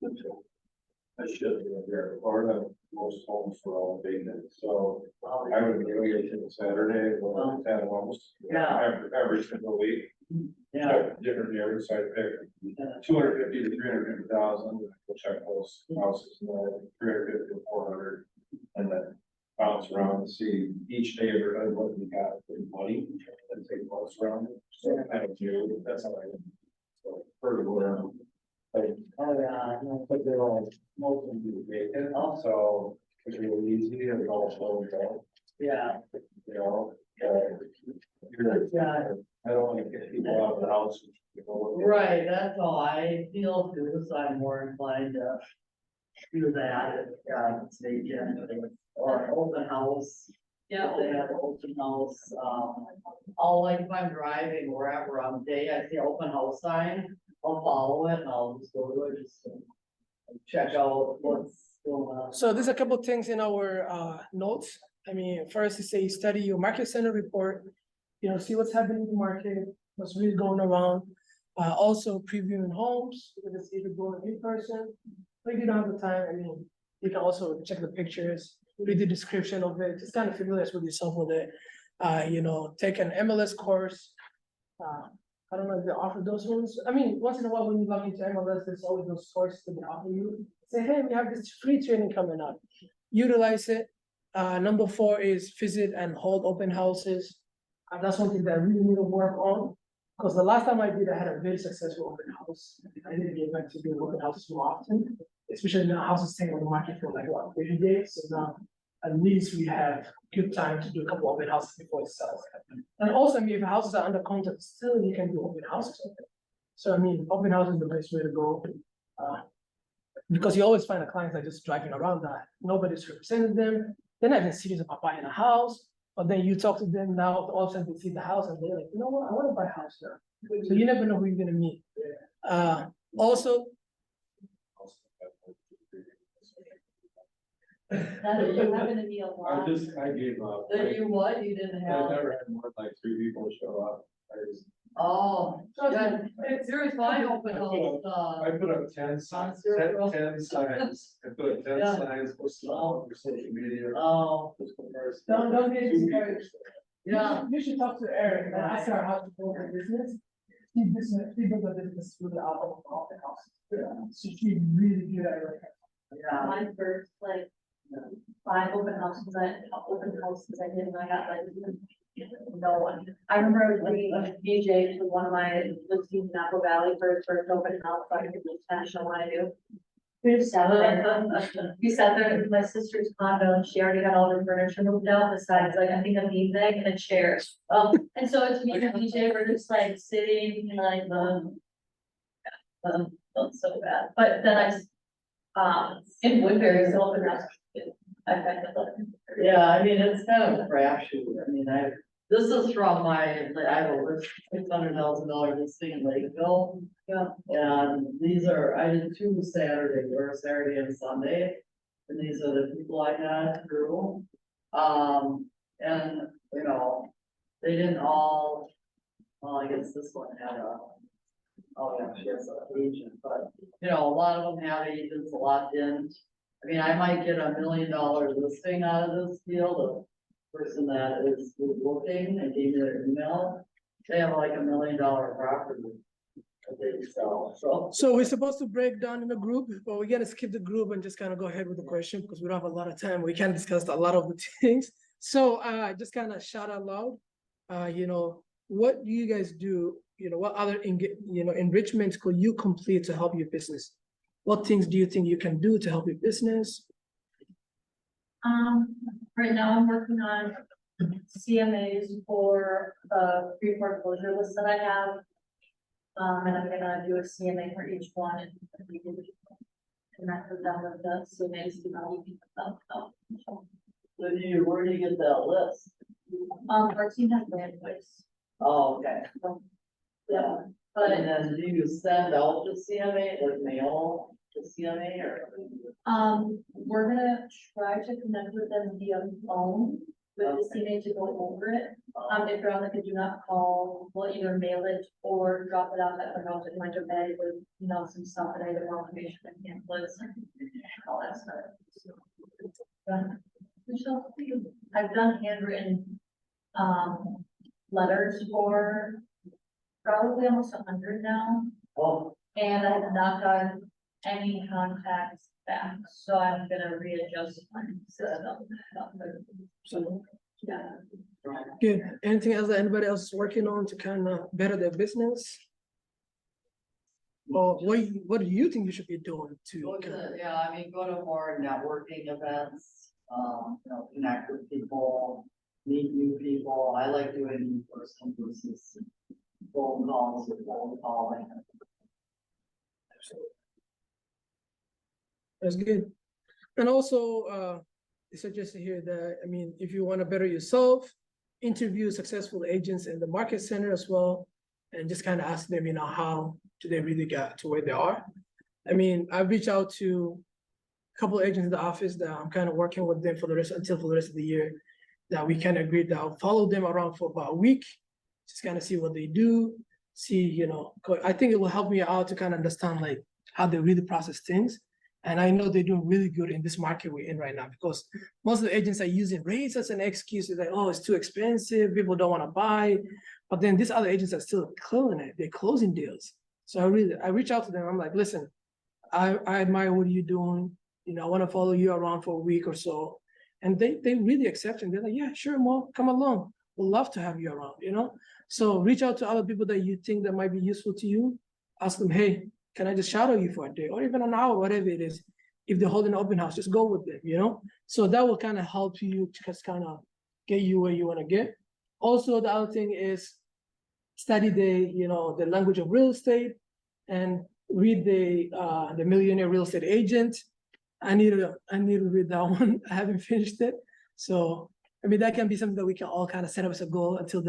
I should be there, Florida, most homes were all vacant, so I would go here to Saturday, well, 10 homes. Yeah. Every single week. Yeah. Different areas, so I pick 250 to 350,000, we'll check those houses, and then 350 to 400, and then bounce around and see each neighborhood, what we got for money, and take bounce around. So I kind of do, that's how I, so further around. Oh, yeah. But they're all, most of them do vacant, so it's really easy, and it all slows down, Yeah. you know? I don't want to get people out of the house. Right, that's all I feel too, so I'm more inclined to do that if, it's vacant, or open house. Yeah. If they have open house, I'll like if I'm driving wherever on the day, I see open house sign, I'll follow it and I'll just go to it, just to check out what's going on. So there's a couple of things in our notes. I mean, first you say study your market center report, see what's happening in the market, what's really going around. Also previewing homes, because it's either going in person, or if you don't have the time, I mean, you can also check the pictures, read the description of it, just kind of familiarize with yourself with it. Take an MLS course. I don't know if they offer those ones. I mean, once in a while when you log into MLS, there's always those courses that they offer you. Say, hey, we have this free training coming up. Utilize it. Number 4 is visit and hold open houses. That's one thing that I really need to work on. Because the last time I did, I had a very successful open house. I didn't get back to doing open houses more often, especially now houses staying on the market for like 30 days. So now at least we have good time to do a couple open houses before it sells. And also, I mean, if houses are under contract, still you can do open houses. So I mean, open house is the best way to go. Because you always find the clients that are just driving around that nobody's represented them. They're not even serious about buying a house. But then you talk to them now, all of a sudden they see the house and they're like, you know what, I want to buy a house now. So you never know who you're gonna meet. Also, That you're having to be a lot. I gave up. That you what, you didn't I've have, never had more than like 3 people show up. oh, yeah, here's my open house, I put up 10 signs, 10 signs, I put up 10 Yeah. signs, posted all over social media. oh, don't get 2 people. discouraged. yeah. You should talk to Eric and ask her how to build a business. She built a business with the open house. So she's really good at it. Yeah, My first, like, 5 open houses I did, and I got like, no one. I remember I was bringing a DJ to one of my listings in Apple Valley for his first open house, so I could just kind of show what I do. We just sat there, we sat there in my sister's condo, and she already had all her furniture moved out, besides like, I think a bean bag and a chair. And so it's me and DJ, we're just like sitting, like, felt so bad, but then in Woodbury, it's open house. I kind of yeah, I mean, it's kind of a crapshoot, I mean, this is from I have a list, $600,000 listing in Lakeville. Yeah. And these are, I did 2 Saturdays, or Saturday and Sunday, and these are the people I got through. And, you know, they didn't all, well, I guess this one had oh, yeah, she has an agent, but, you know, a lot of them have agents, a lot didn't. I mean, I might get $1 million listing out of this deal, the person that is looking and gave me their email, they have like $1 million property that they sell, so. So we're supposed to break down in a group, but we're gonna skip the group and just kind of go ahead with the question because we don't have a lot of time. We can't discuss a lot of the things. So just kind of shout out loud, you know, what do you guys do? You know, what other enrichments could you complete to help your business? What things do you think you can do to help your business? Right now I'm working on CMAs for pre-foreclosure list that I have. And I'm gonna do a CMA for each one and I put down with the CMAs. Where do you get that list? Our team has been in place. Oh, okay. Yeah, but And then do you send out the CMA, like mail the CMA or? we're gonna try to connect with them via phone with the CMA to go over it. If you're on like a do not call, we'll either mail it or drop it off at the house in my bag with, you know, some stuff that I don't want to make sure I can't list and all that stuff. Michelle, I've done handwritten, letters for probably almost 100 now, Oh, and I have not gotten any contacts back, so I'm gonna readjust my system. So Yeah. good. Anything else that anybody else is working on to kind of better their business? Or what do you think you should be doing to go kind of, to, yeah, I mean, go to more networking events, you know, connect with people, meet new people. I like doing in-person versus phone calls or phone calling. that's good. And also, it's suggested here that, I mean, if you want to better yourself, interview successful agents in the market center as well, and just kind of ask them, you know, how do they really get to where they are? I mean, I've reached out to a couple of agents in the office that I'm kind of working with them for the rest of the year, that we kind of agreed that I'll follow them around for about a week, just kind of see what they do, see, you know, I think it will help me out to kind of understand like how they really process things. And I know they're doing really good in this market we're in right now, because most of the agents are using rates as an excuse. They're like, oh, it's too expensive, people don't want to buy. But then these other agents are still killing it. They're closing deals. So I reach out to them. I'm like, listen, I admire what you're doing. You know, I want to follow you around for a week or so. And they really accept it. They're like, yeah, sure, Mo, come along. We'd love to have you around, you know? So reach out to other people that you think that might be useful to you. Ask them, hey, can I just shadow you for a day or even an hour, whatever it is? If they're holding an open house, just go with them, you know? So that will kind of help you to just kind of get you where you want to get. Also, the other thing is study the language of real estate and read the Millionaire Real Estate Agent. I need to read that one. I haven't finished it. So, I mean, that can be something that we can all kind of set up as a goal until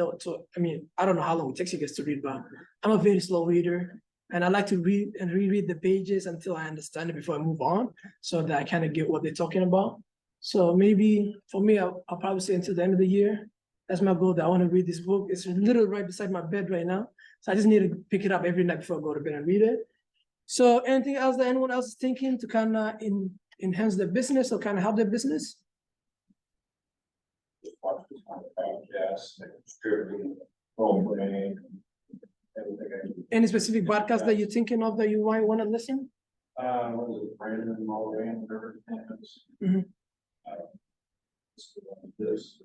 I mean, I don't know how long it takes you guys to read, but I'm a very slow reader, and I like to read and reread the pages until I understand it before I move on, so that I kind of get what they're talking about. So maybe for me, I'll probably say until the end of the year. That's my goal, that I want to read this book. It's literally right beside my bed right now. So I just need to pick it up every night before I go to bed and read it. So anything else that anyone else is thinking to kind of enhance their business or kind of help their business? Yes, distributing, programming, everything. Any specific podcast that you're thinking of that you might want to listen? What was it, Brandon and all the way, whatever his name is. Mhm. This.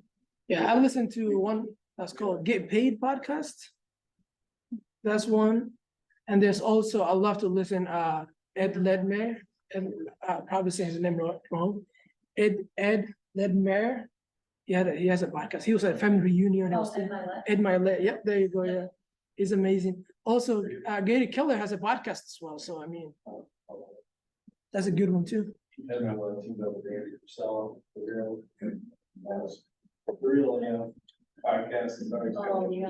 Yeah, I listened to one that's called Get Paid Podcast. That's one. And there's also, I love to listen, Ed Ledmer, and probably saying his name wrong. Ed Ledmer. He has a podcast. He was at a family reunion. Oh, and my left. Ed Milet. Yep, there you go. Yeah, he's amazing. Also, Gary Keller has a podcast as well. So I mean, that's a good one too. And I want to know the Andy Purcell, the real, that's the real, podcast is always. Oh, yeah.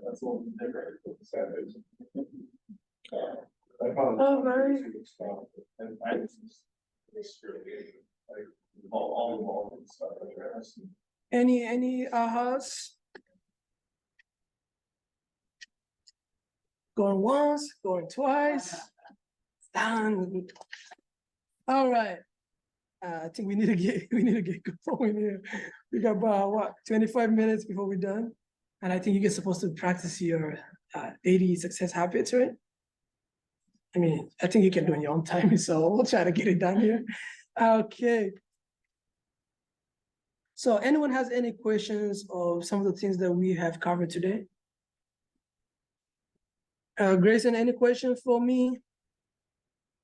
That's a little different. I found. Oh, very. And I just, it's really, like, all involved and stuff like that. Any ahas? Going once, going twice. Done. All right. I think we need to get going here. We got about what 25 minutes before we're done, and I think you get supposed to practice your 80 success habits, right? I mean, I think you can do it in your own time, so we'll try to get it done here. Okay. So, anyone has any questions of some of the things that we have covered today? Grayson, any question for me?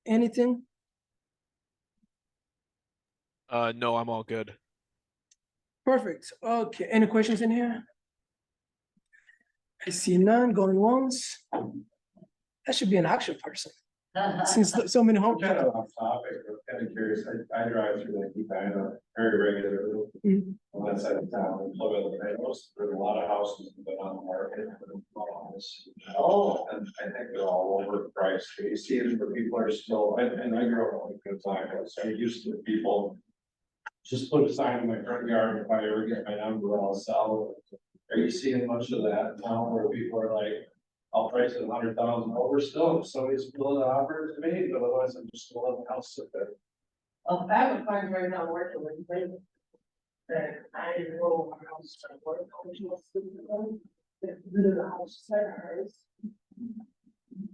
Anything? No, I'm all good. Perfect. Okay, any questions in here? I see none going once. That should be an action person, since so many home. Kind of off topic, but kind of curious, I drive through that Edina very regularly. Mhm. On that side of town, and look at the most, there's a lot of houses that are on the market. Oh. And I think they're all overpriced, you see it, but people are still, and I grew up on a good time, so I used to people. Just put a sign in my front yard, if I ever get my number, I'll sell it. Are you seeing much of that now where people are like, I'll price it 100,000 over still, if somebody's willing to offer it to me, but otherwise I'm just gonna let the house sit there. I have a client right now working with me. That I enroll my house, I work original student loan, that rid of the house side hers.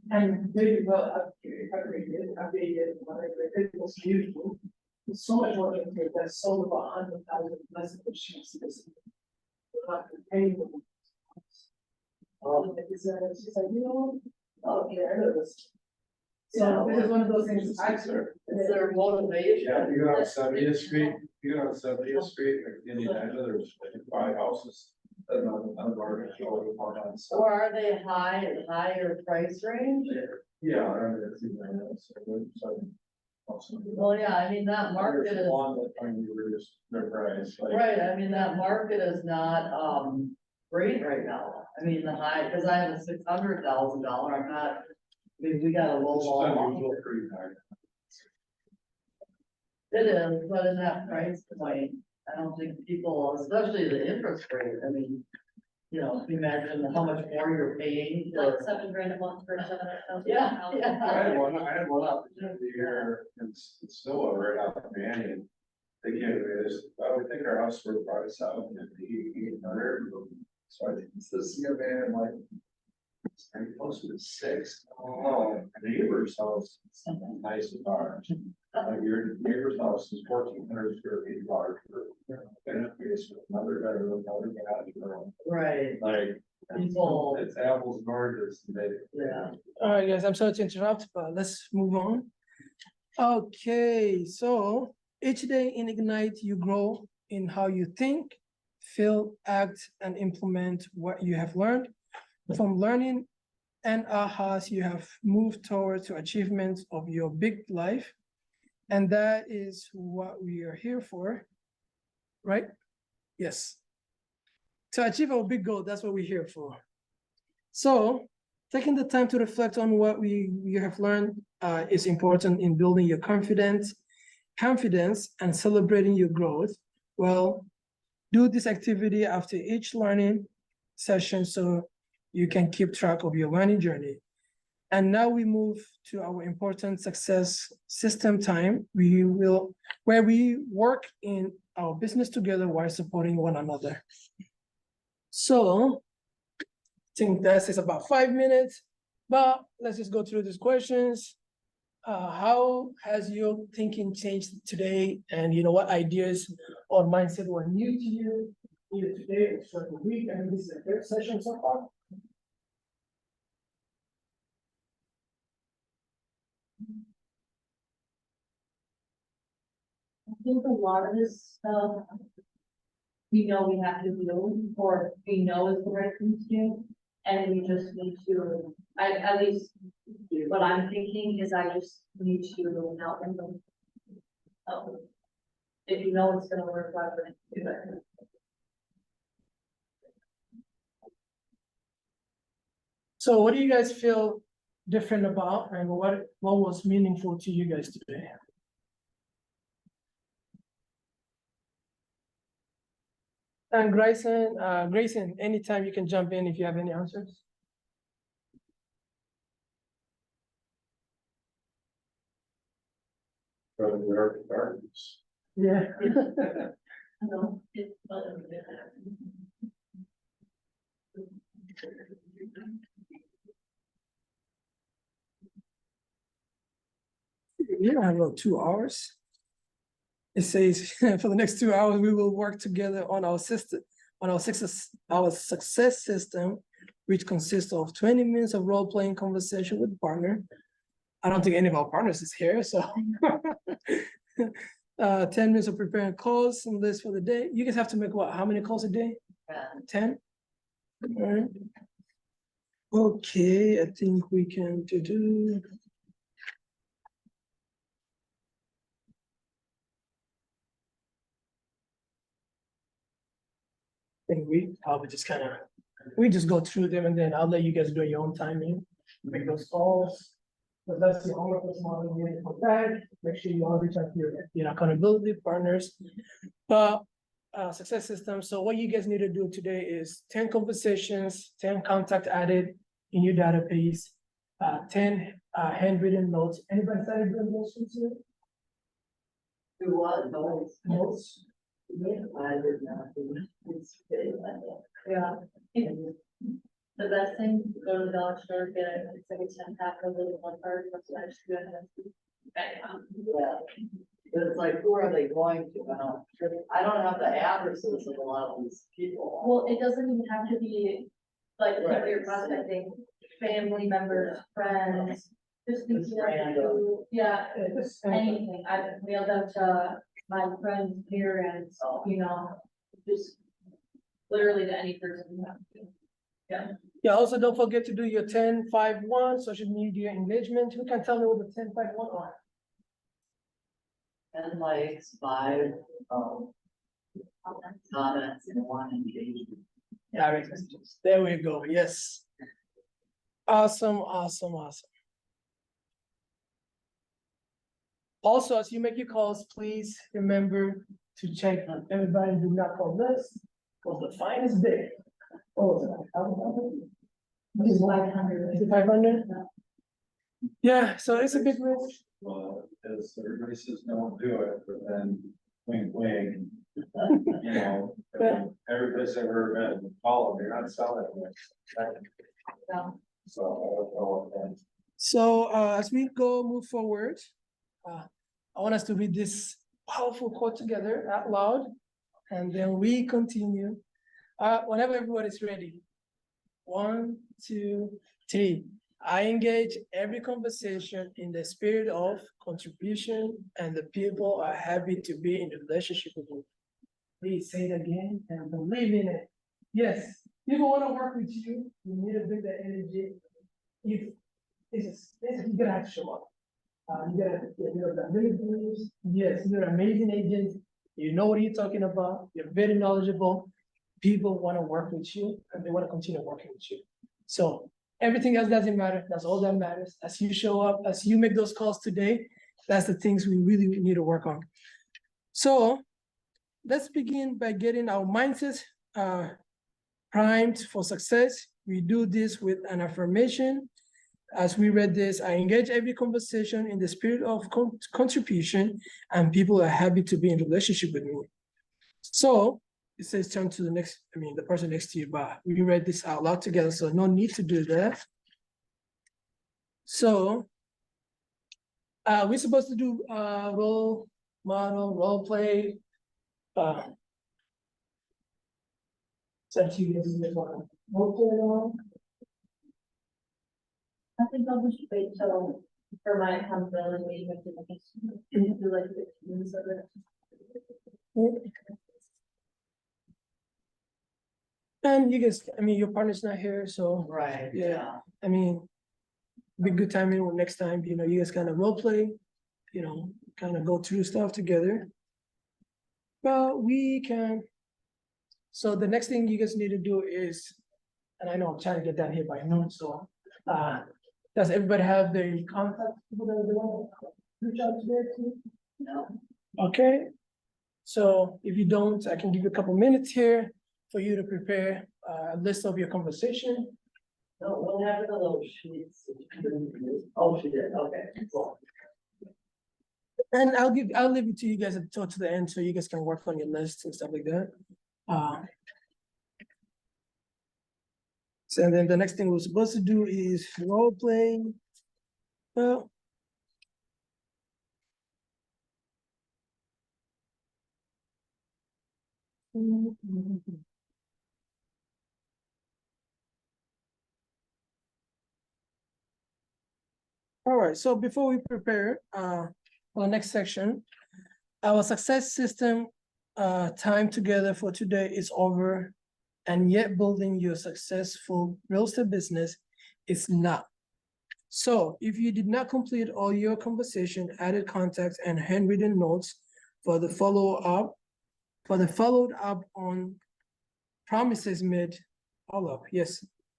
And they well, updated, whatever, it was beautiful. It's so much more than that sold about 100,000 less than she was. She's like, you know, okay, I know this. So this is one of those things I serve. Is there motivation? Yeah, if you go on 70th Street, you go on 70th Street, like Indiana, there's like 5 houses. That are on the market, Or are they higher price range? Yeah, I remember it's even. Well, yeah, I mean, that market is, One that trying to reduce their price. Like, right, I mean, that market is not, great right now. I mean, the high, cause I have a $600,000, I'm not, I mean, we got a low It's ball. unusual pretty high. It is, but in that price point, I don't think people, especially the interest rate, I mean, you know, imagine how much more you're paying Like for. $7,000 a month for $7,000. Yeah, I yeah. had one opportunity here in Stillwater, right out of Manning. They gave me this, I would think our house would price out at 800. So I think it's the CMA, like, it's pretty close to 6. Oh, neighbor's house, something nice and large. Like your neighbor's house is 1,400 square feet large. And it's another bedroom, another bathroom. Right, Like, People- it's apples and oranges. yeah. All right, guys, I'm sorry to interrupt, but let's move on. Okay, so each day in Ignite, you grow in how you think, feel, act, and implement what you have learned. From learning and ahas, you have moved towards your achievements of your big life. And that is what we are here for, right? Yes. To achieve our big goal, that's what we're here for. So taking the time to reflect on what we have learned is important in building your confidence and celebrating your growth. Well, do this activity after each learning session so you can keep track of your learning journey. And now we move to our important success system time. Where we work in our business together while supporting one another. So I think that is about 5 minutes, but let's just go through these questions. How has your thinking changed today? And what ideas or mindset were new to you either today or throughout the week? And this is the third session so far. I think a lot of this stuff, we know we have to do, or we know is the right thing to do, and we just need to, at least, what I'm thinking is I just need to help them. If you know it's gonna work, why wouldn't you do it? So what do you guys feel different about, and what was meaningful to you guys today? And Grayson, anytime you can jump in if you have any answers. Yeah. No, Yeah, I know 2 hours. It says for the next 2 hours, we will work together on our system, on our success system, which consists of 20 minutes of role-playing conversation with partner. I don't think any of our partners is here, so 10 minutes of preparing calls and list for the day. You guys have to make what? How many calls a day? 10? All right. Okay, I think we can do. I think we probably just we just go through them and then I'll let you guys do your own timing, make those calls. But that's the homework for tomorrow. Make sure you all reach out to your accountability partners. But success system. So what you guys need to do today is 10 conversations, 10 contact added in your database, 10 handwritten notes. Anybody started doing those things here? Do what? Notes. Notes. I did not. yeah. The best thing, go to the dollar store, get it's like a 10-pack of little 1 card, that's what I just do. Yeah. But it's like, who are they going to? I don't have the addresses of a lot of these people. Well, it doesn't even have to be like people Right. you're prospecting, family members, friends, just people Just that random. you, yeah, Just anything. I mailed them to my friends, parents, just literally to any person you have to. Yeah, also don't forget to do your 10-5-1 social media engagement. Who can tell me what the 10-5-1 are? 10 likes, 5 comments, and 1 engagement. Yeah, there we go. Yes. Awesome. Also, as you make your calls, please remember to check on everybody do not call list, because the fine is big. Oh, It's 500. is it 500? Yeah, so it's a big risk. Well, as everybody says, don't do it, but then wink, wink. Every place I've ever been, follow me, you're not selling it. Yeah. So I don't know what that. So as we move forward, I want us to read this powerful quote together out loud, and then we continue. Whenever everybody's ready. 1, 2, 3. I engage every conversation in the spirit of contribution, and the people are happy to be in the relationship with you. Please say it again and believe in it. Yes, people want to work with you. You need to bring that energy. You gotta have to show up. You gotta get rid of the abilities. Yes, you're an amazing agent. You know what you're talking about. You're very knowledgeable. People want to work with you and they want to continue working with you. So Everything else doesn't matter. That's all that matters. As you show up, as you make those calls today, that's the things we really need to work on. So let's begin by getting our mindsets primed for success. We do this with an affirmation. As we read this, I engage every conversation in the spirit of contribution, and people are happy to be in relationship with me. So it says turn to the person next to you, but we read this out loud together, so no need to do that. So we're supposed to do role model, role play. Since you guys role play at all? I think I'll just wait till for my accountability meeting with the do like 15 minutes of it. And you guys, your partner's not here, so Right, yeah. Be good timing when next time, you guys kind of role play, kind of go through stuff together. But we can, so the next thing you guys need to do is, and I know I'm trying to get that here by noon, so does everybody have their contact people that they want to reach out to there too? no, Okay, so if you don't, I can give you a couple minutes here for you to prepare a list of your conversation. no, what happened to those sheets? Oh, she did, okay, cool. And I'll leave it to you guys until to the end, so you guys can work on your list and stuff like that. So then the next thing we're supposed to do is role playing. Well, all right, so before we prepare for the next section, our success system time together for today is over, and yet building your successful real estate business is not. So if you did not complete all your conversation, added context, and handwritten notes for the followed up on promises made,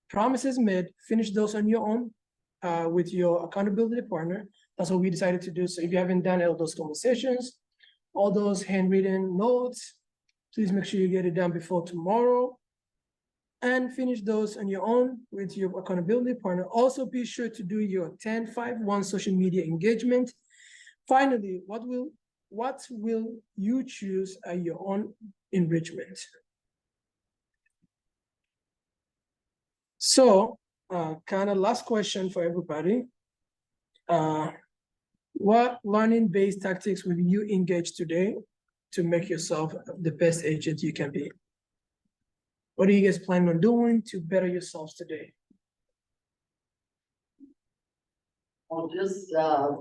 promises made, finish those on your own with your accountability partner. That's what we decided to do. So if you haven't done all those conversations, all those handwritten notes, please make sure you get it done before tomorrow and finish those on your own with your accountability partner. Also be sure to do your 10-5-1 social media engagement. Finally, what will you choose at your own enrichment? So kind of last question for everybody. What learning-based tactics will you engage today to make yourself the best agent you can be? What are you guys planning on doing to better yourselves today? Well, just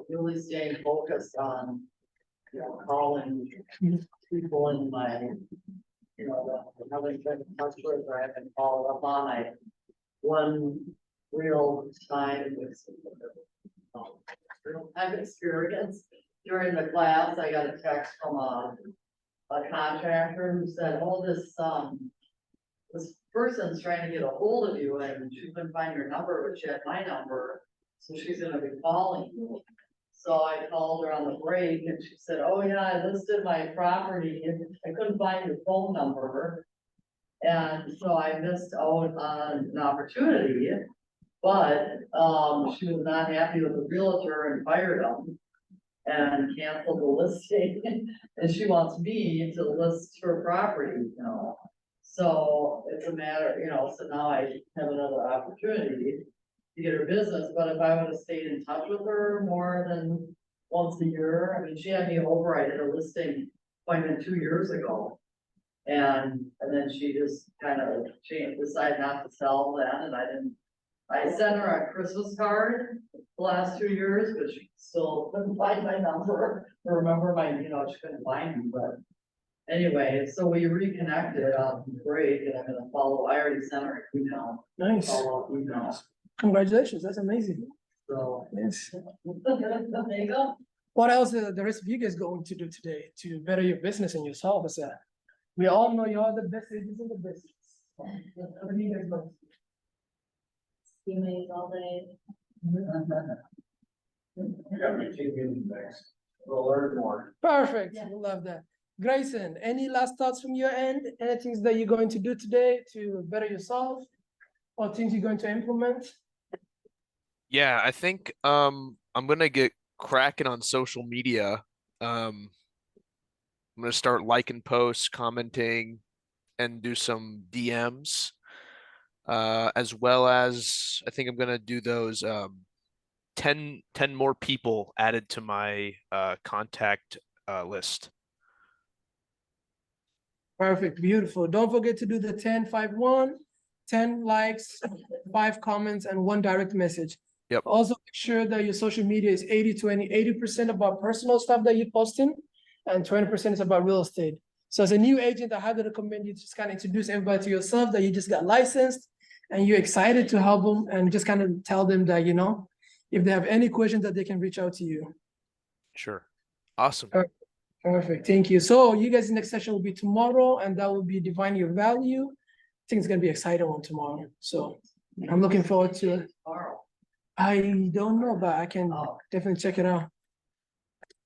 really staying focused on, calling people in my, that I haven't been in touch with or I haven't followed up on. One real time experience during the class, I got a text from a contractor who said, oh, this person's trying to get a hold of you and she couldn't find your number, but she had my number. So she's gonna be calling you. So I called her on the break and she said, oh yeah, I listed my property and I couldn't find your phone number. And so I missed out on an opportunity, but she was not happy with the realtor and fired him and canceled the listing. And she wants me to list her property, So it's a matter, so now I have another opportunity to get her business, but if I would have stayed in touch with her more than once a year, she had me over, I did a listing appointment 2 years ago. And then she just kind of decided not to sell then, and I sent her a Christmas card the last 2 years, but she still couldn't find my number, or remember she couldn't find me, but anyway, so we reconnected on break, and I'm gonna follow, I already sent her an email. Nice. Follow-up email, Congratulations, that's amazing. so. Yes. There you go. What else are the rest of you guys going to do today to better your business and yourself? We all know you are the best agents in the business. What do you guys going to do? emails all day. I got my team meeting next. We'll learn more. Perfect, Yeah. we love that. Grayson, any last thoughts from your end? Anything that you're going to do today to better yourself? Or things you're going to implement? Yeah, I think I'm gonna get cracking on social media. I'm gonna start liking posts, commenting, and do some DMs. As well as I think I'm gonna do those 10 more people added to my contact list. Perfect, beautiful. Don't forget to do the 10-5-1, 10 likes, 5 comments, and 1 direct message. Yep. Also, make sure that your social media is 80-20, 80% about personal stuff that you're posting, and 20% is about real estate. So as a new agent, I highly recommend you just kind of introduce everybody to yourself, that you just got licensed, and you're excited to help them, and just kind of tell them that, if they have any questions, that they can reach out to you. Sure. Awesome. Perfect, thank you. So you guys' next session will be tomorrow, and that will be Define Your Value. I think it's gonna be exciting one tomorrow, so I'm looking forward to it. Tomorrow. I don't know, but I can Oh. definitely check it out.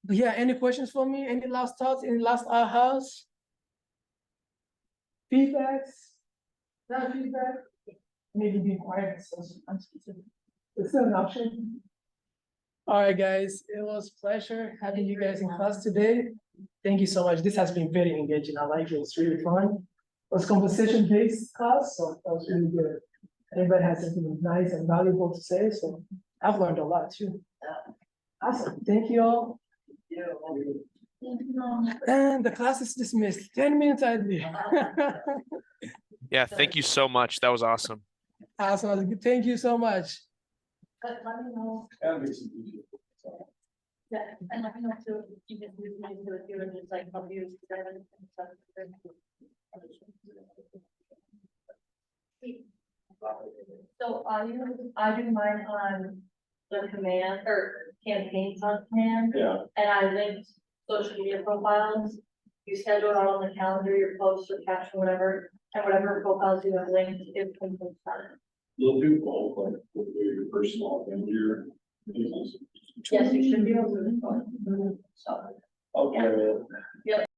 But yeah, any questions for me? Any last thoughts? Any last ahas? Feedbacks? Not feedback? Maybe be quiet. It's still an option. All right, guys, it was a pleasure having you guys in class today. Thank you so much. This has been very engaging. I like it. It's really fun. It was conversation-based class, so that was really good. Everybody has something nice and valuable to say, so I've learned a lot too. Awesome. Thank you all. And the class is dismissed. 10 minutes I'd be. Yeah, thank you so much. That was awesome. Awesome. Thank you so much. But let me know, That'll be some easy. yeah, and let me know too, you can use me to do it, just like help you. So I do mine on the command or campaigns on command, Yeah. and I linked social media profiles. You schedule it out on the calendar, your posts or caption, whatever, and whatever profiles you have linked, it comes from that. You'll do both, like, with your personal and your business. Yes, you should be able to. So. Okay.